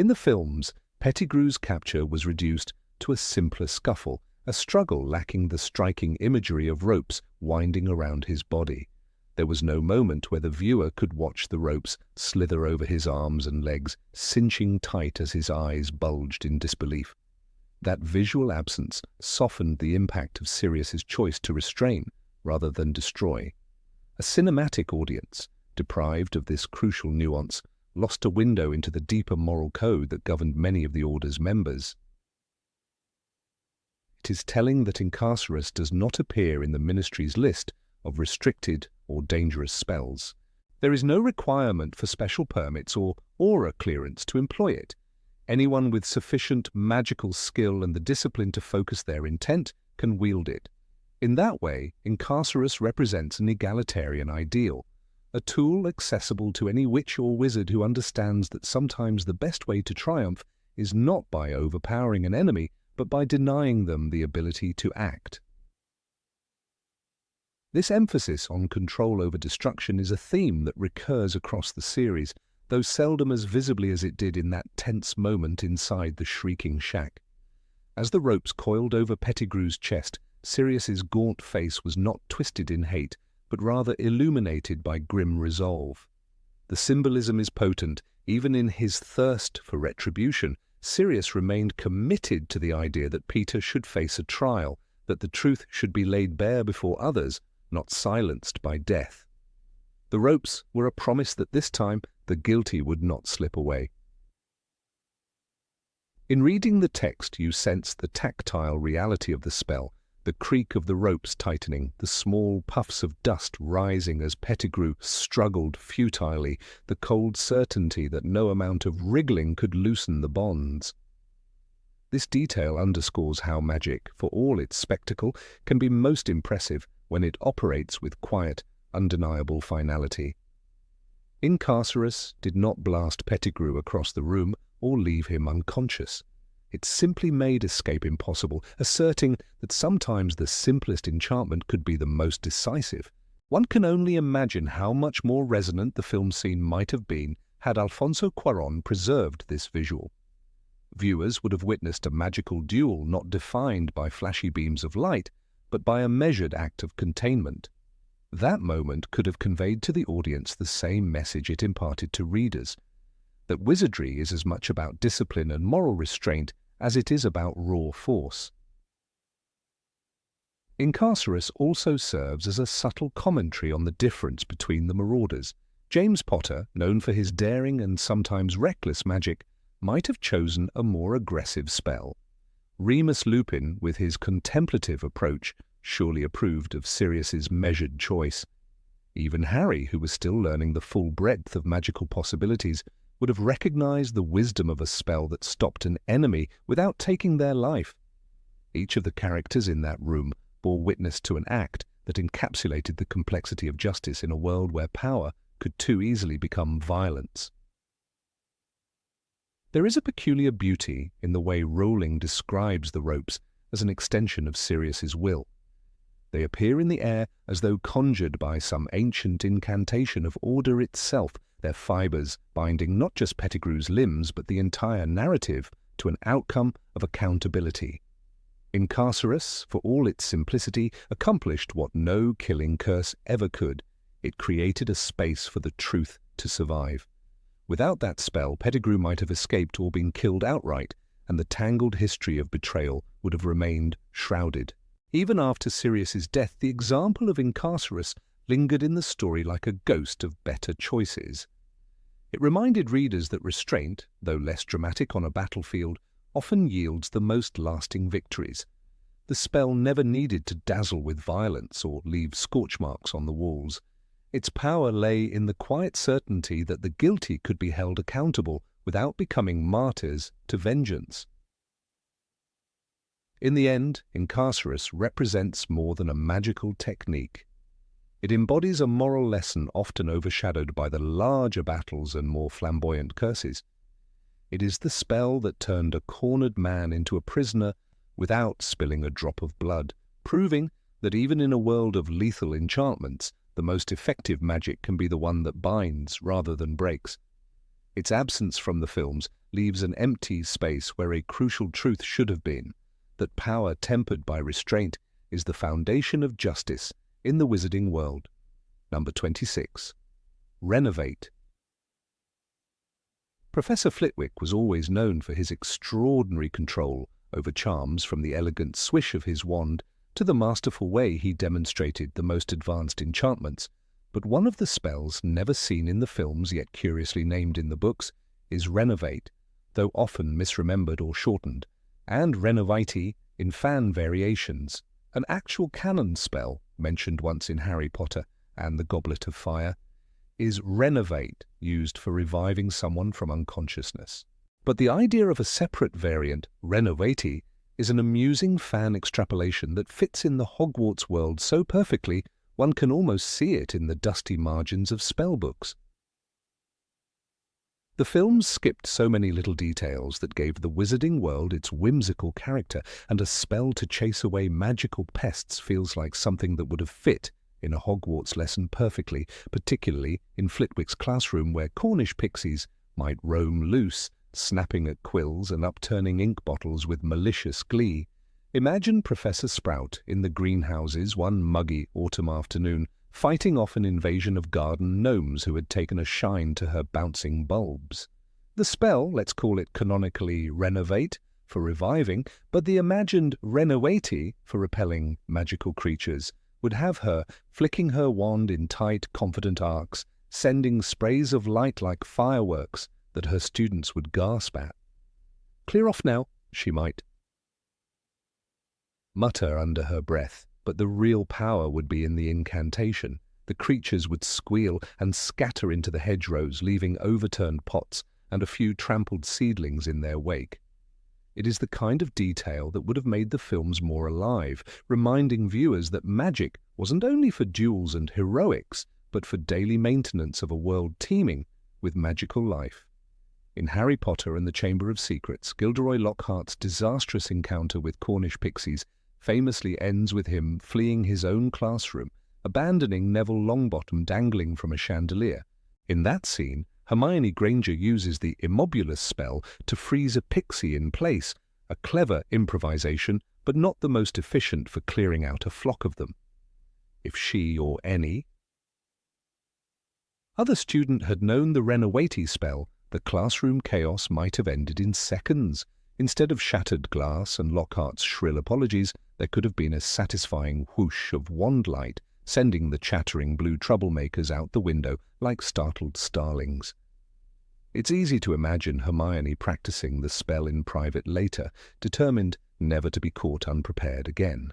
In the films, Pettigrew's capture was reduced to a simpler scuffle, a struggle lacking the striking imagery of ropes winding around his body. There was no moment where the viewer could watch the ropes slither over his arms and legs, cinching tight as his eyes bulged in disbelief. That visual absence softened the impact of Sirius's choice to restrain rather than destroy. A cinematic audience, deprived of this crucial nuance, lost a window into the deeper moral code that governed many of the Order's members. It is telling that Incarcerous does not appear in the Ministry's list of restricted or dangerous spells. There is no requirement for special permits or aura clearance to employ it. Anyone with sufficient magical skill and the discipline to focus their intent can wield it. In that way, Incarcerous represents an egalitarian ideal, a tool accessible to any witch or wizard who understands that sometimes the best way to triumph is not by overpowering an enemy, but by denying them the ability to act. This emphasis on control over destruction is a theme that recurs across the series, though seldom as visibly as it did in that tense moment inside the shrieking shack. As the ropes coiled over Pettigrew's chest, Sirius's gaunt face was not twisted in hate, but rather illuminated by grim resolve. The symbolism is potent. Even in his thirst for retribution, Sirius remained committed to the idea that Peter should face a trial, that the truth should be laid bare before others, not silenced by death. The ropes were a promise that this time the guilty would not slip away. In reading the text, you sense the tactile reality of the spell, the creak of the ropes tightening, the small puffs of dust rising as Pettigrew struggled futilely, the cold certainty that no amount of wriggling could loosen the bonds. This detail underscores how magic, for all its spectacle, can be most impressive when it operates with quiet, undeniable finality. Incarcerous did not blast Pettigrew across the room or leave him unconscious. It simply made escape impossible, asserting that sometimes the simplest enchantment could be the most decisive. One can only imagine how much more resonant the film scene might have been had Alfonso Cuarón preserved this visual. Viewers would have witnessed a magical duel not defined by flashy beams of light, but by a measured act of containment. That moment could have conveyed to the audience the same message it imparted to readers, that wizardry is as much about discipline and moral restraint as it is about raw force. Incarcerous also serves as a subtle commentary on the difference between the marauders. James Potter, known for his daring and sometimes reckless magic, might have chosen a more aggressive spell. Remus Lupin, with his contemplative approach, surely approved of Sirius's measured choice. Even Harry, who was still learning the full breadth of magical possibilities, would have recognized the wisdom of a spell that stopped an enemy without taking their life. Each of the characters in that room bore witness to an act that encapsulated the complexity of justice in a world where power could too easily become violence. There is a peculiar beauty in the way Rowling describes the ropes as an extension of Sirius's will. They appear in the air as though conjured by some ancient incantation of order itself, their fibres binding not just Pettigrew's limbs but the entire narrative to an outcome of accountability. Incarcerous, for all its simplicity, accomplished what no killing curse ever could. It created a space for the truth to survive. Without that spell, Pettigrew might have escaped or been killed outright, and the tangled history of betrayal would have remained shrouded. Even after Sirius's death, the example of Incarcerous lingered in the story like a ghost of better choices. It reminded readers that restraint, though less dramatic on a battlefield, often yields the most lasting victories. The spell never needed to dazzle with violence or leave scorch marks on the walls. Its power lay in the quiet certainty that the guilty could be held accountable without becoming martyrs to vengeance. In the end, Incarcerous represents more than a magical technique. It embodies a moral lesson often overshadowed by the larger battles and more flamboyant curses. It is the spell that turned a cornered man into a prisoner without spilling a drop of blood, proving that even in a world of lethal enchantments, the most effective magic can be the one that binds rather than breaks. Its absence from the films leaves an empty space where a crucial truth should have been, that power tempered by restraint is the foundation of justice in the wizarding world. Number 26. Renervate. Professor Flitwick was always known for his extraordinary control over charms, from the elegant swish of his wand to the masterful way he demonstrated the most advanced enchantments, but one of the spells never seen in the films yet curiously named in the books is Renervate, though often misremembered or shortened, and Renervate in fan variations, an actual canon spell mentioned once in Harry Potter and the Goblet of Fire, is Renervate, used for reviving someone from unconsciousness. But the idea of a separate variant, Renervate, is an amusing fan extrapolation that fits in the Hogwarts world so perfectly one can almost see it in the dusty margins of spellbooks. The films skipped so many little details that gave the wizarding world its whimsical character, and a spell to chase away magical pests feels like something that would have fit in a Hogwarts lesson perfectly, particularly in Flitwick's classroom where Cornish pixies might roam loose, snapping at quills and upturning ink bottles with malicious glee. Imagine Professor Sprout in the greenhouses one muggy autumn afternoon, fighting off an invasion of garden gnomes who had taken a shine to her bouncing bulbs. The spell, let's call it canonically Renervate, for reviving, but the imagined Renervate for repelling magical creatures, would have her flicking her wand in tight, confident arcs, sending sprays of light like fireworks that her students would gasp at. "Clear off now," she might mutter under her breath, but the real power would be in the incantation. The creatures would squeal and scatter into the hedgerows, leaving overturned pots and a few trampled seedlings in their wake. It is the kind of detail that would have made the films more alive, reminding viewers that magic wasn't only for duels and heroics, but for daily maintenance of a world teeming with magical life. In Harry Potter and the Chamber of Secrets, Gilderoy Lockhart's disastrous encounter with Cornish pixies famously ends with him fleeing his own classroom, abandoning Neville Longbottom dangling from a chandelier. In that scene, Hermione Granger uses the Immobulus spell to freeze a pixie in place, a clever improvisation, but not the most efficient for clearing out a flock of them. If she or any other student had known the Renervate spell, the classroom chaos might have ended in seconds. Instead of shattered glass and Lockhart's shrill apologies, there could have been a satisfying whoosh of wand light, sending the chattering blue troublemakers out the window like startled starlings. It's easy to imagine Hermione practicing the spell in private later, determined never to be caught unprepared again.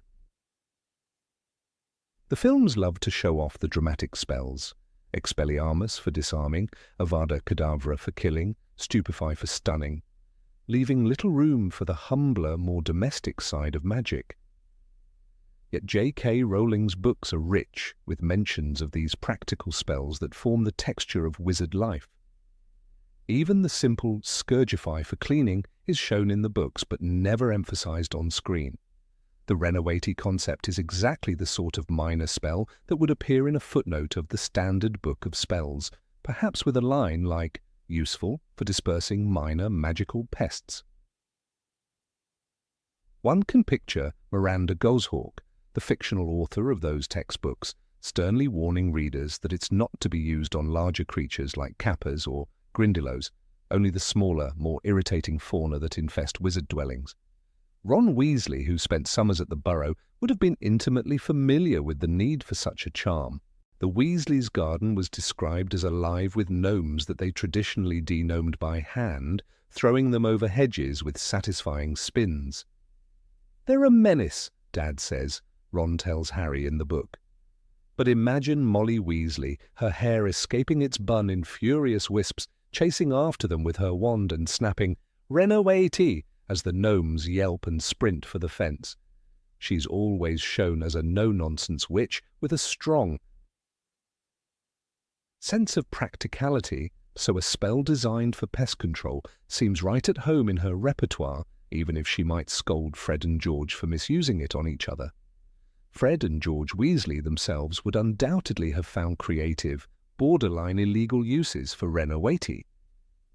The films love to show off the dramatic spells. Expelliarmus for disarming, Avada Kedavra for killing, Stupefy for stunning, leaving little room for the humbler, more domestic side of magic. Yet J.K. Rowling's books are rich with mentions of these practical spells that form the texture of wizard life. Even the simple Scourgify for cleaning is shown in the books but never emphasized on screen. The Renervate concept is exactly the sort of minor spell that would appear in a footnote of the standard book of spells, perhaps with a line like, "useful for dispersing minor magical pests." One can picture Miranda Goshawk, the fictional author of those textbooks, sternly warning readers that it's not to be used on larger creatures like kappas or grindylows, only the smaller, more irritating fauna that infest wizard dwellings. Ron Weasley, who spent summers at the Burrow, would have been intimately familiar with the need for such a charm. The Weasleys' garden was described as alive with gnomes that they traditionally degnomed by hand, throwing them over hedges with satisfying spins. "They're a menace," Dad says, Ron tells Harry in the book. But imagine Molly Weasley, her hair escaping its bun in furious wisps, chasing after them with her wand and snapping, "Renervate!" as the gnomes yelp and sprint for the fence. She's always shown as a no-nonsense witch with a strong sense of practicality, so a spell designed for pest control seems right at home in her repertoire, even if she might scold Fred and George for misusing it on each other. Fred and George Weasley themselves would undoubtedly have found creative, borderline illegal uses for Renervate.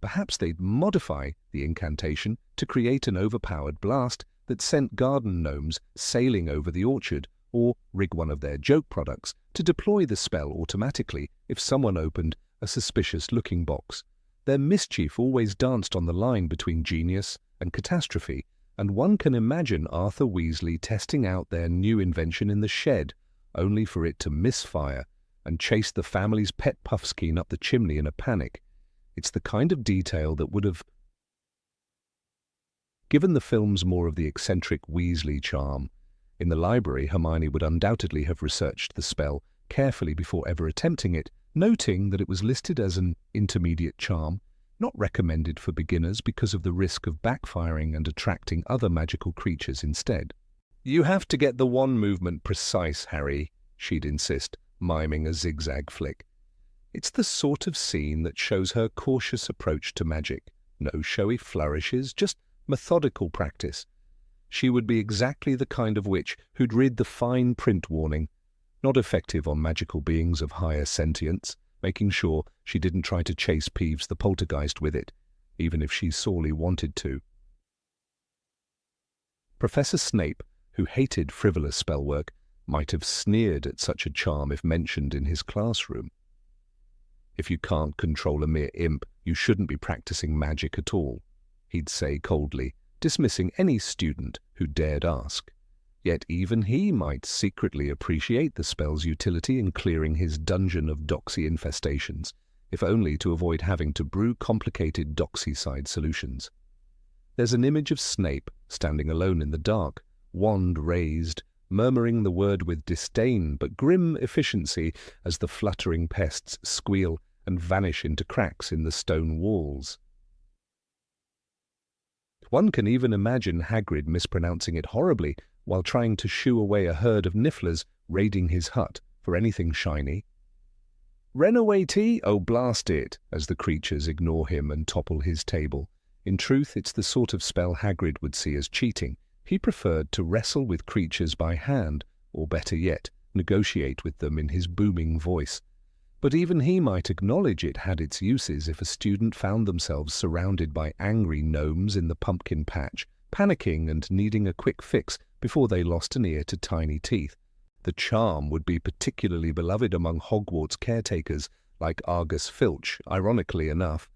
Perhaps they'd modify the incantation to create an overpowered blast that sent garden gnomes sailing over the orchard, or rig one of their joke products to deploy the spell automatically if someone opened a suspicious-looking box. Their mischief always danced on the line between genius and catastrophe, and one can imagine Arthur Weasley testing out their new invention in the shed, only for it to misfire and chase the family's pet Puffskein up the chimney in a panic. It's the kind of detail that would have given the films more of the eccentric Weasley charm. In the library, Hermione would undoubtedly have researched the spell carefully before ever attempting it, noting that it was listed as an intermediate charm, not recommended for beginners because of the risk of backfiring and attracting other magical creatures instead. "You have to get the wand movement precise, Harry," she'd insist, miming a zigzag flick. It's the sort of scene that shows her cautious approach to magic. No showy flourishes, just methodical practice. She would be exactly the kind of witch who'd read the fine print warning. not effective on magical beings of higher sentience, making sure she didn't try to chase Peeves the poltergeist with it, even if she sorely wanted to. Professor Snape, who hated frivolous spellwork, might have sneered at such a charm if mentioned in his classroom. If you can't control a mere imp, you shouldn't be practicing magic at all, he'd say coldly, dismissing any student who dared ask. Yet even he might secretly appreciate the spell's utility in clearing his dungeon of doxy infestations, if only to avoid having to brew complicated doxy-side solutions. There's an image of Snape standing alone in the dark, wand raised, murmuring the word with disdain but grim efficiency as the fluttering pests squeal and vanish into cracks in the stone walls. One can even imagine Hagrid mispronouncing it horribly while trying to shoo away a herd of nifflers raiding his hut for anything shiny. "Renervate, oh blast it," as the creatures ignore him and topple his table. In truth, it's the sort of spell Hagrid would see as cheating. He preferred to wrestle with creatures by hand, or better yet, negotiate with them in his booming voice. But even he might acknowledge it had its uses if a student found themselves surrounded by angry gnomes in the pumpkin patch, panicking and needing a quick fix before they lost an ear to tiny teeth. The charm would be particularly beloved among Hogwarts caretakers like Argus Filch, ironically enough.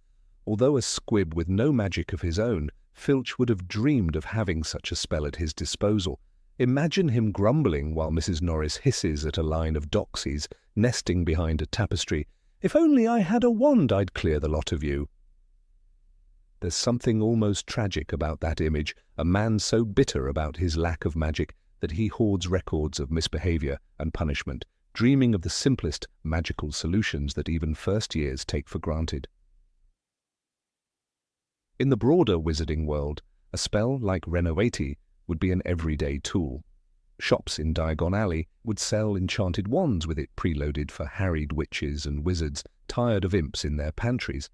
Although a squib with no magic of his own, Filch would have dreamed of having such a spell at his disposal. Imagine him grumbling while Mrs. Norris hisses at a line of doxies nesting behind a tapestry. "If only I had a wand, I'd clear the lot of you." There's something almost tragic about that image, a man so bitter about his lack of magic that he hoards records of misbehavior and punishment, dreaming of the simplest magical solutions that even first years take for granted. In the broader wizarding world, a spell like Renervate would be an everyday tool. Shops in Diagon Alley would sell enchanted wands with it preloaded for harried witches and wizards tired of imps in their pantries.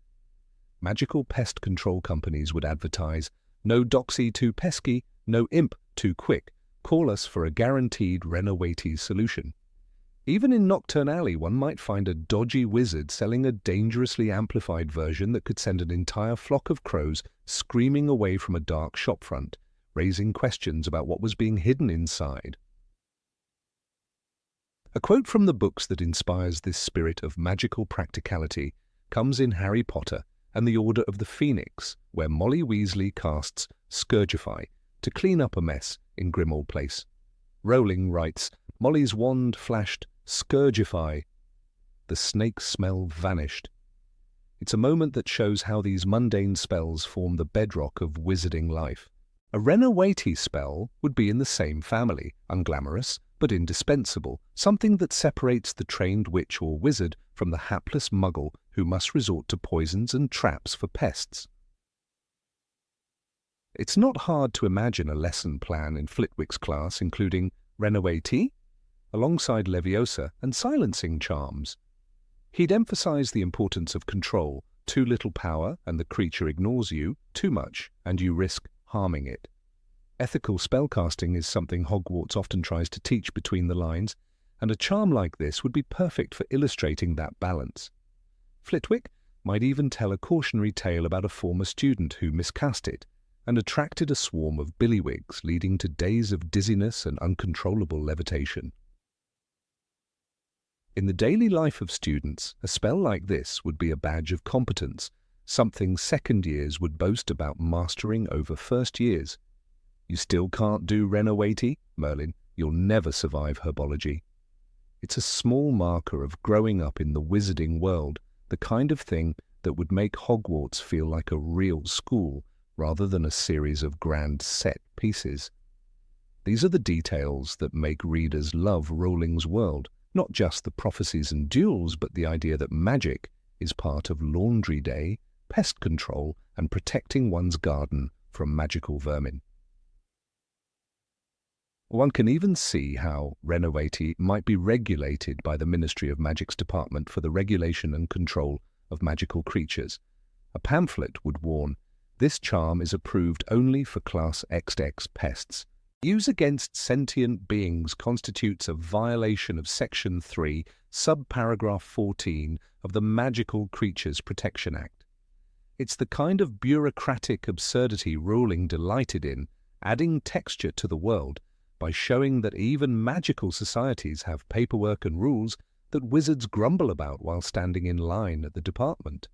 Magical pest control companies would advertise, "No doxy too pesky, no imp too quick. Call us for a guaranteed Renervate solution." Even in Nocturne Alley, one might find a dodgy wizard selling a dangerously amplified version that could send an entire flock of crows screaming away from a dark shopfront, raising questions about what was being hidden inside. A quote from the books that inspires this spirit of magical practicality comes in Harry Potter and the Order of the Phoenix, where Molly Weasley casts Scourgify to clean up a mess in Grimmauld Place. Rowling writes, "Molly's wand flashed Scourgify. The snake smell vanished." It's a moment that shows how these mundane spells form the bedrock of wizarding life. A Renervate spell would be in the same family, unglamorous but indispensable, something that separates the trained witch or wizard from the hapless muggle who must resort to poisons and traps for pests. It's not hard to imagine a lesson plan in Flitwick's class including Renervate, alongside Leviosa and silencing charms. He'd emphasize the importance of control. Too little power and the creature ignores you, too much and you risk harming it. Ethical spellcasting is something Hogwarts often tries to teach between the lines, and a charm like this would be perfect for illustrating that balance. Flitwick might even tell a cautionary tale about a former student who miscast it and attracted a swarm of billywigs, leading to days of dizziness and uncontrollable levitation. In the daily life of students, a spell like this would be a badge of competence, something second years would boast about mastering over first years. "You still can't do Renervate, Merlin? You'll never survive herbology." It's a small marker of growing up in the wizarding world, the kind of thing that would make Hogwarts feel like a real school rather than a series of grand set pieces. These are the details that make readers love Rowling's world, not just the prophecies and duels, but the idea that magic is part of laundry day, pest control, and protecting one's garden from magical vermin. One can even see how Renervate might be regulated by the Ministry of Magic's Department for the Regulation and Control of Magical Creatures. A pamphlet would warn, "This charm is approved only for Class XX pests. Use against sentient beings constitutes a violation of Section 3, subparagraph 14 of the Magical Creatures Protection Act. It's the kind of bureaucratic absurdity Rowling delighted in, adding texture to the world by showing that even magical societies have paperwork and rules that wizards grumble about while standing in line at the department.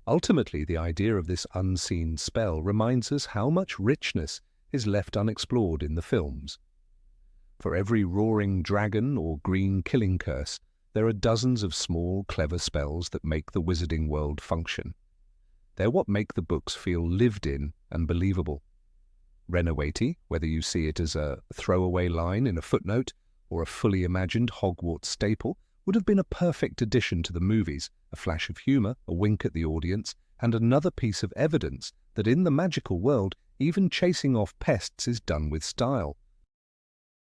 Ultimately, the idea of this unseen spell reminds us how much richness is left unexplored in the films. For every roaring dragon or green killing curse, there are dozens of small, clever spells that make the wizarding world function. They're what make the books feel lived in and believable. Renervate, whether you see it as a throwaway line in a footnote or a fully imagined Hogwarts staple, would have been a perfect addition to the movies, a flash of humour, a wink at the audience, and another piece of evidence that in the magical world, even chasing off pests is done with style.